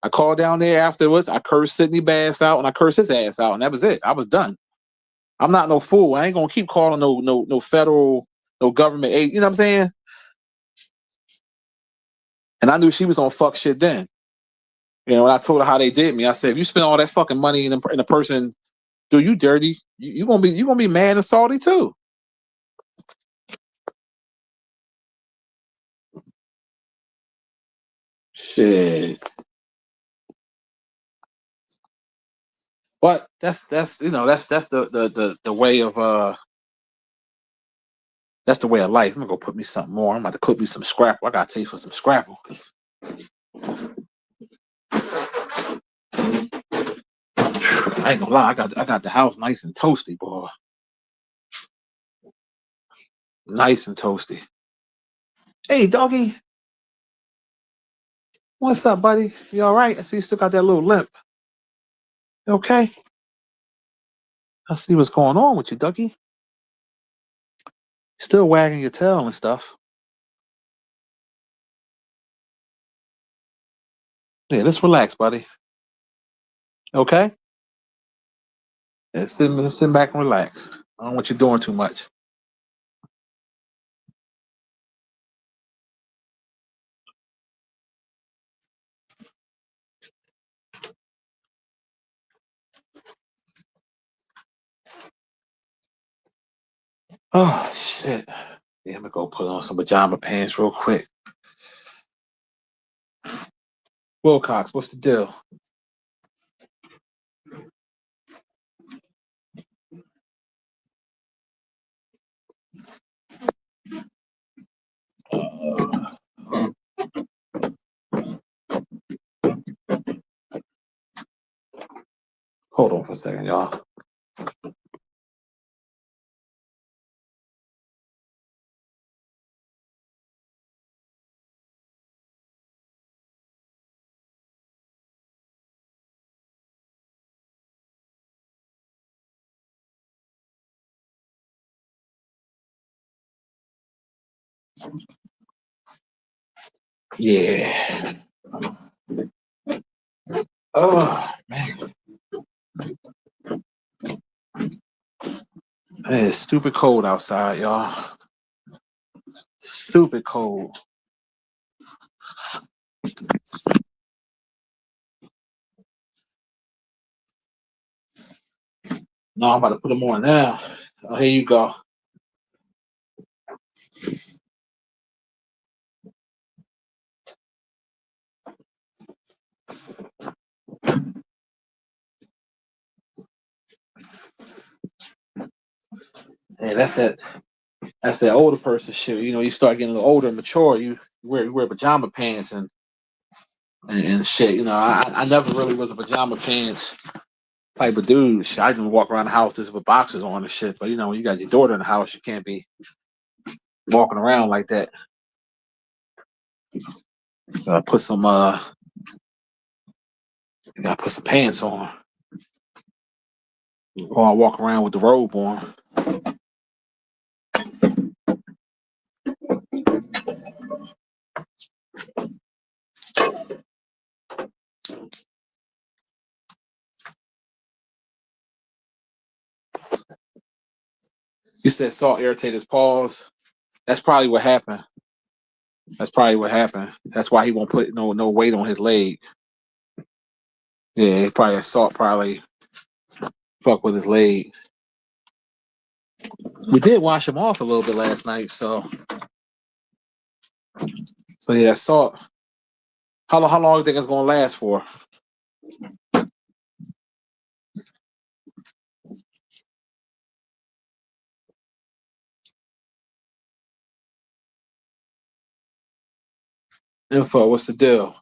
I called down there afterwards. I cursed Sidney Bass out and I cursed his ass out, and that was it. I was done. I'm not no fool. I ain't gonna keep calling no federal, no government aid. You know what I'm saying? And I knew she was on fuck shit then. You know, when I told her how they did me, I said, if you spend all that fucking money in a person do you dirty, you gonna be mad and salty too. Shit. But that's you know that's the way of that's the way of life. I'm gonna go put me something more. I'm about to cook me some scrapple. I gotta taste for some scrapple. I ain't gonna lie, I got the house nice and toasty, boy. Nice and toasty. Hey, doggy, what's up, buddy? You all right? I see you still got that little limp. You okay? I see what's going on with you, Ducky. Still wagging your tail and stuff. Yeah, let's relax, buddy. Okay? Yeah, sit back and relax. I don't want you doing too much. Oh shit. Yeah, I'm gonna go put on some pajama pants real quick. Wilcox, what's the deal? Hold on for a second, y'all. Yeah. Oh man. It's stupid cold outside, y'all. Stupid cold. No, I'm about to put them on now. Oh, here you go. Hey, that's that older person shit. You know, you start getting a little older and mature, you wear pajama pants and shit. You know, I never really was a pajama pants type of dude. Shit, I just walk around the house just with boxers on and shit. But you know, when you got your daughter in the house, you can't be walking around like that. Put some you gotta put some pants on. Or I walk around with the robe on. You said salt irritated his paws. That's probably what happened. That's probably what happened. That's why he won't put no weight on his leg. Yeah, probably salt probably fuck with his leg. We did wash him off a little bit last night, so yeah, salt. How long do you think it's gonna last for? Info, what's the deal?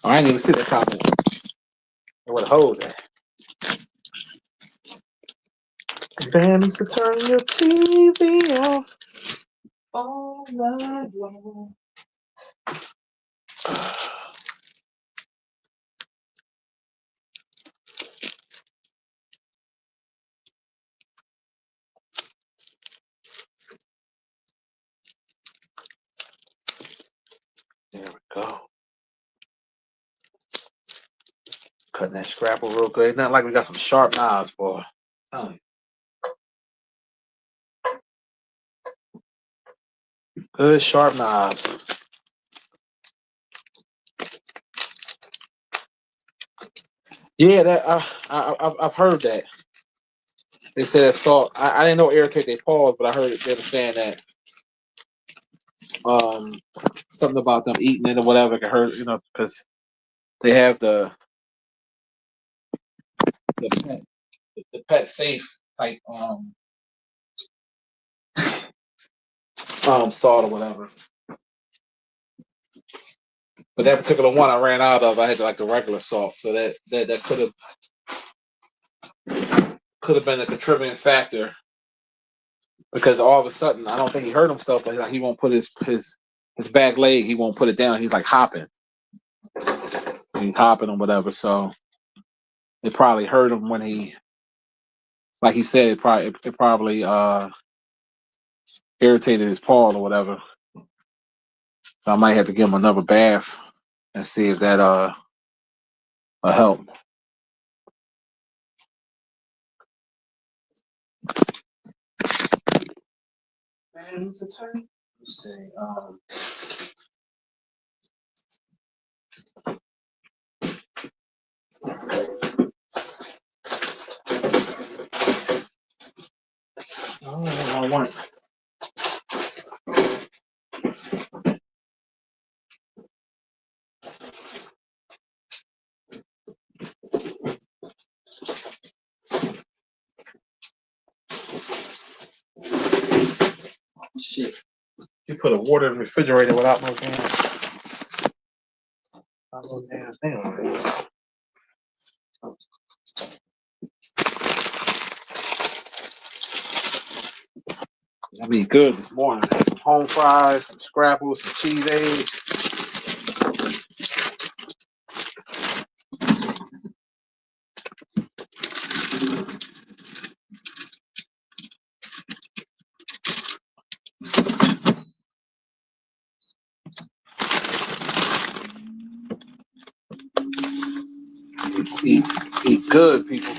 Oh, I didn't even see that comment. Where the hoes at? Bam used to turn your TV off all night long. There we go. Cutting that scrapple real good. It's not like we got some sharp knives, boy. Oh, good sharp knives. Yeah, that I've heard that. They said that salt. I didn't know irritate their paws, but I heard they were saying that something about them eating it or whatever can hurt, because they have the pet safe type salt or whatever. But that particular one I ran out of, I had like the regular salt, so that could have been a contributing factor, because all of a sudden I don't think he hurt himself, but he won't put his back leg, he won't put it down. He's like hopping. He's hopping or whatever, so it probably hurt him when he, like he said, it probably irritated his paw or whatever. So I might have to give him another bath and see if that will help. Let's see. I want. Shit. You put a water in the refrigerator without no damn. Thing. That'd be good this morning. Some home fries, some scrapple, some cheese eggs. Eat good, people.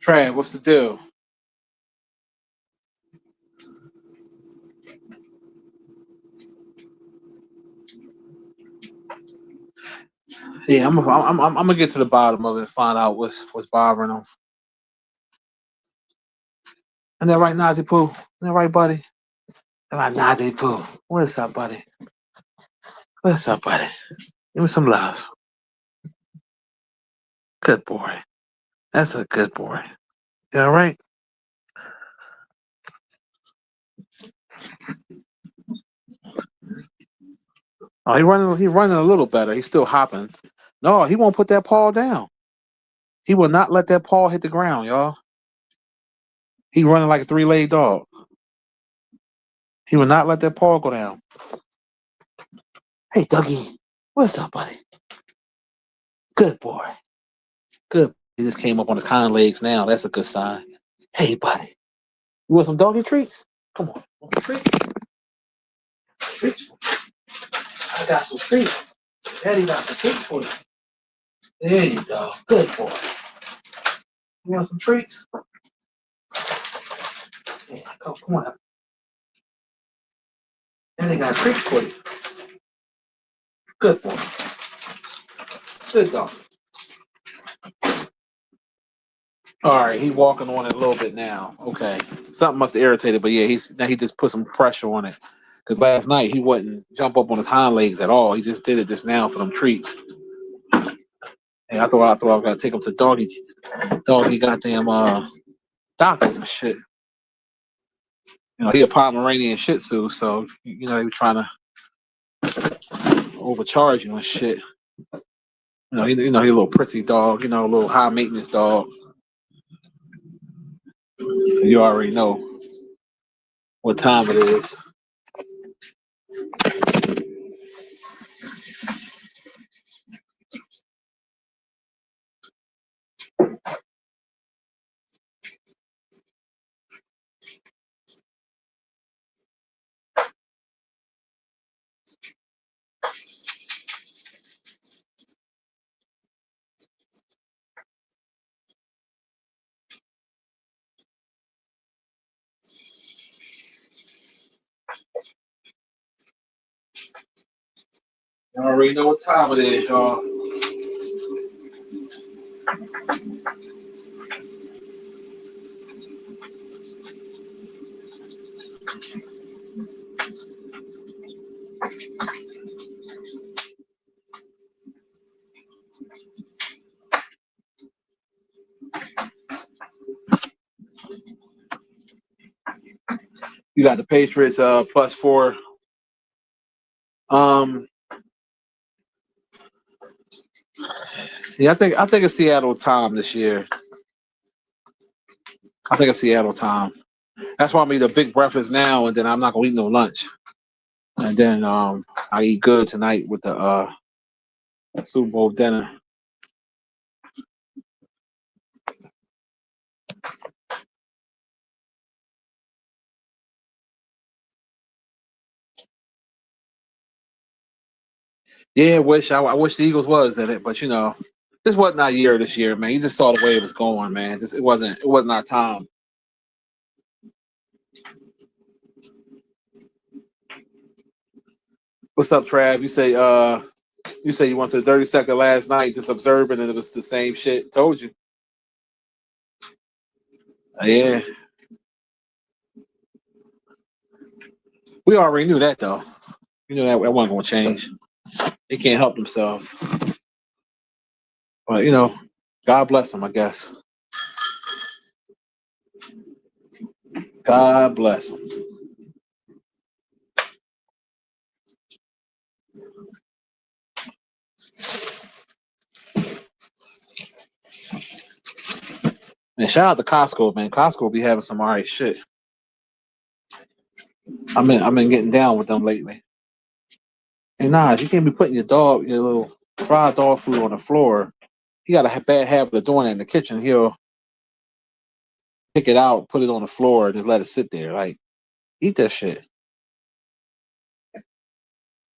Trav, what's the deal? Yeah, I'm gonna get to the bottom of it and find out what's bothering them. Isn't that right, Nazi Poo? Isn't that right, buddy? All right, Nazi Poo. What's up, buddy? What's up, buddy? Give me some love. Good boy. That's a good boy. You all right? Oh, He running a little better. He's still hopping. No, he won't put that paw down. He will not let that paw hit the ground, y'all. He running like a 3-legged dog. He will not let that paw go down. Hey, Dougie. What's up, buddy? Good boy. Good. He just came up on his hind legs now. That's a good sign. Hey, buddy. You want some doggy treats? Come on. Want some treats? Treats? I got some treats. Daddy got some treats for you. There you go. Good boy. You want some treats? Yeah, come on. Daddy got treats for you. Good boy. Good dog. All right, he's walking on it a little bit now. Okay, something must have irritated, but yeah, he just put some pressure on it. Because last night he wouldn't jump up on his hind legs at all. He just did it just now for them treats. And I thought I was gonna take him to doggy goddamn doctors and shit. You know, he a Pomeranian Shih Tzu, so you know he was trying to overcharge you and shit. You know, he a little prissy dog. You know, a little high maintenance dog. So you already know what time it is. You already know what time it is, y'all. You got the Patriots +4. Yeah, I think it's Seattle time this year. I think it's Seattle time. That's why I'm eating a big breakfast now, and then I'm not gonna eat no lunch. And then I eat good tonight with the Super Bowl dinner. Yeah, I wish the Eagles was in it, but you know, this wasn't our year this year, man. You just saw the way it was going, man. It wasn't our time. What's up, Trav? You say you went to the 30-second last night just observing and it was the same shit. Told you. Yeah. We already knew that though. You knew that wasn't gonna change. They can't help themselves. But you know, God bless them, I guess. God bless them. Man, shout out to Costco, man. Costco be having some alright shit. I've been getting down with them lately. And nah, you can't be putting your little dry dog food on the floor. He got a bad habit of doing that in the kitchen. He'll pick it out, put it on the floor, and just let it sit there. Like, eat that shit.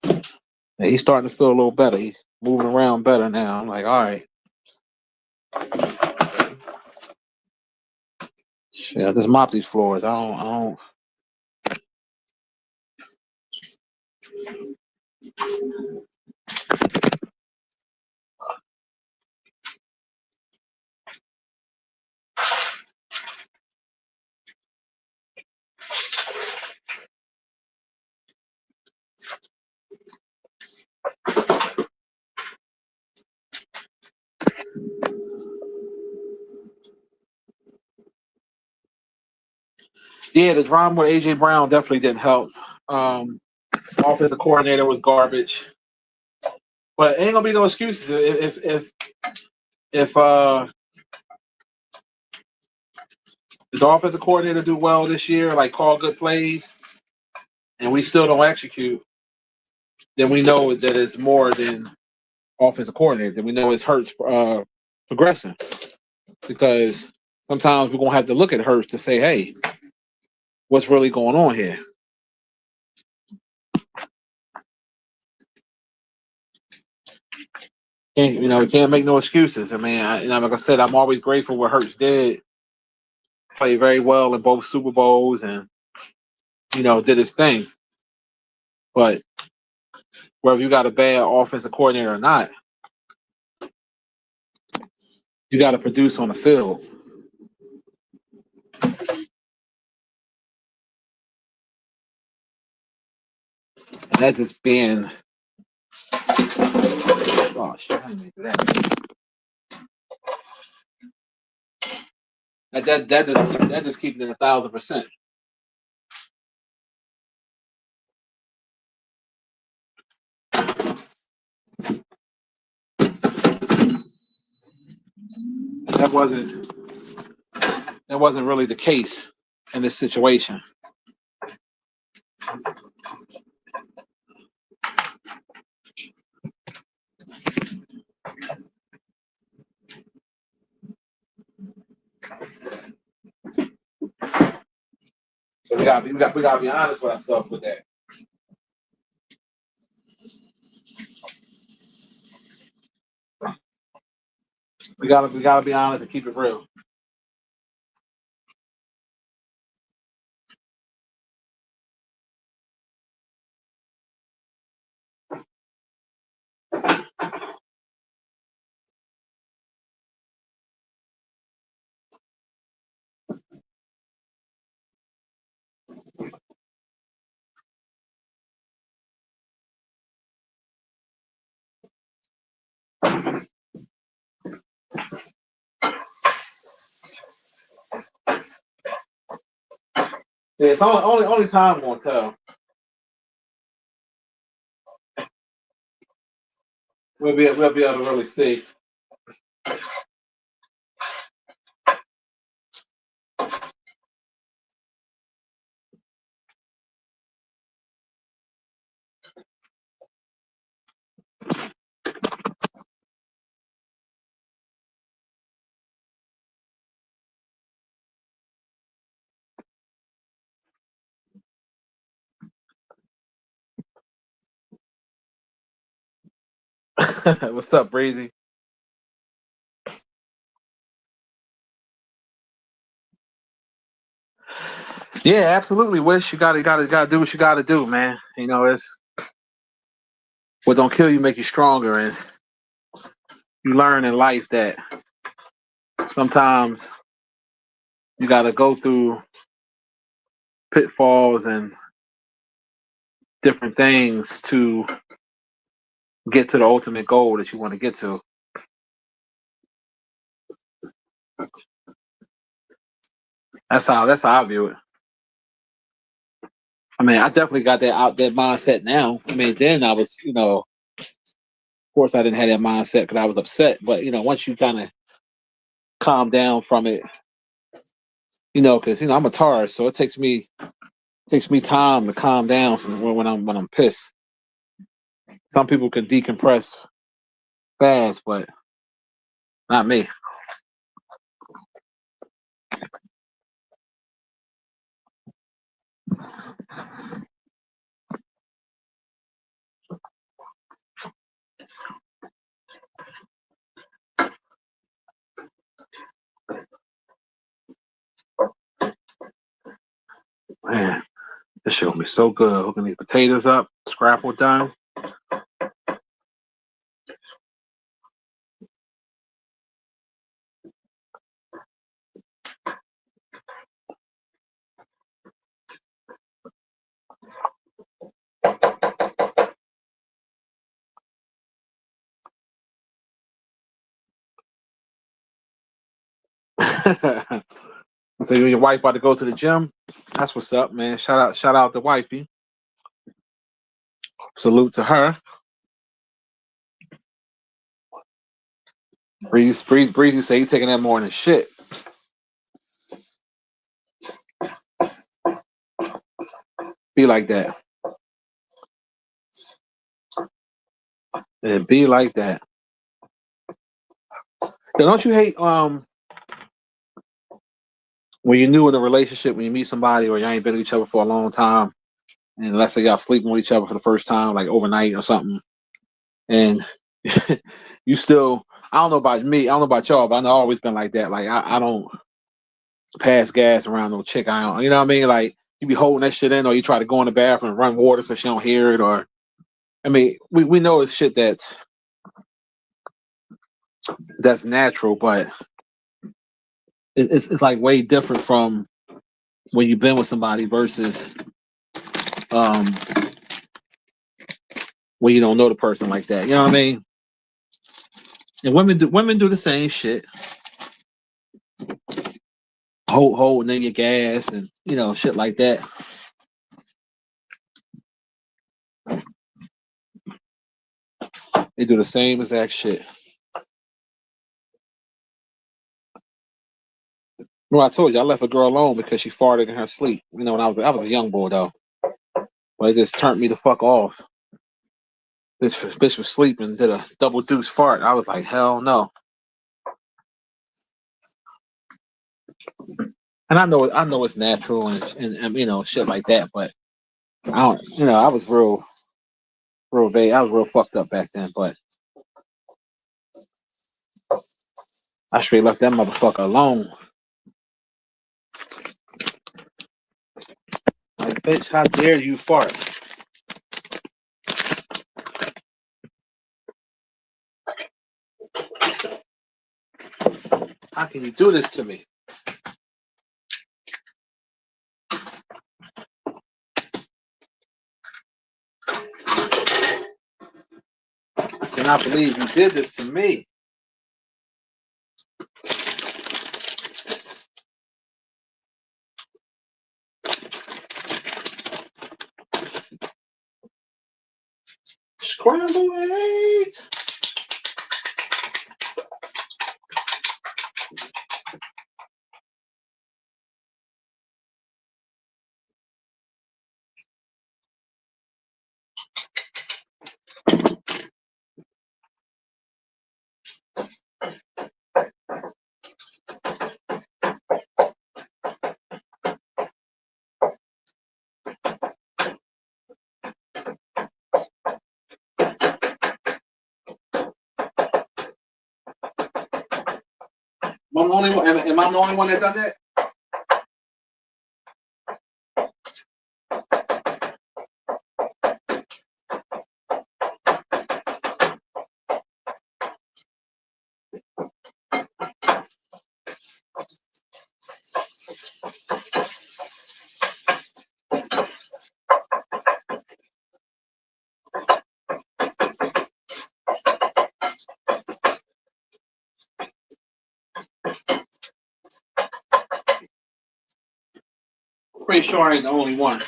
And he's starting to feel a little better. He's moving around better now. I'm like, all right. Shit, I just mop these floors. I don't. Yeah, the drama with AJ Brown definitely didn't help. Offensive coordinator was garbage, but ain't gonna be no excuses if the offensive coordinator do well this year, like call good plays, and we still don't execute, then we know that it's more than offensive coordinator. Then we know it's Hurts progressing, because sometimes we're gonna have to look at Hurts to say, hey, what's really going on here? We can't make no excuses. I mean, like I said, I'm always grateful what Hurts did. Played very well in both Super Bowls, and did his thing. But whether you got a bad offensive coordinator or not, you got to produce on the field. And that's just being. Oh shit! I didn't do that. That just keeps it 1,000%. That wasn't really the case in this situation. So we gotta be honest with ourselves with that. We gotta be honest and keep it real. Yeah, it's only time gonna tell. We'll be able to really see. What's up, Breezy? Yeah, absolutely. Wish you gotta do what you gotta do, man. You know, it's what don't kill you make you stronger, and you learn in life that sometimes you gotta go through pitfalls and different things to get to the ultimate goal that you want to get to. That's how I view it. I mean, I definitely got that mindset now. I mean, then I was, of course, I didn't have that mindset because I was upset. But once you kind of calm down from it, because I'm a Taurus, so it takes me time to calm down from when I'm pissed. Some people can decompress fast, but not me. Man, this shit gonna be so good. Hooking these potatoes up, scrapple done. So you and your wife about to go to the gym? That's what's up, man. Shout out to wifey. Salute to her. Breezy say he taking that more than shit. Be like that. It be like that. Don't you hate when you're new in a relationship, when you meet somebody or you ain't been with each other for a long time, and let's say y'all sleeping with each other for the first time, like overnight or something, and you still, I don't know about me, I don't know about y'all, but I know I've always been like that. Like I don't pass gas around no chick. I don't, you know what I mean? Like you be holding that shit in, or you try to go in the bathroom and run water so she don't hear it, or I mean, we know it's shit that's natural, but it's like way different from when you've been with somebody versus um when you don't know the person like that. You know what I mean? And women do the same shit. holding in your gas and shit like that. They do the same exact shit. Well, I told you I left a girl alone because she farted in her sleep. When I was a young boy though, but it just turned me the fuck off. Bitch was sleeping, did a double deuce fart. I was like, hell no. And I know it's natural and shit like that, but I don't. I was real vague. I was real fucked up back then, but I straight left that motherfucker alone. Like, bitch, how dare you fart? How can you do this to me? I cannot believe you did this to me. Scrambled eggs. Am I the only one that done that? Pretty sure I ain't the only one.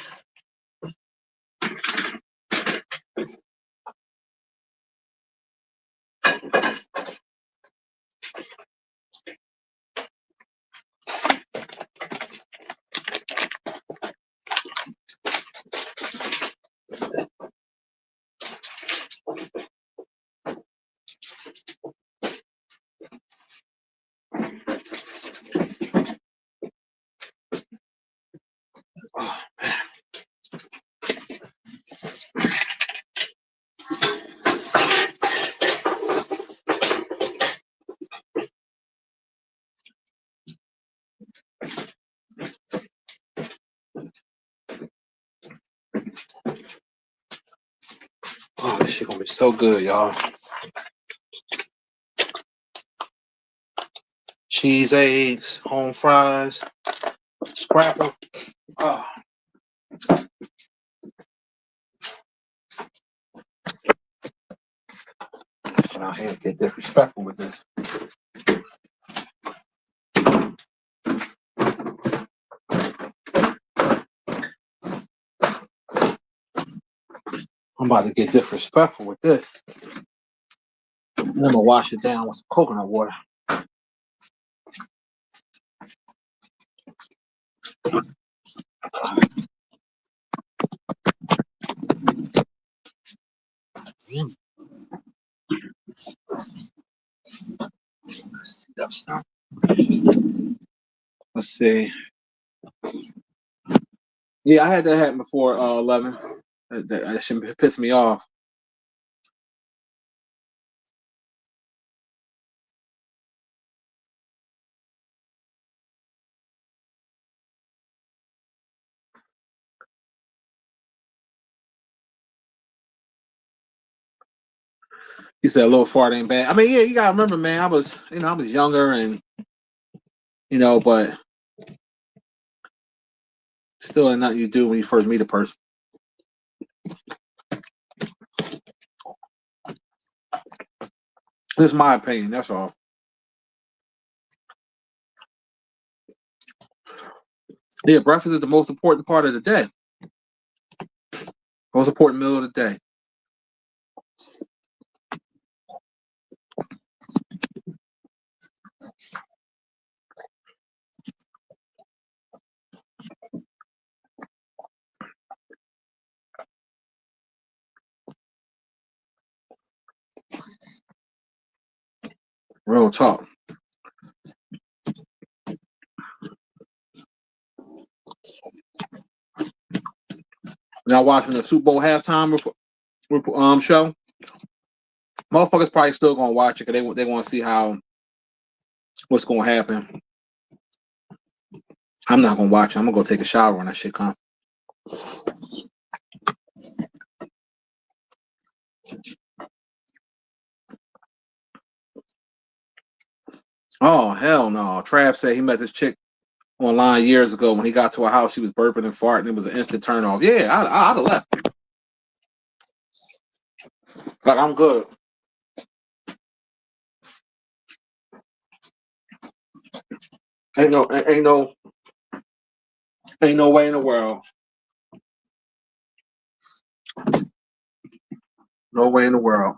Oh, man. Oh, this shit gonna be so good, y'all. Cheese, eggs, home fries, scrapple. Oh. Out here get disrespectful with this. I'm about to get disrespectful with this. And I'm gonna wash it down with some coconut water. Let's see. Yeah, I had that happen before 11. That shouldn't piss me off. You said a little fart ain't bad. I mean, yeah, you gotta remember, man. I was younger, and but still, ain't nothing you do when you first meet a person. This is my opinion. That's all. Yeah, breakfast is the most important part of the day. Most important meal of the day. Real talk. Now watching the Super Bowl halftime show. Motherfuckers probably still gonna watch it because they want to see what's gonna happen. I'm not gonna watch it. I'm gonna go take a shower when that shit comes. Oh hell no! Trav said he met this chick online years ago. When he got to her house, she was burping and farting. It was an instant turn off. Yeah, I'd have left. Like I'm good. Ain't no way in the world. No way in the world.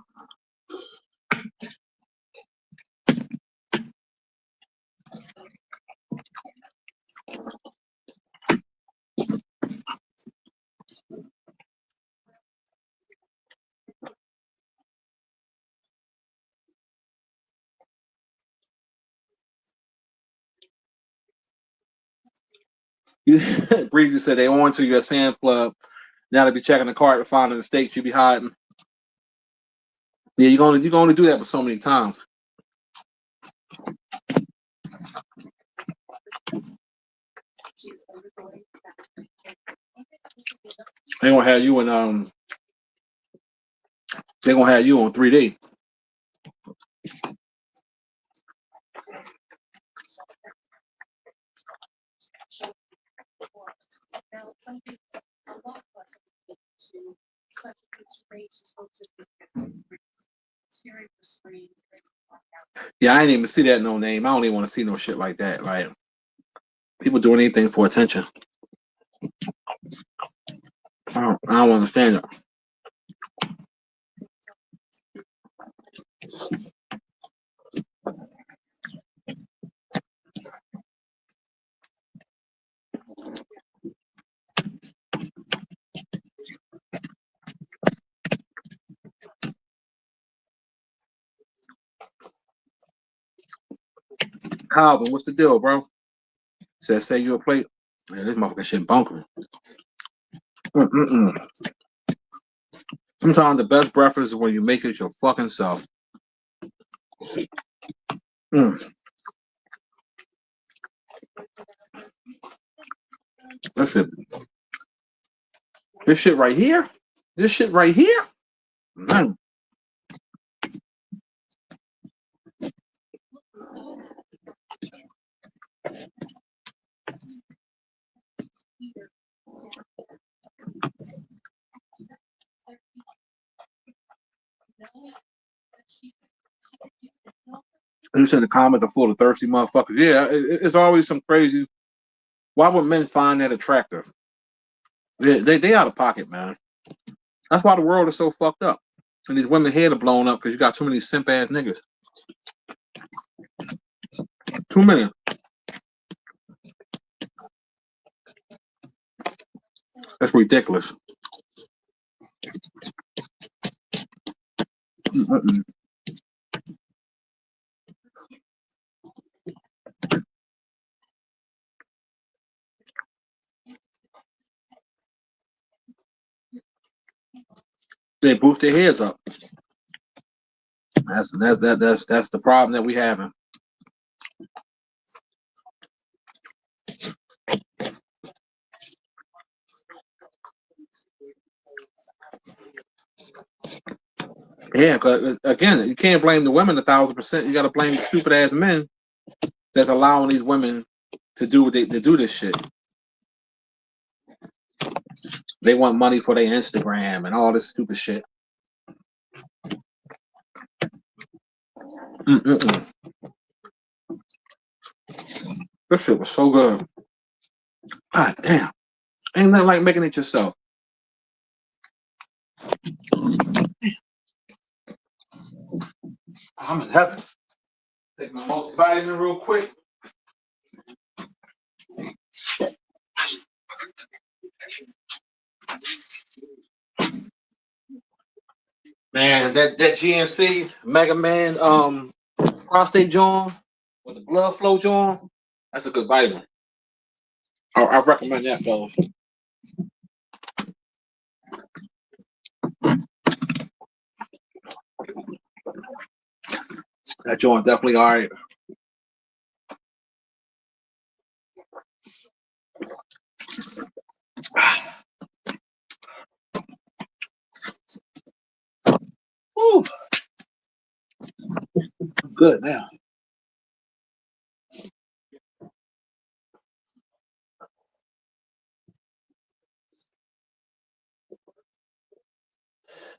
Breezy said they on to your Sam's Club. Now they be checking the cart to find the steaks you be hiding. Yeah, you're gonna only do that for so many times. They gonna have you in they gonna have you on 3D. Yeah, I ain't even see that no name. I don't even want to see no shit like that. Like people doing anything for attention. I don't understand it. Calvin, what's the deal, bro? Said, say you a plate. Man, this motherfucker shit bunkering. Sometimes the best breakfast is when you make it your fucking self. That's it. This shit right here? This shit right here? Man. You said the comments are full of thirsty motherfuckers. Yeah, it's always some crazy. Why would men find that attractive? They out of pocket, man. That's why the world is so fucked up. And these women head are blown up because you got too many simp ass niggas. Too many. That's ridiculous. They boost their heads up. That's the problem that we having. Yeah, because again, you can't blame the women 1,000%. You got to blame the stupid ass men that's allowing these women to do what they do this shit. They want money for their Instagram and all this stupid shit. This shit was so good. God damn. Ain't nothing like making it yourself. I'm in heaven. Take my multivitamin real quick. Man, that GNC Mega Man prostate joint with the blood flow joint, that's a good vitamin. I recommend that, fellas. That joint definitely all right. Woo. I'm good now.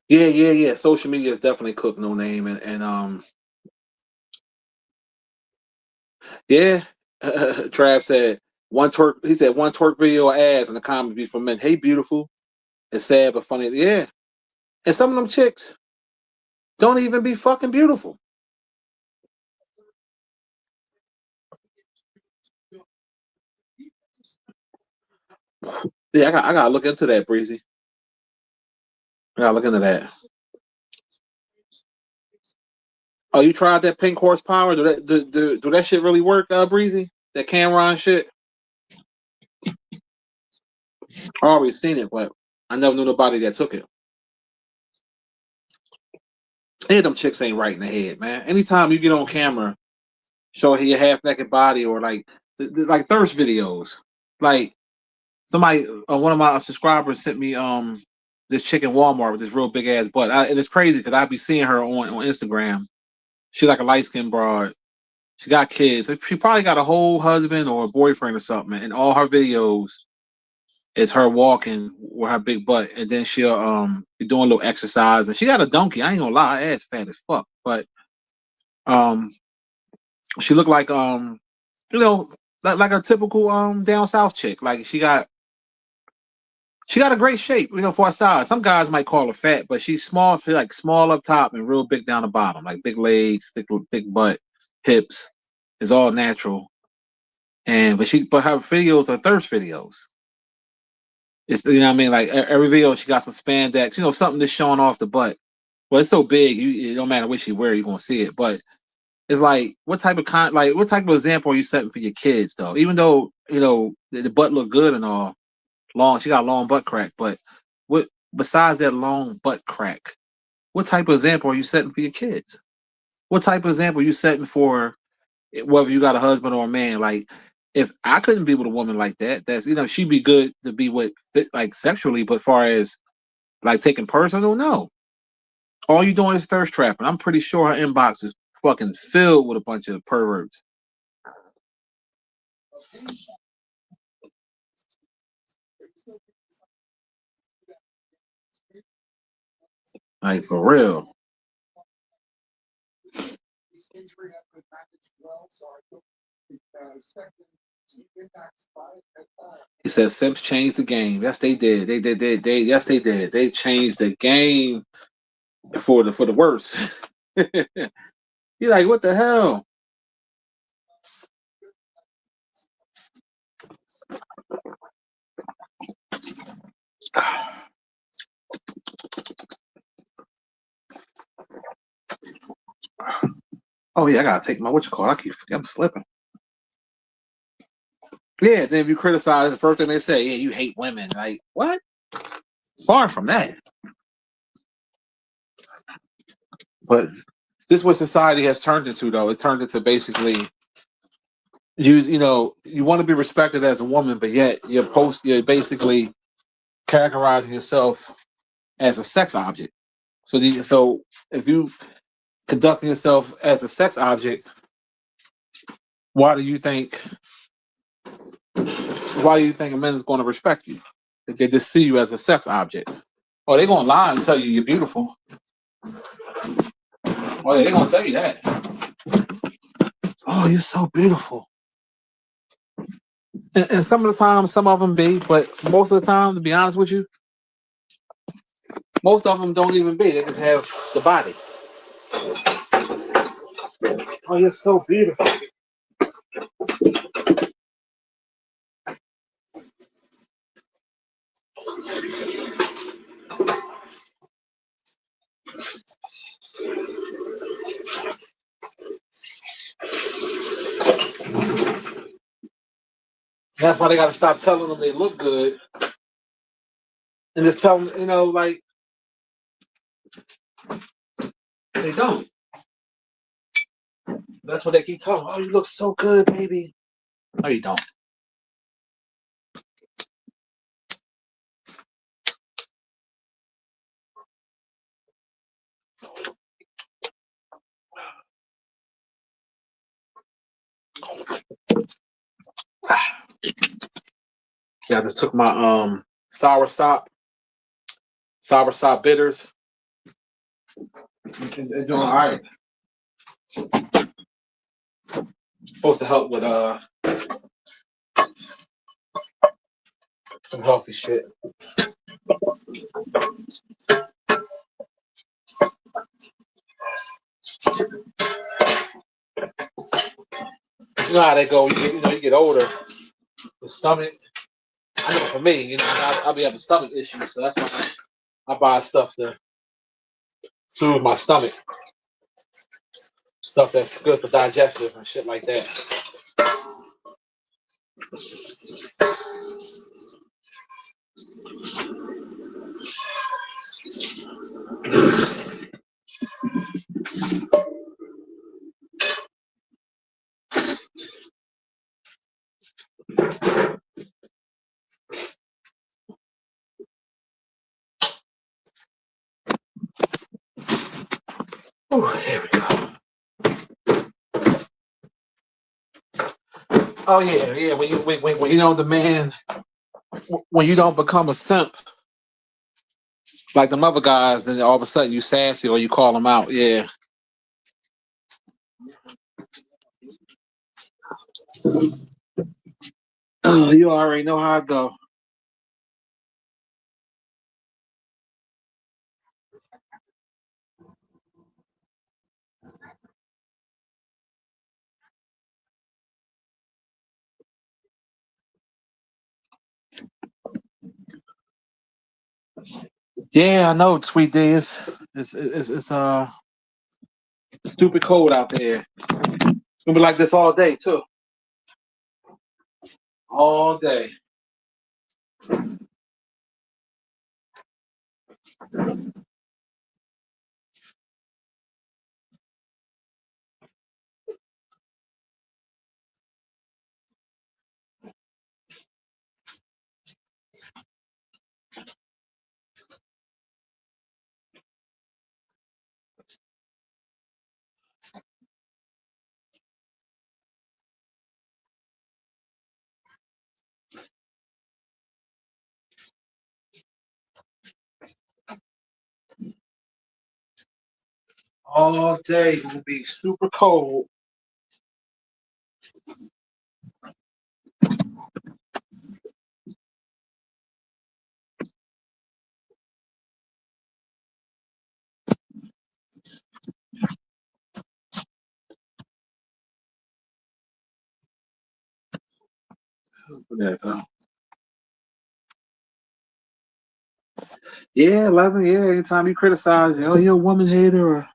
Yeah. Social media is definitely cooked no name, and yeah. Trav said one twerk. He said one twerk video ads in the comments be for men. Hey, beautiful. It's sad but funny. Yeah, and some of them chicks don't even be fucking beautiful. Yeah, I gotta look into that, Breezy. I gotta look into that. Oh, you tried that pink horsepower? Do that shit really work, Breezy? That Cameron shit? I already seen it, but I never knew nobody that took it. And them chicks ain't right in the head, man. Anytime you get on camera showing your half naked body or like like thirst videos, like somebody, one of my subscribers sent me this chick in Walmart with this real big ass butt, and it's crazy because I be seeing her on Instagram. She like a light skinned broad. She got kids. She probably got a whole husband or a boyfriend or something. And all her videos is her walking with her big butt, and then she'll be doing a little exercise. And she got a donkey. I ain't gonna lie, her ass fat as fuck. But um, she looked like you know, like a typical down south chick. Like she got a great shape, for her size. Some guys might call her fat, but she's small. She's like small up top and real big down the bottom, like big legs, big butt, hips. It's all natural. But her videos are thirst videos. It's what I mean. Like every video, she got some spandex, something that's showing off the butt. Well, it's so big, it don't matter what she wear, you're gonna see it. But it's like, what type of example are you setting for your kids, though? Even though the butt look good and all, she got a long butt crack, but what besides that long butt crack, what type of example are you setting for your kids? What type of example are you setting for whether you got a husband or a man? Like, if I couldn't be with a woman like that, that's she'd be good to be with, like sexually, but far as like taking personal, no. All you doing is thirst trapping. I'm pretty sure her inbox is fucking filled with a bunch of perverts. Like, for real. He says Sims changed the game. Yes, they did. Yes, they did. They changed the game for the worse. You're like, what the hell? Oh yeah, I gotta take my I keep I'm slipping. Yeah, then if you criticize, the first thing they say, yeah, you hate women. Like, what? Far from that. But this is what society has turned into, though. It turned into basically you want to be respected as a woman, but yet you're basically characterizing yourself as a sex object. So if you conducting yourself as a sex object, why do you think a man is going to respect you if they just see you as a sex object? Oh, they're gonna lie and tell you you're beautiful. Oh, yeah, they're gonna tell you that. Oh, you're so beautiful. And some of the time, some of them be, but most of the time, to be honest with you, most of them don't even be. They just have the body. Oh, you're so beautiful. That's why they got to stop telling them they look good and just tell them, like they don't. That's what they keep telling them. Oh, you look so good, baby. No, you don't. Yeah, I just took my soursop bitters. They're doing all right. Supposed to help with some healthy shit. You know how they go. You get older. The stomach. I know for me, I'll be having stomach issues, so that's why I buy stuff to soothe my stomach. Stuff that's good for digestion and shit like that. Ooh, here we go. Oh yeah. When you know the man, when you don't become a simp like them other guys, then all of a sudden you sassy or you call them out. Yeah. You already know how I go. Yeah, I know. Sweet D it's stupid cold out there. It's gonna be like this all day too. All day. All day gonna be super cold. There you go. Yeah, 11. Yeah, anytime you criticize, you're a woman hater or.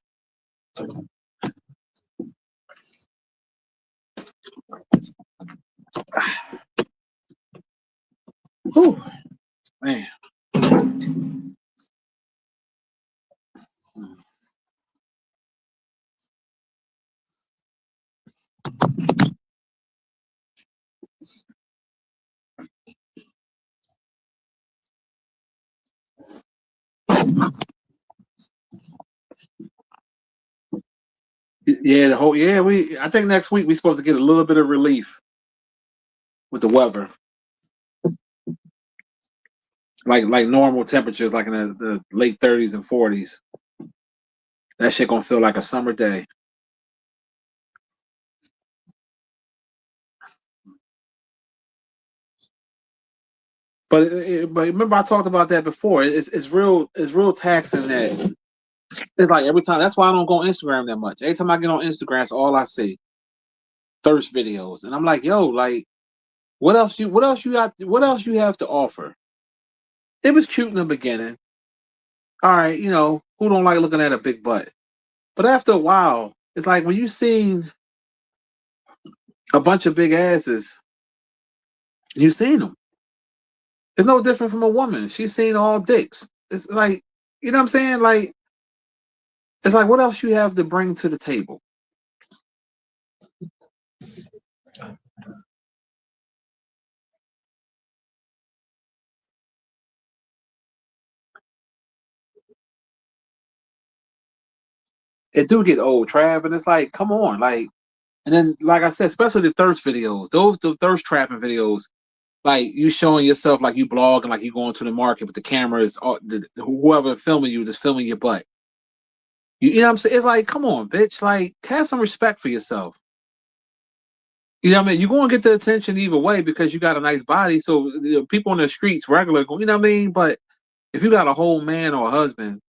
Whew, man. Yeah, I think next week we're supposed to get a little bit of relief with the weather. Like normal temperatures, like in the late 30s and 40s. That shit gonna feel like a summer day. But remember I talked about that before. It's real taxing that it's like every time. That's why I don't go on Instagram that much. Every time I get on Instagram, it's all I see thirst videos, and I'm like, yo, like what else you have to offer? It was cute in the beginning. All right, who don't like looking at a big butt? But after a while, it's like when you seen a bunch of big asses, you seen them. It's no different from a woman. She's seen all dicks. It's like, you know what I'm saying? Like, it's like, what else you have to bring to the table? It do get old, Trav, and it's like, come on, like, and then, like I said, especially the thirst videos, the thirst trapping videos, like you showing yourself, like you blogging, like you going to the market, but the camera is whoever filming you just filming your butt. You know what I'm saying? It's like, come on, bitch, like have some respect for yourself. You know what I mean? You're going to get the attention either way because you got a nice body. So people on the streets, regular, you know what I mean? But if you got a whole man or a husband,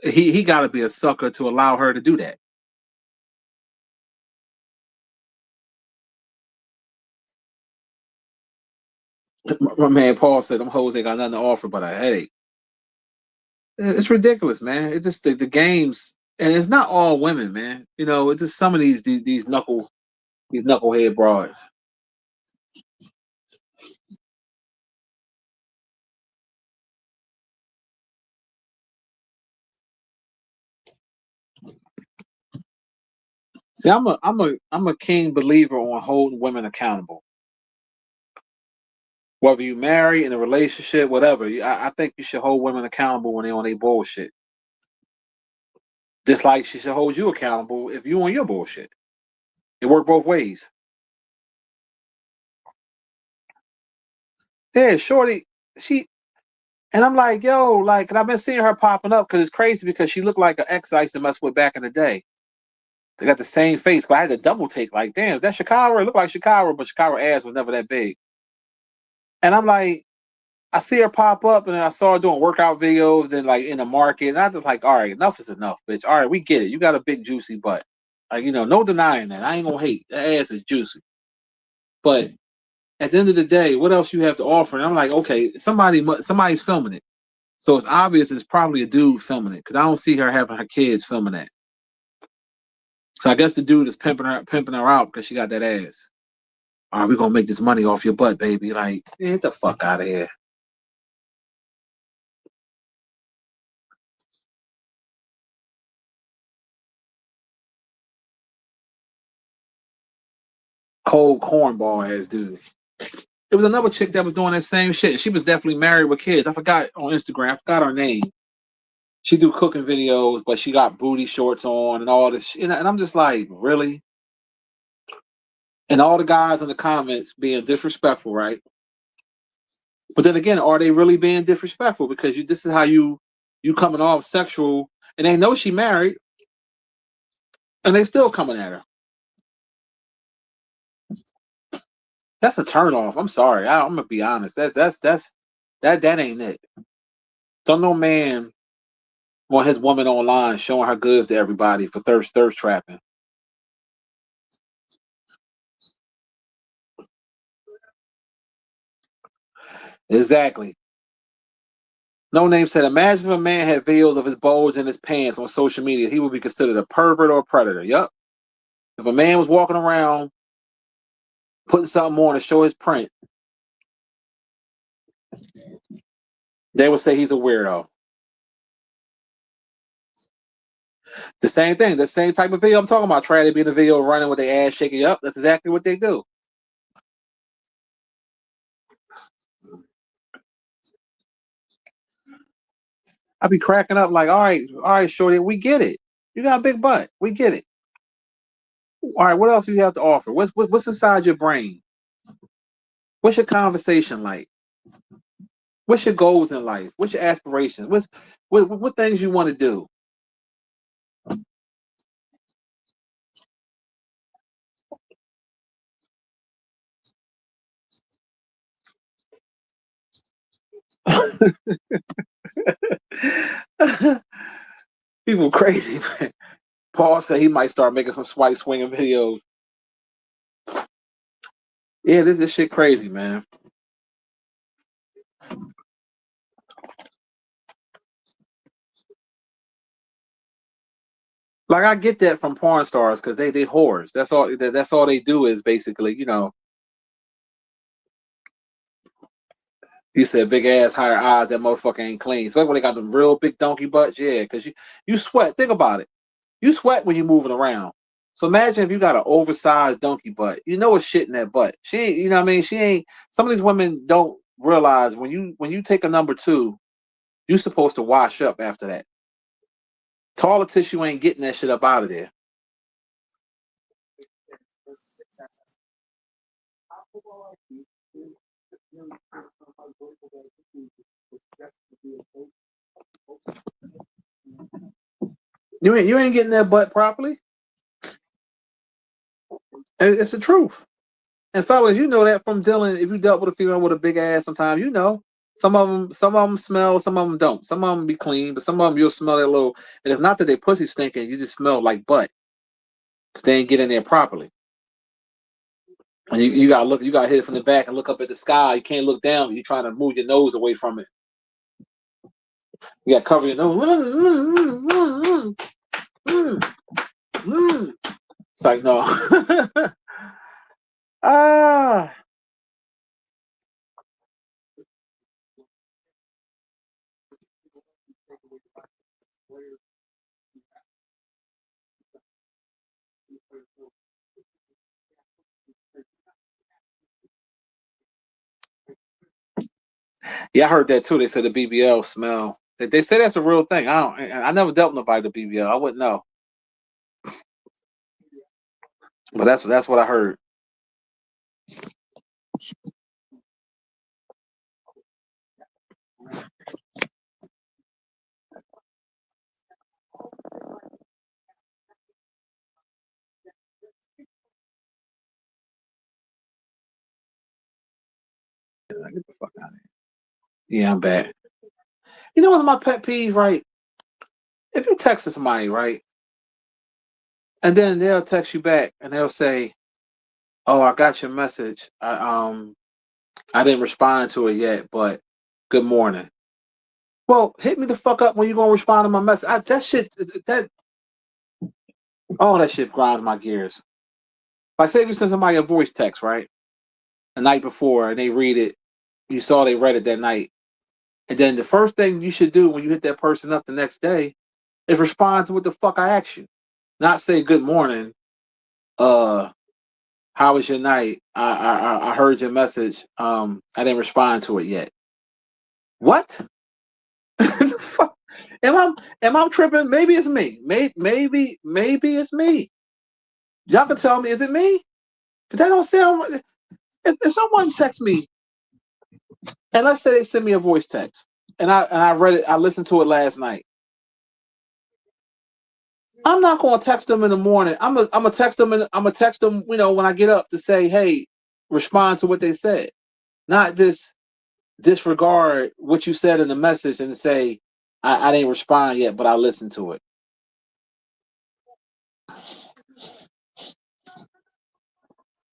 he got to be a sucker to allow her to do that. My man Paul said, "Them hoes ain't got nothing to offer but a headache." It's ridiculous, man. It's just the games, and it's not all women, man. It's just some of these knucklehead broads. See, I'm a keen believer on holding women accountable. Whether you marry in a relationship, whatever, I think you should hold women accountable when they on their bullshit. Just like she should hold you accountable if you on your bullshit. It worked both ways. Yeah, Shorty, she and I'm like, yo, like, and I've been seeing her popping up because it's crazy because she looked like an ex I used to mess with back in the day. They got the same face. But I had to double take, like, damn, is that Shakira? It looked like Shakira, but Shakira ass was never that big. And I'm like, I see her pop up, and then I saw her doing workout videos, then like in the market, and I just like, all right, enough is enough, bitch. All right, we get it. You got a big juicy butt, like no denying that. I ain't gonna hate that ass is juicy, but at the end of the day, what else you have to offer? And I'm like, okay, somebody's filming it, so it's obvious it's probably a dude filming it because I don't see her having her kids filming that. So I guess the dude is pimping her out because she got that ass. All right, we're gonna make this money off your butt, baby. Like, get the fuck out of here. Cold cornball ass dude. There was another chick that was doing that same shit. She was definitely married with kids. I forgot on Instagram. I forgot her name. She do cooking videos, but she got booty shorts on and all this. And I'm just like, really? And all the guys in the comments being disrespectful, right? But then again, are they really being disrespectful? Because this is how you coming off sexual, and they know she married, and they still coming at her. That's a turn off. I'm sorry. I'm gonna be honest. That ain't it. Don't no man want his woman online showing her goods to everybody for thirst trapping. Exactly. No Name said, imagine if a man had videos of his bulge in his pants on social media, he would be considered a pervert or a predator. Yup. If a man was walking around putting something on to show his print, they would say he's a weirdo. The same thing, the same type of video I'm talking about, trying to be in the video running with their ass shaking up. That's exactly what they do. I'd be cracking up like, all right, shorty, we get it. You got a big butt. We get it. All right, what else do you have to offer? What's inside your brain? What's your conversation like? What's your goals in life? What's your aspirations? What things you want to do? People crazy, man. Paul said he might start making some swipe swinging videos. Yeah, this shit crazy, man. Like I get that from porn stars because they whores. That's all they do is basically, you know. You said big ass, higher odds that motherfucker ain't clean. Especially when they got them real big donkey butts. Yeah, because you sweat. Think about it. You sweat when you're moving around. So imagine if you got an oversized donkey butt. You know it's shit in that butt. She ain't, you know what I mean? She ain't. Some of these women don't realize when you take a number two, you're supposed to wash up after that. Taller tissue ain't getting that shit up out of there. You ain't getting that butt properly. It's the truth. And fellas, you know that from dealing. If you dealt with a female with a big ass, sometimes you know some of them smell, some of them don't. Some of them be clean, but some of them you'll smell that little. And it's not that they pussy stinking. You just smell like butt because they ain't get in there properly. And you gotta look. You gotta hit it from the back and look up at the sky. You can't look down. You're trying to move your nose away from it. You gotta cover your nose. It's like no. Ah. Yeah, I heard that too. They said the BBL smell. They say that's a real thing. I never dealt with nobody with the BBL. I wouldn't know. But that's what I heard. Get the fuck out of here. Yeah, I'm bad. You know what's my pet peeve, right? If you text somebody, right, and then they'll text you back and they'll say, "Oh, I got your message. I didn't respond to it yet, but good morning." Well, hit me the fuck up when you gonna respond to my message. That shit grinds my gears. Like, say if you send somebody a voice text, right, the night before, and they read it, you saw they read it that night, and then the first thing you should do when you hit that person up the next day is respond to what the fuck I asked you, not say good morning. How was your night? I heard your message. I didn't respond to it yet. What? The fuck? Am I tripping? Maybe it's me. Maybe it's me. Y'all can tell me, is it me? But that don't sound right. If someone texts me, and let's say they send me a voice text, and I read it, I listened to it last night. I'm not gonna text them in the morning. I'm gonna text them you know, when I get up to say, hey, respond to what they said. Not just disregard what you said in the message and say, I didn't respond yet, but I listened to it.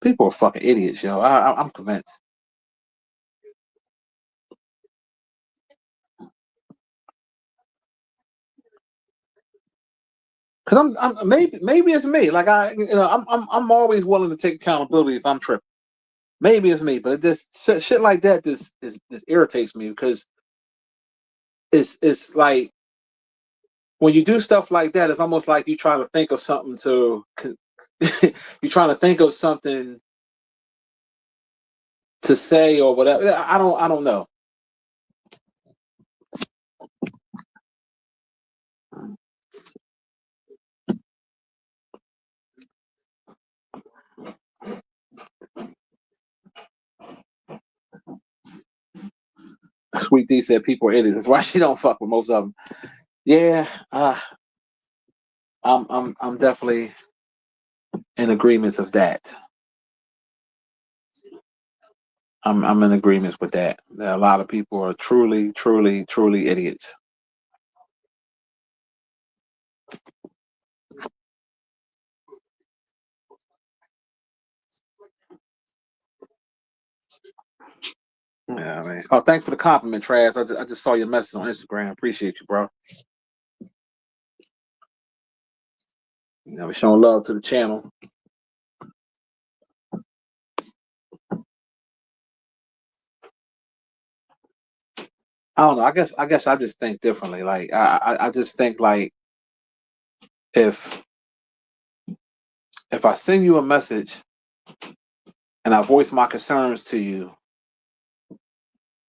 People are fucking idiots, yo. I'm convinced. Cause I'm maybe it's me. Like I'm always willing to take accountability if I'm tripping. Maybe it's me, but it just shit like that this irritates me because it's like when you do stuff like that, it's almost like you trying to think of something to you're trying to think of something to say or whatever. I don't know. Sweet D said people are idiots. That's why she don't fuck with most of them. Yeah, I'm definitely in agreement of that. I'm in agreement with that. That a lot of people are truly, truly, truly idiots. Yeah, man. Oh, thanks for the compliment, Trav. I just saw your message on Instagram. Appreciate you, bro. You know, showing love to the channel. I don't know. I guess I just think differently. Like I just think like if I send you a message and I voice my concerns to you,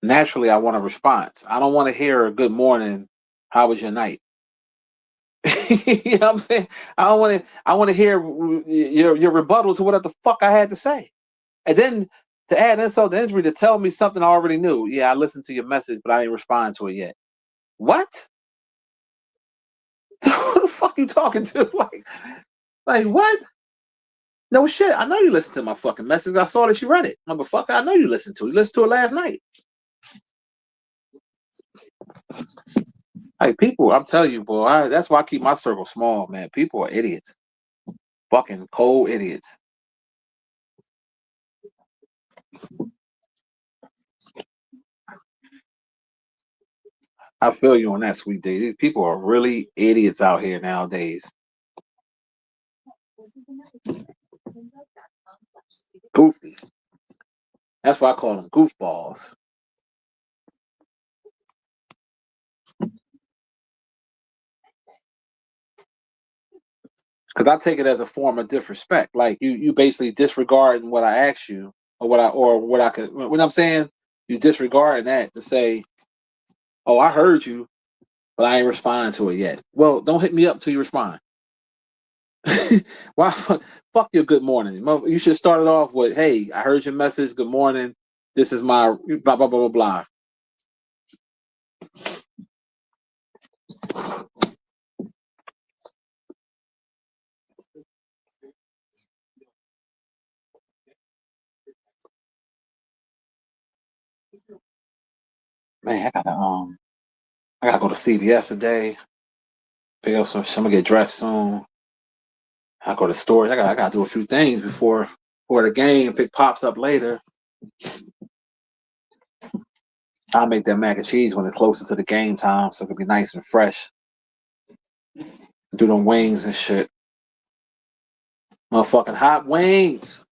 naturally I want a response. I don't want to hear a good morning. How was your night? You know what I'm saying? I want to hear your rebuttal to whatever the fuck I had to say. And then to add insult to injury, to tell me something I already knew. Yeah, I listened to your message, but I ain't respond to it yet. What? Who the fuck you talking to? Like what? No shit. I know you listened to my fucking message. I saw that you read it, motherfucker. I know you listened to it. You listened to it last night. Like people, I'm telling you, boy. That's why I keep my circle small, man. People are idiots, fucking cold idiots. I feel you on that, sweet day. These people are really idiots out here nowadays. Goofy. That's why I call them goofballs. Because I take it as a form of disrespect. Like you basically disregarding what I asked you, or what I could. What I'm saying, you disregarding that to say, "Oh, I heard you, but I ain't responding to it yet." Well, don't hit me up till you respond. Why? Fuck your good morning. You should start it off with, "Hey, I heard your message. Good morning. This is my blah blah blah blah blah." Man, I gotta go to CVS today. Pick up some. I'm gonna get dressed soon. I go to stores. I gotta do a few things before the game. Pick pops up later. I'll make that mac and cheese when it's closer to the game time, so it can be nice and fresh. Do them wings and shit. Motherfucking hot wings.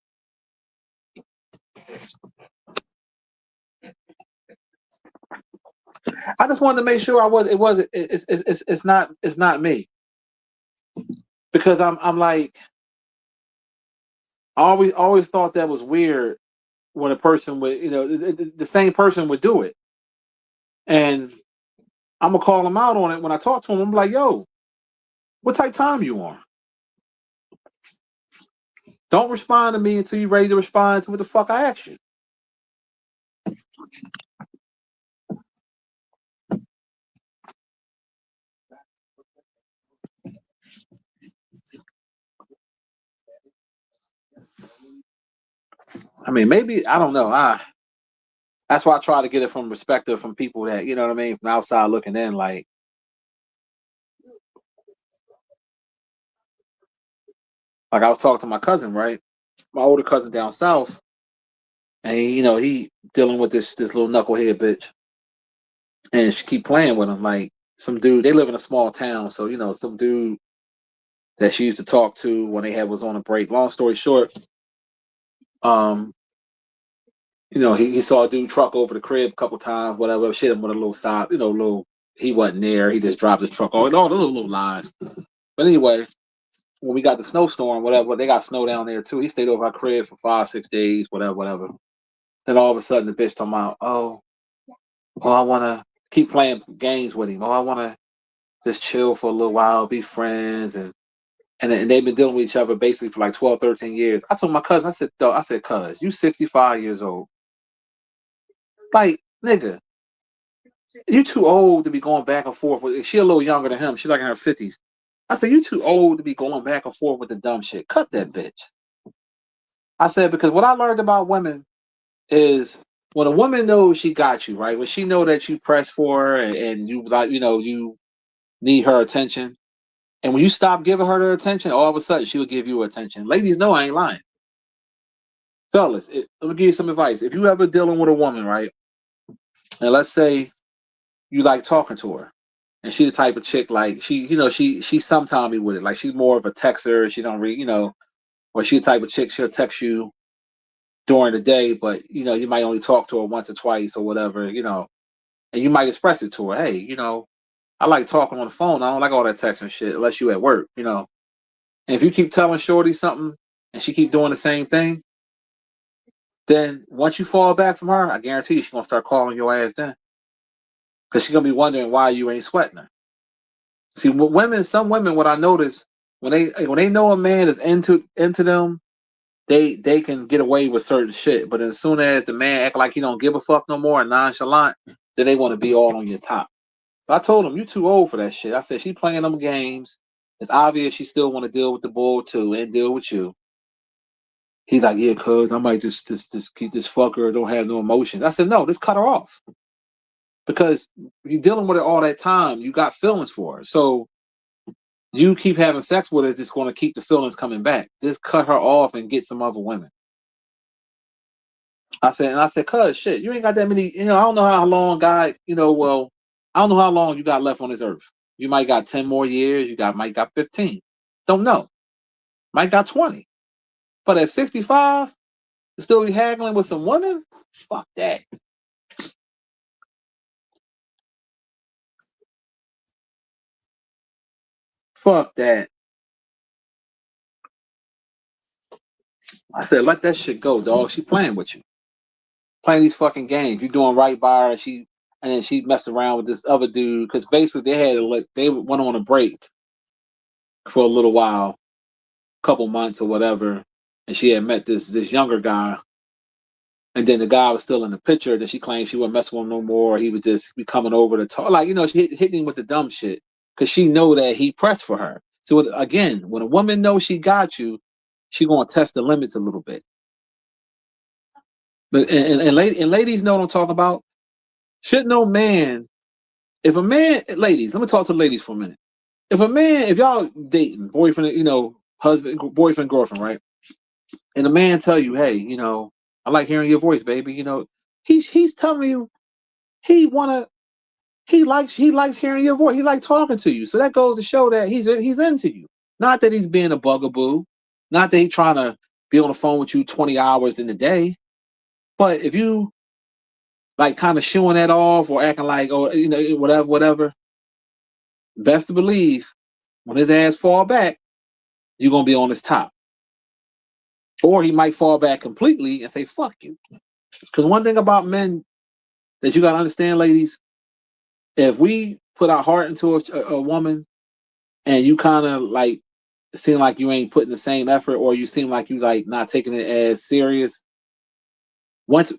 I just wanted to make sure I was. It wasn't. It's not me, because I'm like, I always thought that was weird when a person would, the same person would do it, and I'm gonna call him out on it when I talk to him. I'm like, yo, what type time you on? Don't respond to me until you're ready to respond to what the fuck I asked you. I mean, maybe I don't know. That's why I try to get it from perspective from people that, you know what I mean, from outside looking in. Like I was talking to my cousin, right? My older cousin down south, and he dealing with this little knucklehead bitch, and she keep playing with him like some dude. They live in a small town, so some dude that she used to talk to when was on a break. Long story short, um, he saw a dude truck over the crib a couple times, whatever. Shit him with a little side, little. He wasn't there. He just dropped his truck. All the little lies. But anyway, when we got the snowstorm, whatever, they got snow down there too. He stayed over our crib for 5, 6 days, whatever. Then all of a sudden, the bitch talking about, I want to keep playing games with him. I want to just chill for a little while, be friends, and they've been dealing with each other basically for like 12, 13 years. I told my cousin, I said, cuz, you 65 years old. Like, nigga, you too old to be going back and forth with. She a little younger than him. She's like in her 50s. I said, you too old to be going back and forth with the dumb shit. Cut that bitch. I said, because what I learned about women is when a woman knows she got you, right? When she know that you press for her and you like, you need her attention, and when you stop giving her the attention, all of a sudden she will give you attention. Ladies know I ain't lying. Fellas, let me give you some advice. If you ever dealing with a woman, right, and let's say you like talking to her, and she the type of chick like she sometime with it, like she's more of a texter. She don't read, or she the type of chick she'll text you during the day, but you might only talk to her once or twice or whatever, and you might express it to her. Hey, I like talking on the phone. I don't like all that text and shit unless you at work, And if you keep telling Shorty something and she keep doing the same thing, then once you fall back from her, I guarantee you she's gonna start calling your ass then, because she's gonna be wondering why you ain't sweating her. See, some women, what I notice when they know a man is into them, they can get away with certain shit. But as soon as the man act like he don't give a fuck no more and nonchalant, then they want to be all on your top. So I told him, you too old for that shit. I said, she playing them games. It's obvious she still want to deal with the bull too and deal with you. He's like, yeah, cuz I might just keep this fucker, don't have no emotions. I said, no, just cut her off. Because you're dealing with it all that time. You got feelings for her. So you keep having sex with her, it's just going to keep the feelings coming back. Just cut her off and get some other women. I said, cuz shit, you ain't got that many, I don't know how long I don't know how long you got left on this earth. You might got 10 more years, might got 15. Don't know. Might got 20. But at 65, still be haggling with some women? Fuck that. Fuck that. I said, let that shit go, dog. She playing with you. Playing these fucking games. You doing right by her, and then she messed around with this other dude, because basically they went on a break for a little while, couple months or whatever, and she had met this younger guy, and then the guy was still in the picture. That she claimed she wouldn't mess with him no more. He would just be coming over to talk, like she hitting him with the dumb shit because she know that he pressed for her. So again, when a woman knows she got you, she gonna test the limits a little bit. But and ladies know what I'm talking about. Should no man, if a man, ladies, let me talk to the ladies for a minute. If y'all dating, boyfriend, husband, boyfriend, girlfriend, right? And a man tell you, hey, I like hearing your voice, baby. He's telling you he likes hearing your voice. He likes talking to you. So that goes to show that he's into you. Not that he's being a bugaboo. Not that he's trying to be on the phone with you 20 hours in a day. But if you like kind of showing that off or acting like, whatever, best to believe when his ass fall back, you're gonna be on his top. Or he might fall back completely and say, fuck you. Because one thing about men that you gotta understand, ladies, if we put our heart into a woman and you kind of like seem like you ain't putting the same effort, or you seem like you like not taking it as serious, once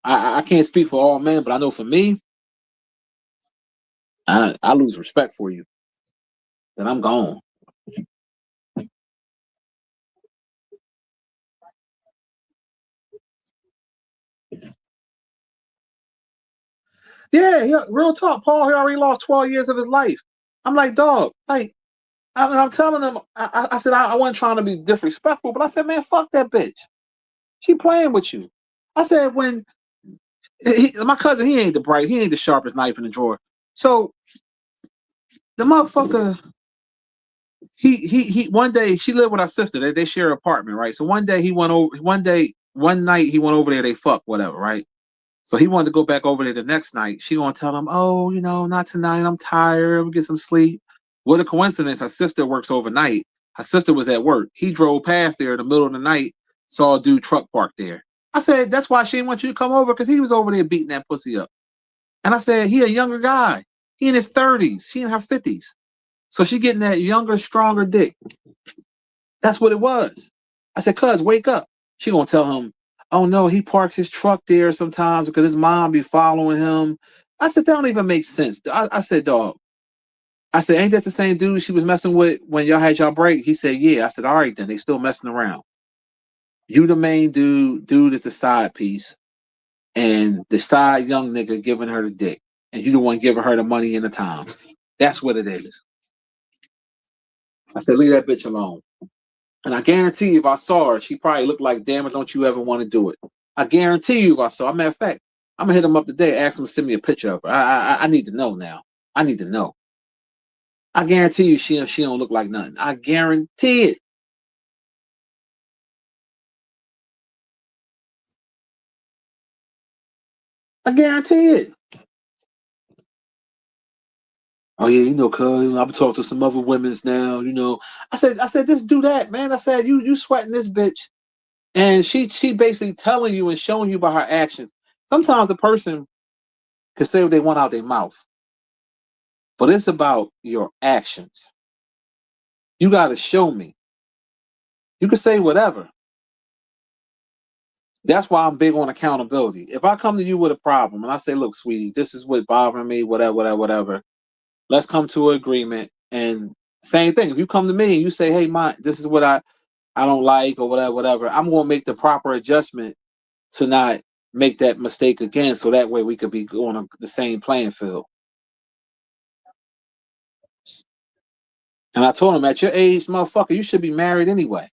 I can't speak for all men, but I know for me, I lose respect for you. Then I'm gone. Yeah, real talk. Paul, he already lost 12 years of his life. I'm like, dog, like, I'm telling him, I said, I wasn't trying to be disrespectful, but I said, man, fuck that bitch. She playing with you. I said, when my cousin, he ain't the sharpest knife in the drawer. So the motherfucker, he one day, she lived with her sister. They share an apartment, right? So one night he went over there, they fuck, whatever, right? So he wanted to go back over there the next night. She gonna tell him, oh, not tonight. I'm tired. We'll get some sleep. What a coincidence. Her sister works overnight. Her sister was at work. He drove past there in the middle of the night, saw a dude truck parked there. I said, that's why she didn't want you to come over, because he was over there beating that pussy up. And I said, he a younger guy. He in his 30s. She in her 50s. So she getting that younger, stronger dick. That's what it was. I said, cuz, wake up. She gonna tell him, oh no, he parks his truck there sometimes because his mom be following him. I said, that don't even make sense. I said, dog. I said, ain't that the same dude she was messing with when y'all had y'all break? He said, yeah. I said, all right, then they still messing around. You the main dude is the side piece. and the side young nigga giving her the dick, and you the one giving her the money and the time. That's what it is. I said, leave that bitch alone. And I guarantee you, if I saw her, she probably looked like, damn it, don't you ever want to do it. I guarantee you, if I saw her, matter of fact, I'm gonna hit him up today, ask him to send me a picture of her. I need to know now. I need to know. I guarantee you, she don't look like nothing. I guarantee it. I guarantee it. Oh yeah, cuz I've been talking to some other women's now. I said, just do that, man. I said, you sweating this bitch, and she basically telling you and showing you by her actions. Sometimes a person can say what they want out their mouth, but it's about your actions. You got to show me. You can say whatever. That's why I'm big on accountability. If I come to you with a problem and I say, look, sweetie, this is what bothering me, whatever. Let's come to an agreement. And same thing. If you come to me and you say, hey, this is what I don't like or whatever, I'm going to make the proper adjustment to not make that mistake again. So that way we could be on the same playing field. And I told him, at your age, motherfucker, you should be married anyway.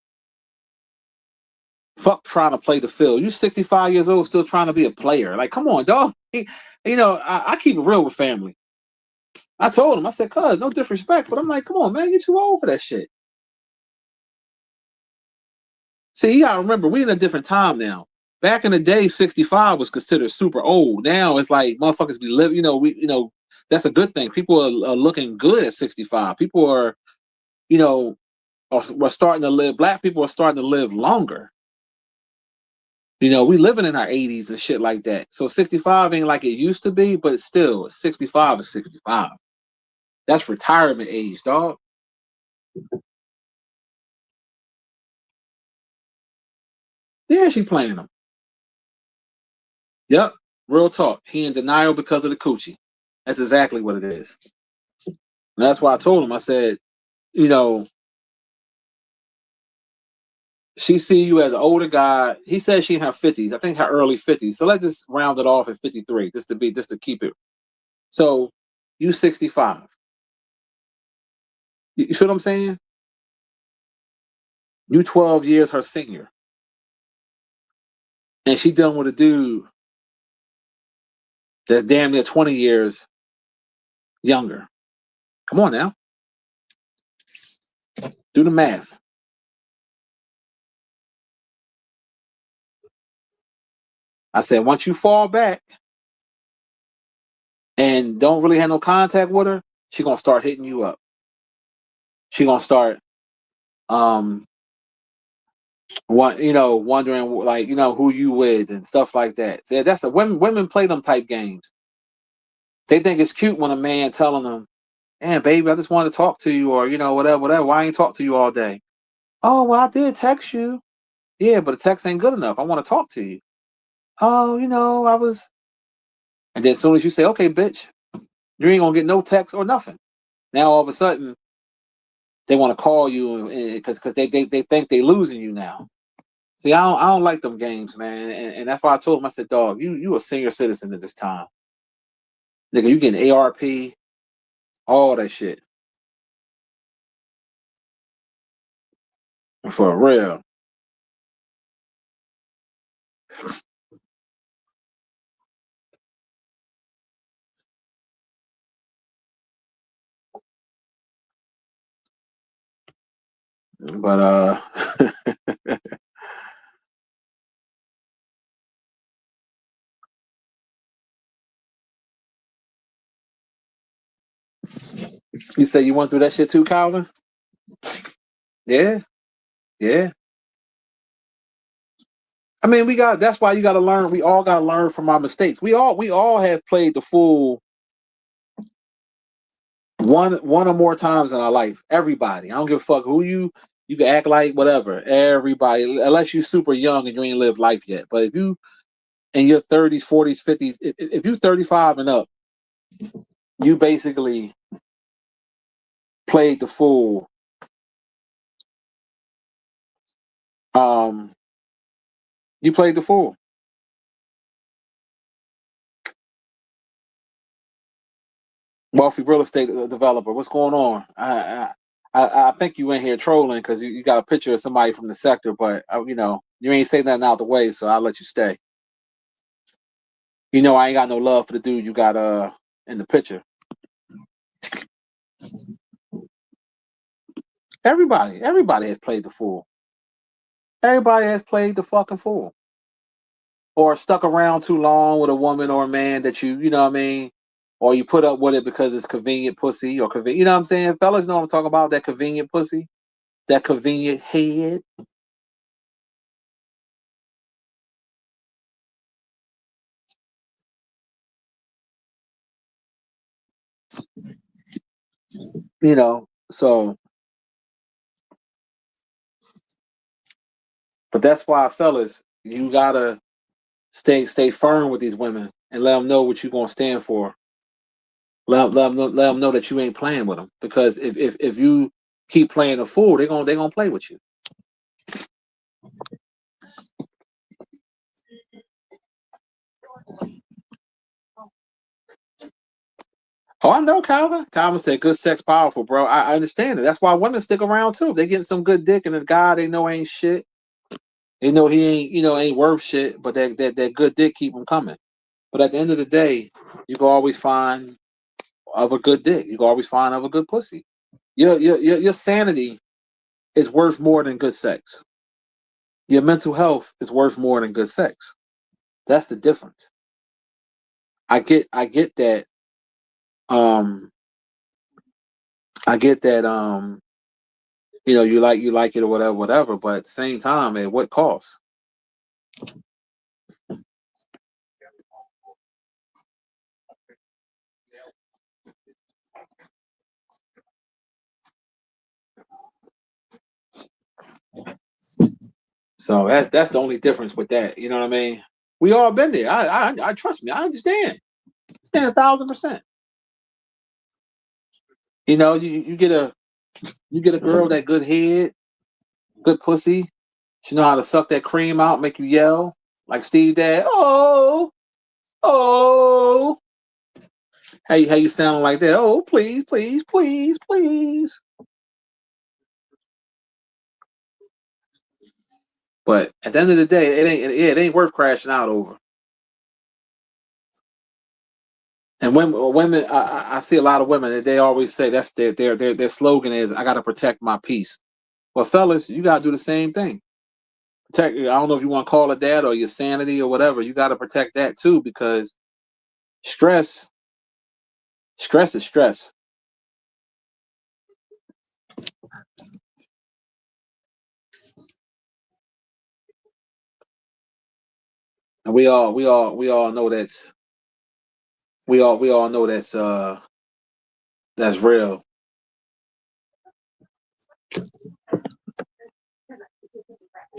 Fuck trying to play the field. You 65 years old, still trying to be a player. Like, come on, dog. I keep it real with family. I told him, I said, cuz, no disrespect, but I'm like, come on, man, you're too old for that shit. See, you gotta remember, we in a different time now. Back in the day, 65 was considered super old. Now it's like motherfuckers be living, that's a good thing. People are looking good at 65. People are, are starting to live, black people are starting to live longer. We living in our 80s and shit like that. So 65 ain't like it used to be, but it's still 65 is 65. That's retirement age, dog. Yeah, she playing them. Yep, real talk. He in denial because of the coochie. That's exactly what it is. And that's why I told him. I said, you know, she see you as an older guy. He said she in her 50s. I think her early 50s. So let's just round it off at 53, just to keep it. So you 65. You see what I'm saying? You 12 years her senior. And she done with a dude that's damn near 20 years younger. Come on now. Do the math. I said, once you fall back and don't really have no contact with her, she gonna start hitting you up. She gonna start wondering like, who you with and stuff like that. So yeah, that's women play them type games. They think it's cute when a man telling them, man, baby, I just want to talk to you, or whatever. Why I ain't talk to you all day? Oh, well, I did text you. Yeah, but the text ain't good enough. I want to talk to you. Oh, I was. And then as soon as you say, okay, bitch, you ain't gonna get no text or nothing. Now all of a sudden they want to call you because they think they losing you now. See, I don't like them games, man, and that's why I told him. I said, dog, you a senior citizen at this time, nigga. You getting ARP, all that shit for real. But you say you went through that shit too, Calvin? Yeah, yeah. I mean, that's why you got to learn. We all got to learn from our mistakes. We all have played the fool one or more times in our life. Everybody. I don't give a fuck who you can act like whatever. Everybody, unless you're super young and you ain't lived life yet. But if you in your 30s, 40s, 50s, if you 35 and up, you basically played the fool. You played the fool. Wealthy real estate developer. What's going on? I think you in here trolling because you got a picture of somebody from the sector, but you ain't say nothing out the way, so I'll let you stay. I ain't got no love for the dude you got in the picture. Everybody has played the fool. Everybody has played the fucking fool. Or stuck around too long with a woman or a man that you know what I mean? Or you put up with it because it's convenient pussy or convenient, you know what I'm saying? Fellas know what I'm talking about, that convenient pussy, that convenient head. So, but that's why, fellas, you gotta stay firm with these women and let them know what you're gonna stand for. Let them know that you ain't playing with them, because if you keep playing the fool, they're gonna play with you. Oh, I know, Calvin. Calvin said, "Good sex, powerful, bro." I understand it. That's why women stick around too. If they getting some good dick and the guy they know ain't shit, they know he ain't worth shit, but that good dick keep them coming. But at the end of the day, you can always find of a good dick. You can always find of a good pussy. Your sanity is worth more than good sex. Your mental health is worth more than good sex. That's the difference. I get that. Um, I get that. You like it or whatever. But at the same time, at what cost? So that's the only difference with that. You know what I mean? We all been there. I trust me. I understand. 1,000%. You get a girl that good head, good pussy. She know how to suck that cream out, make you yell like Steve Dad. Oh. How you sounding like that? Oh, please, please, please, please. But at the end of the day, it ain't worth crashing out over. And women, I see a lot of women that they always say that's their slogan is, "I got to protect my peace." Well, fellas, you got to do the same thing. Protect. I don't know if you want to call it that or your sanity or whatever. You got to protect that too, because stress is stress. And we all know we all know that's real.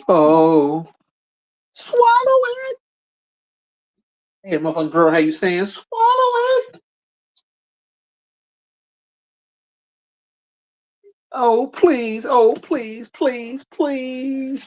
Oh, swallow it. Hey, motherfucking girl, how you saying? Swallow it. Oh, please. Oh, please, please, please.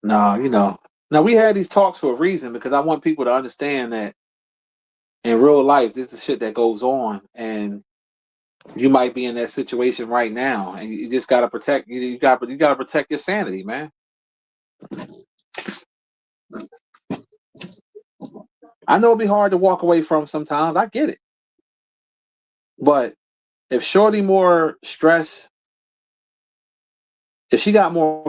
No, Now we had these talks for a reason, because I want people to understand that in real life, this is shit that goes on, and you might be in that situation right now, and you just gotta protect you gotta protect your sanity, man. I know it'd be hard to walk away from sometimes. I get it. But if Shorty more stress, if she got more